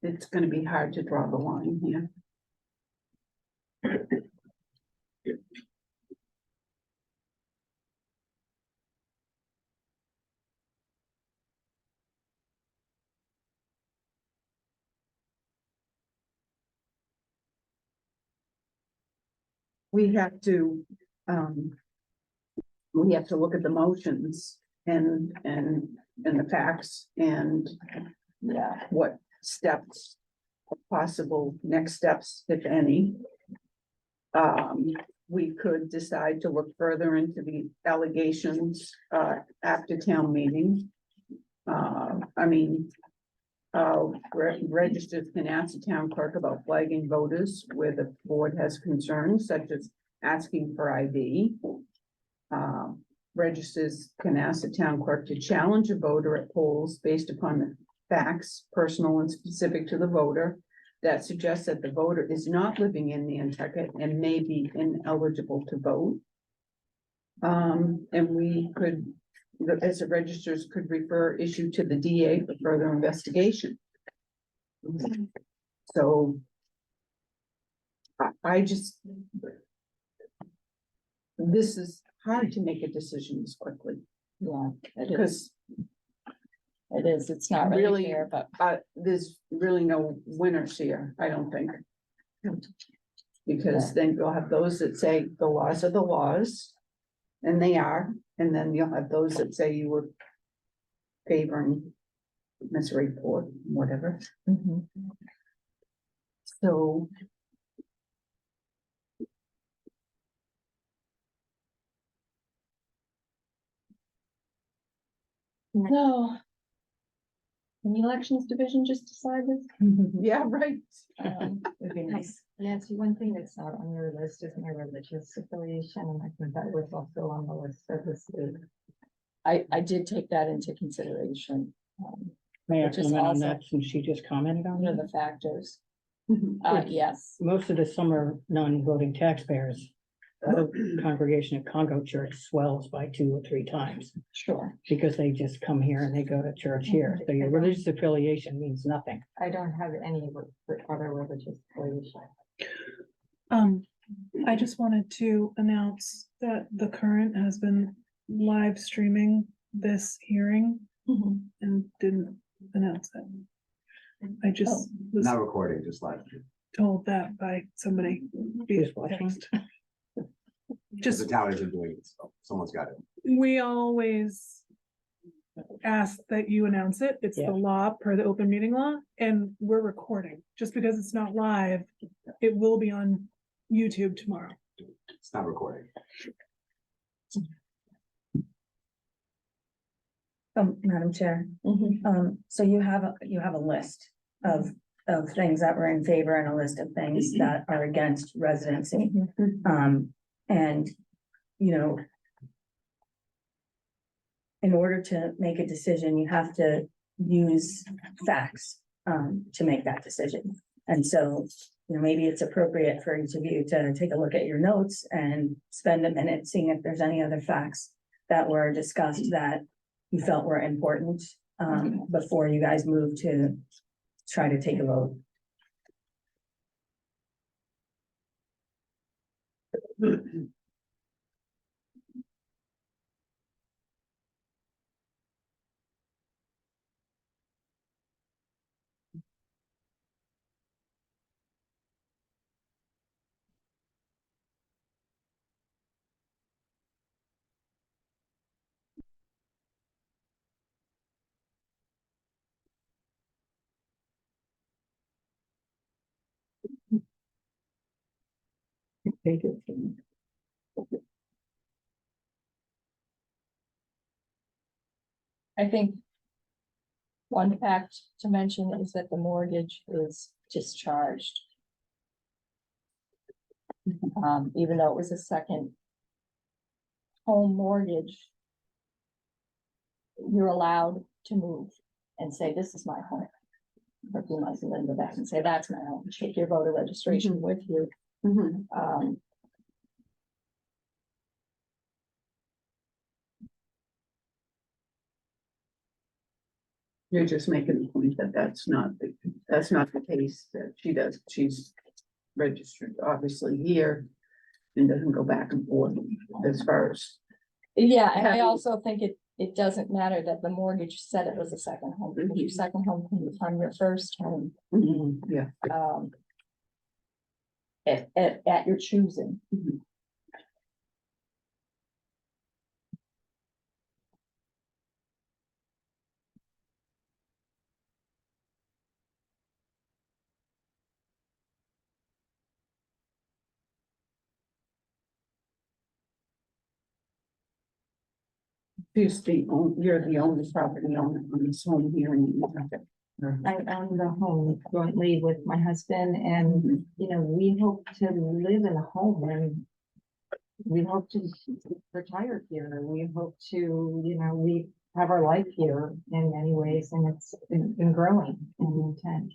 it's gonna be hard to draw the line here. We have to look at the motions and the facts and what steps, possible next steps, if any. We could decide to look further into the allegations after town meeting. Registers can ask the town clerk about flagging voters where the board has concerns, such as asking for ID. Registers can ask the town clerk to challenge a voter at polls based upon the facts, personal and specific to the voter, that suggests that the voter is not living in Nantucket and may be ineligible to vote. And we could, as the registers could refer issue to the DA for further investigation. So I just, this is hard to make a decision this quickly. Yeah, it is. Because It is. It's not really really, fair, but there's really no winners here, I don't think. Because then you'll have those that say the laws are the laws, and they are, and then you'll have those that say you were favoring Miss Rayport, whatever. So. no. Can the elections division just decide this? Yeah, right. Would be nice. Nancy, one thing that's not on your list is my religious affiliation, and I think that was also on the list of the state. I did take that into consideration. May I Which is comment on also that since she just commented on one of it? the factors. Yes. Most of the summer non-voting taxpayers, our congregation at Congo Church swells by 2 or 3 times Sure. because they just come here and they go to church here. So your religious affiliation means nothing. I don't have any other religious affiliation. I just wanted to announce that the Current has been live streaming this hearing and didn't announce it. I just was Not recording, just live. told that by somebody via Who's watching? text. The Just, town isn't doing it, so someone's got it. we always ask that you announce it. It's the Yeah. law per the open meeting law, and we're recording. Just because it's not live, it will be on YouTube tomorrow. It's not recording. Madam Chair, so you have a list of things that were in favor and a list of things that are against residency. And, you know, in order to make a decision, you have to use facts, to make that decision. And so, you know, maybe it's appropriate for each of you to take a look at your notes and spend a minute seeing if there's any other facts that were discussed that you felt were important, before you guys move to try to take a vote. Thank you. I think one fact to mention is that the mortgage is discharged. Even though it was a second home mortgage, you're allowed to move and say, this is my home. For a few months and then go back and say, that's my home. Take your voter registration with you. You're just making the point that that's not the case, that she's registered obviously here and doesn't go back and forth as far as. Yeah, and I also think it doesn't matter that the mortgage said it was a second home, because your second home can become your first home. Yeah. At your choosing. You're the only property owner on this home here in Kentucky. I own the home jointly with my husband and, you know, we hope to live in a home and we hope to retire here. We hope to, you know, we have our life here in many ways and it's been growing in intent.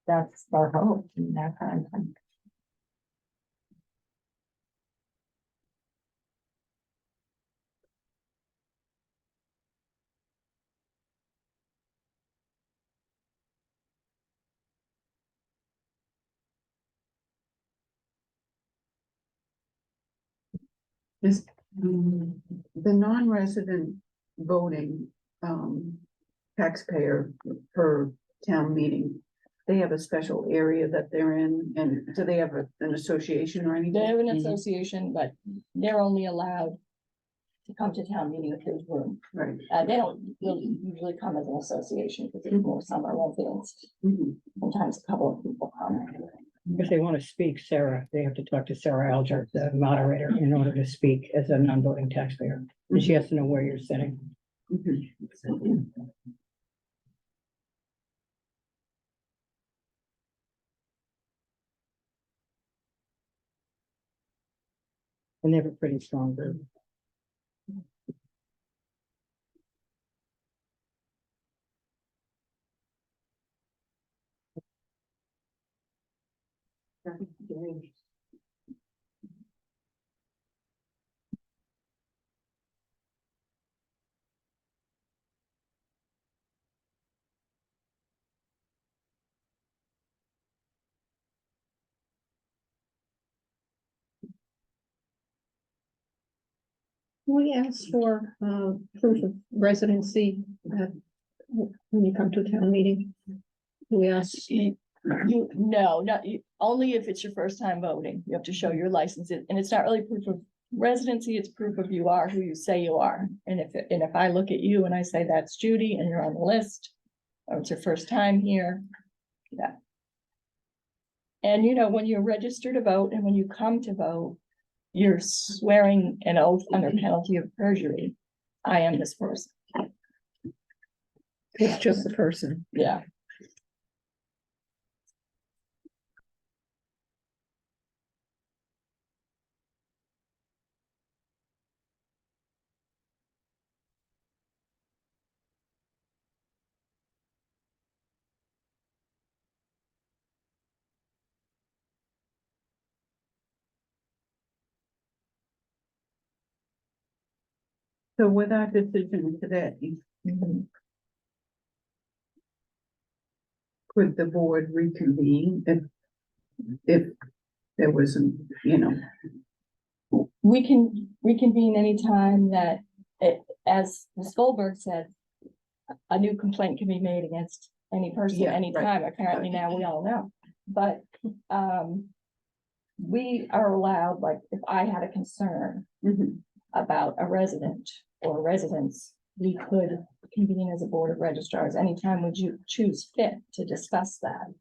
That's our hope and that kind of thing. Is the non-resident voting taxpayer per town meeting, they have a special area that they're in, and do they have an association or anything? They have an association, but they're only allowed to come to town meeting if there's room. Right. They don't really usually come as an association because it's more summer residents. Sometimes a couple of people come. If they want to speak, Sarah, they have to talk to Sarah Alger, the moderator, in order to speak as a non-voting taxpayer. And she has to know where you're sitting. And they have a pretty strong group. We ask for proof of residency when you come to a town meeting. We ask, No, not you, only if it's your first time voting. You have to show your license, and it's not really proof of residency, it's proof of you are who you say you are. And if I look at you and I say that's Judy and you're on the list, or it's your first time here, yeah. And you know, when you're registered to vote and when you come to vote, you're swearing an oath under penalty of perjury. I am this person. it's just the person. Yeah. So with our decision today, could the board reconvene if there wasn't, you know? We can reconvene anytime that, as Ms. Goldberg said, a new complaint can be made against any person, Yeah, anytime. Apparently now we all know. But, we are allowed, like, if I had a concern about a resident or residents, we could convene as a board of registrars anytime would you choose fit to discuss that.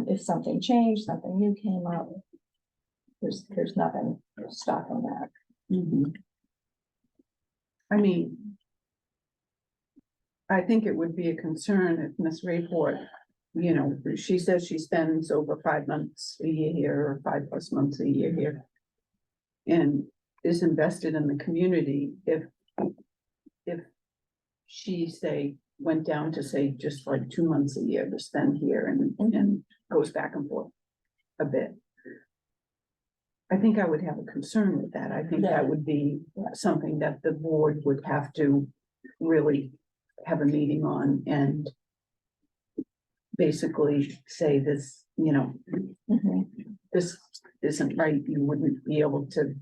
If something changed, something new came up, there's nothing stopping that. I mean, I think it would be a concern if Ms. Rayport, you know, she says she spends over 5 months a year here, or 5+ months a year here, and is invested in the community. If she went down to just like 2 months a year to spend here and goes back and forth a bit, I think I would have a concern with that. I think that would be something that the board would have to really have a meeting on and basically say this, you know, this isn't right. You wouldn't be able to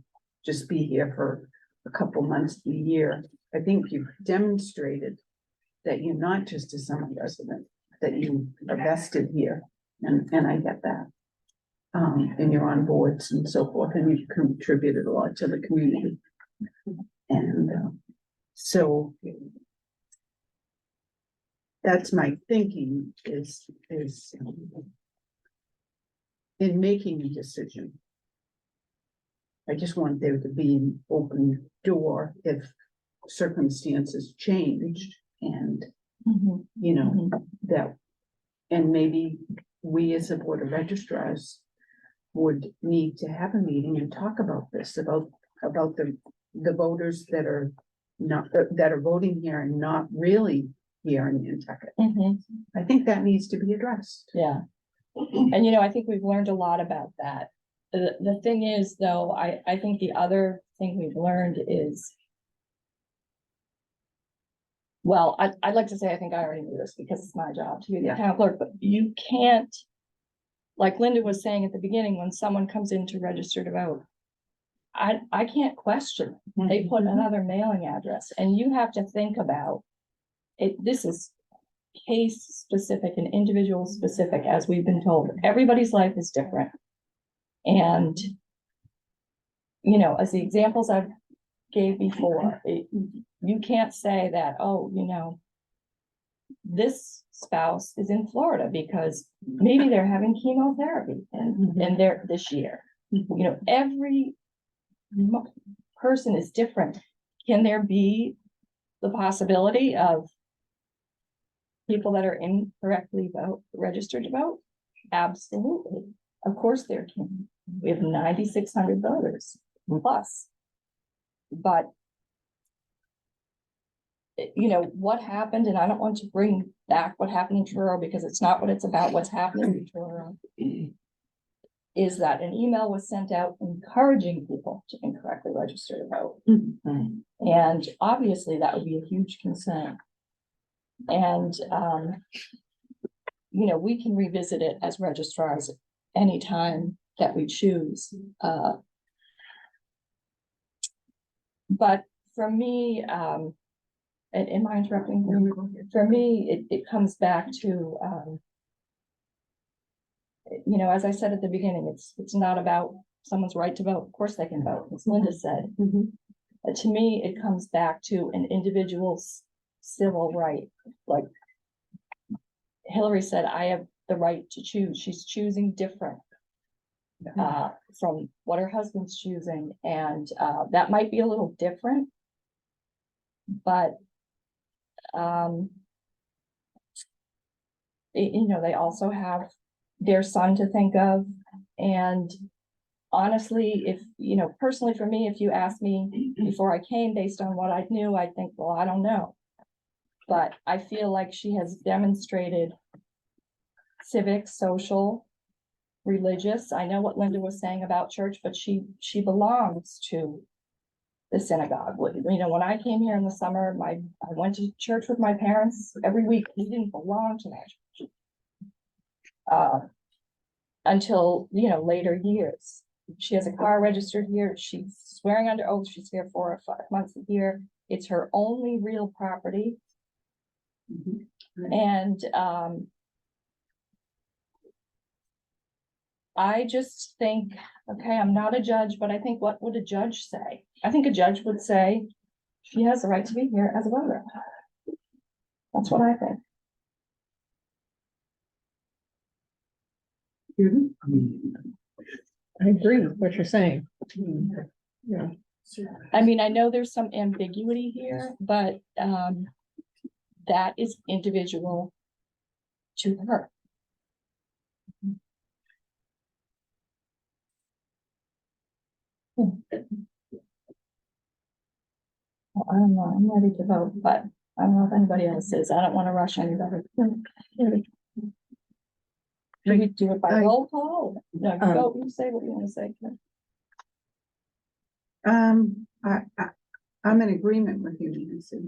just be here for a couple months a year. I think you've demonstrated that you're not just a summer resident, that you are vested here, and I get that. And you're on boards and so forth, and you've contributed a lot to the community. And so that's my thinking is in making a decision. I just want there to be an open door if circumstances changed and, you know, that, and maybe we as a board of registrars would need to have a meeting and talk about this, about the voters that are not, that are voting here and not really here in Nantucket. I think that needs to be addressed. Yeah. And, you know, I think we've learned a lot about that. The thing is, though, I think the other thing we've learned is, well, I'd like to say, I think I already knew this because it's my job to be the town clerk, but you can't, like Linda was saying at the beginning, when someone comes in to register to vote, I can't question. They put another mailing address, and you have to think about it. This is case specific and individual specific, as we've been told. Everybody's life is different. And, you know, as the examples I've gave before, you can't say that, oh, you know, this spouse is in Florida because maybe they're having chemotherapy and they're this year. You know, every person is different. Can there be the possibility of people that are incorrectly registered to vote? Absolutely. Of course there can. We have 9,600 voters plus. But, you know, what happened, and I don't want to bring back what happened in Truro because it's not what it's about, what's happening in Truro. is that an email was sent out encouraging people to incorrectly register to vote. And obviously that would be a huge concern. And, you know, we can revisit it as registrars anytime that we choose. But for me, and am I interrupting? For me, it comes back to, you know, as I said at the beginning, it's not about someone's right to vote. Of course they can vote, as Linda said. But to me, it comes back to an individual's civil right. Like Hillary said, I have the right to choose. She's choosing different from what her husband's choosing. And that might be a little different. But you know, they also have their son to think of. And honestly, if, you know, personally for me, if you asked me before I came based on what I knew, I'd think, well, I don't know. But I feel like she has demonstrated civic, social, religious. I know what Linda was saying about church, but she belongs to the synagogue. You know, when I came here in the summer, I went to church with my parents every week. We didn't belong to that church. Until, you know, later years. She has a car registered here. She's swearing under oath. She's here 4 or 5 months a year. It's her only real property. And I just think, okay, I'm not a judge, but I think, what would a judge say? I think a judge would say she has the right to be here as a voter. That's what I think. I agree with what you're saying. Yeah. I mean, I know there's some ambiguity here, but that is individual to her. Well, I don't know, I'm ready to vote, but I don't know if anybody else is. I don't want to rush anybody. Should we do it by roll call? No, you go, you say what you want to say. I'm in agreement with you, Nancy.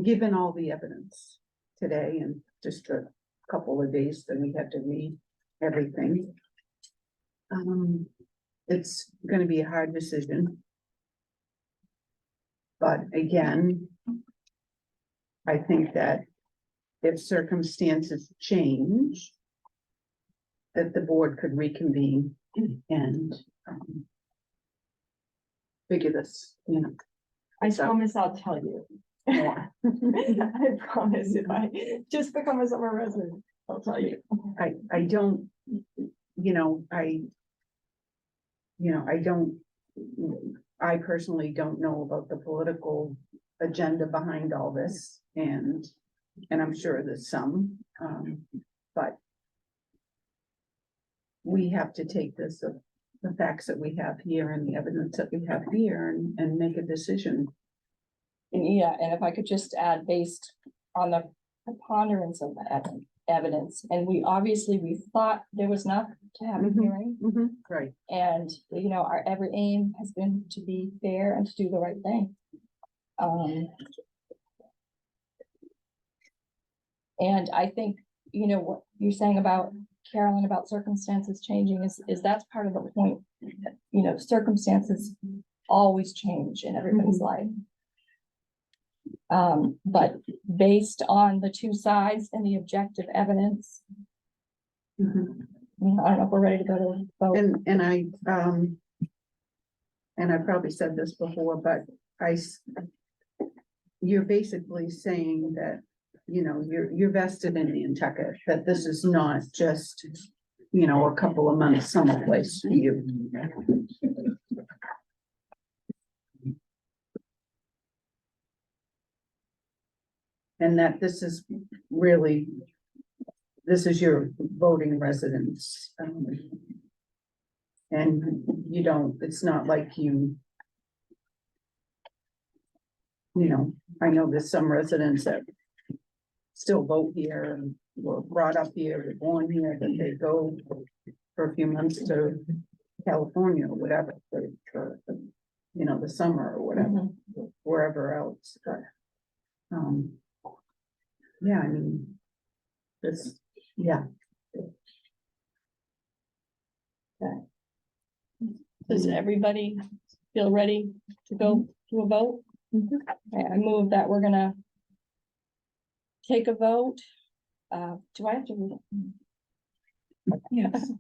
Given all the evidence today and just a couple of days that we had to read everything, it's gonna be a hard decision. But again, I think that if circumstances change, that the board could reconvene and figure this, you know. I promise I'll tell you more. I promise if I just become a summer resident, I'll tell you. I don't, I personally don't know about the political agenda behind all this, and I'm sure there's some, but we have to take this, the facts that we have here and the evidence that we have here and make a decision. And yeah, and if I could just add, based on the preponderance of the evidence, and we thought there was enough to have a hearing. Right. And, you know, our every aim has been to be fair and to do the right thing. And I think, you know, what you're saying about Carolyn, about circumstances changing is that's part of the point. You know, circumstances always change in everybody's life. But based on the two sides and the objective evidence, I don't know if we're ready to go to vote. And I probably said this before, but you're basically saying that, you know, you're vested in Nantucket, that this is not just, you know, a couple of months someplace for you. And that this is really, this is your voting residence. And you don't, it's not like you know, I know there's some residents that still vote here and were brought up here, were born here, that they go for a few months to California or whatever, for, you know, the summer or whatever, wherever else, but, yeah, I mean, this, yeah. Does everybody feel ready to go to a vote? Okay, I move that we're gonna take a vote. Do I have to read it? Yes.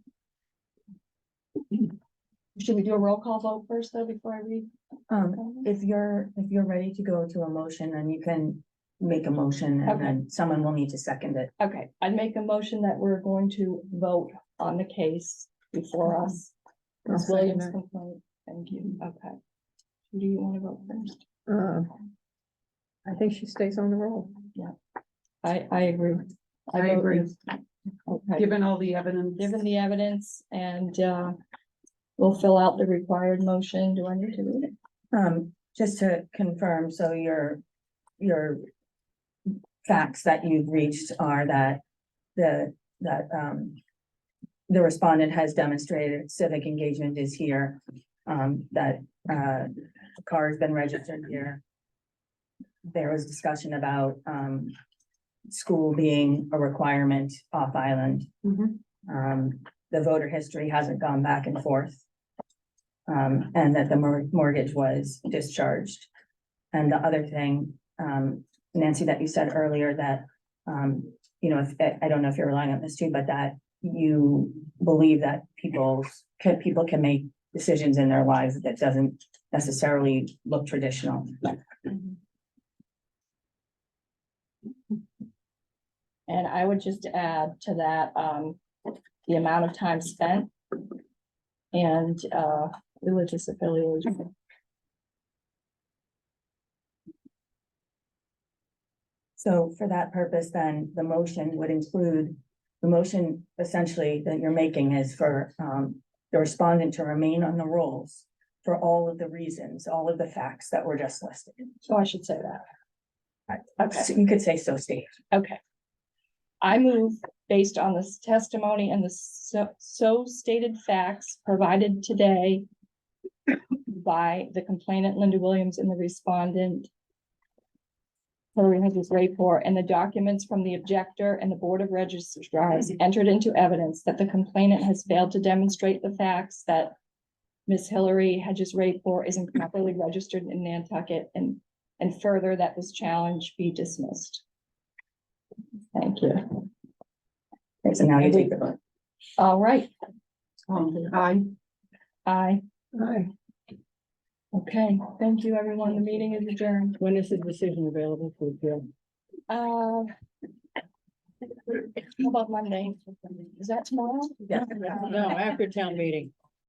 Should we do a roll call vote first, though, before I read? If you're ready to go to a motion, then you can make a motion and Okay. then someone will need to second it. Okay, I'd make a motion that we're going to vote on the case before us. I'll Ms. second Williams' that. complaint, thank you, okay. Do you want to vote first? I think she stays on the roll. I agree. I vote agree. yes. Okay, Given all the evidence. given the evidence and, we'll fill out the required motion. Do I need to read it? Just to confirm, so your facts that you've reached are that the respondent has demonstrated civic engagement is here, that the car has been registered here. There was discussion about school being a requirement off island. The voter history hasn't gone back and forth. And that the mortgage was discharged. And the other thing, Nancy, that you said earlier that, you know, I don't know if you're relying on this too, but that you believe that people can make decisions in their lives that doesn't necessarily look traditional. And I would just add to that, the amount of time spent and, religious affiliation. So for that purpose, then the motion would include, the motion essentially that you're making is for the respondent to remain on the rolls for all of the reasons, all of the facts that were just listed. So I should say that. Okay. So you could say so stated. Okay. I move based on this testimony and the so stated facts provided today by the complainant Linda Williams and the respondent Hillary Hedges Rayport, and the documents from the objector and the Board of Registrars entered into evidence that the complainant has failed to demonstrate the facts that Miss Hillary Hedges Rayport is improperly registered in Nantucket, and further that this challenge be dismissed. Thank you. Okay, so now you take the vote. All right. Aye. Aye. Aye. Okay, thank you, everyone. The meeting is adjourned. When is the decision available for appeal? How about Monday? Is that tomorrow? Yeah. No, after town meeting.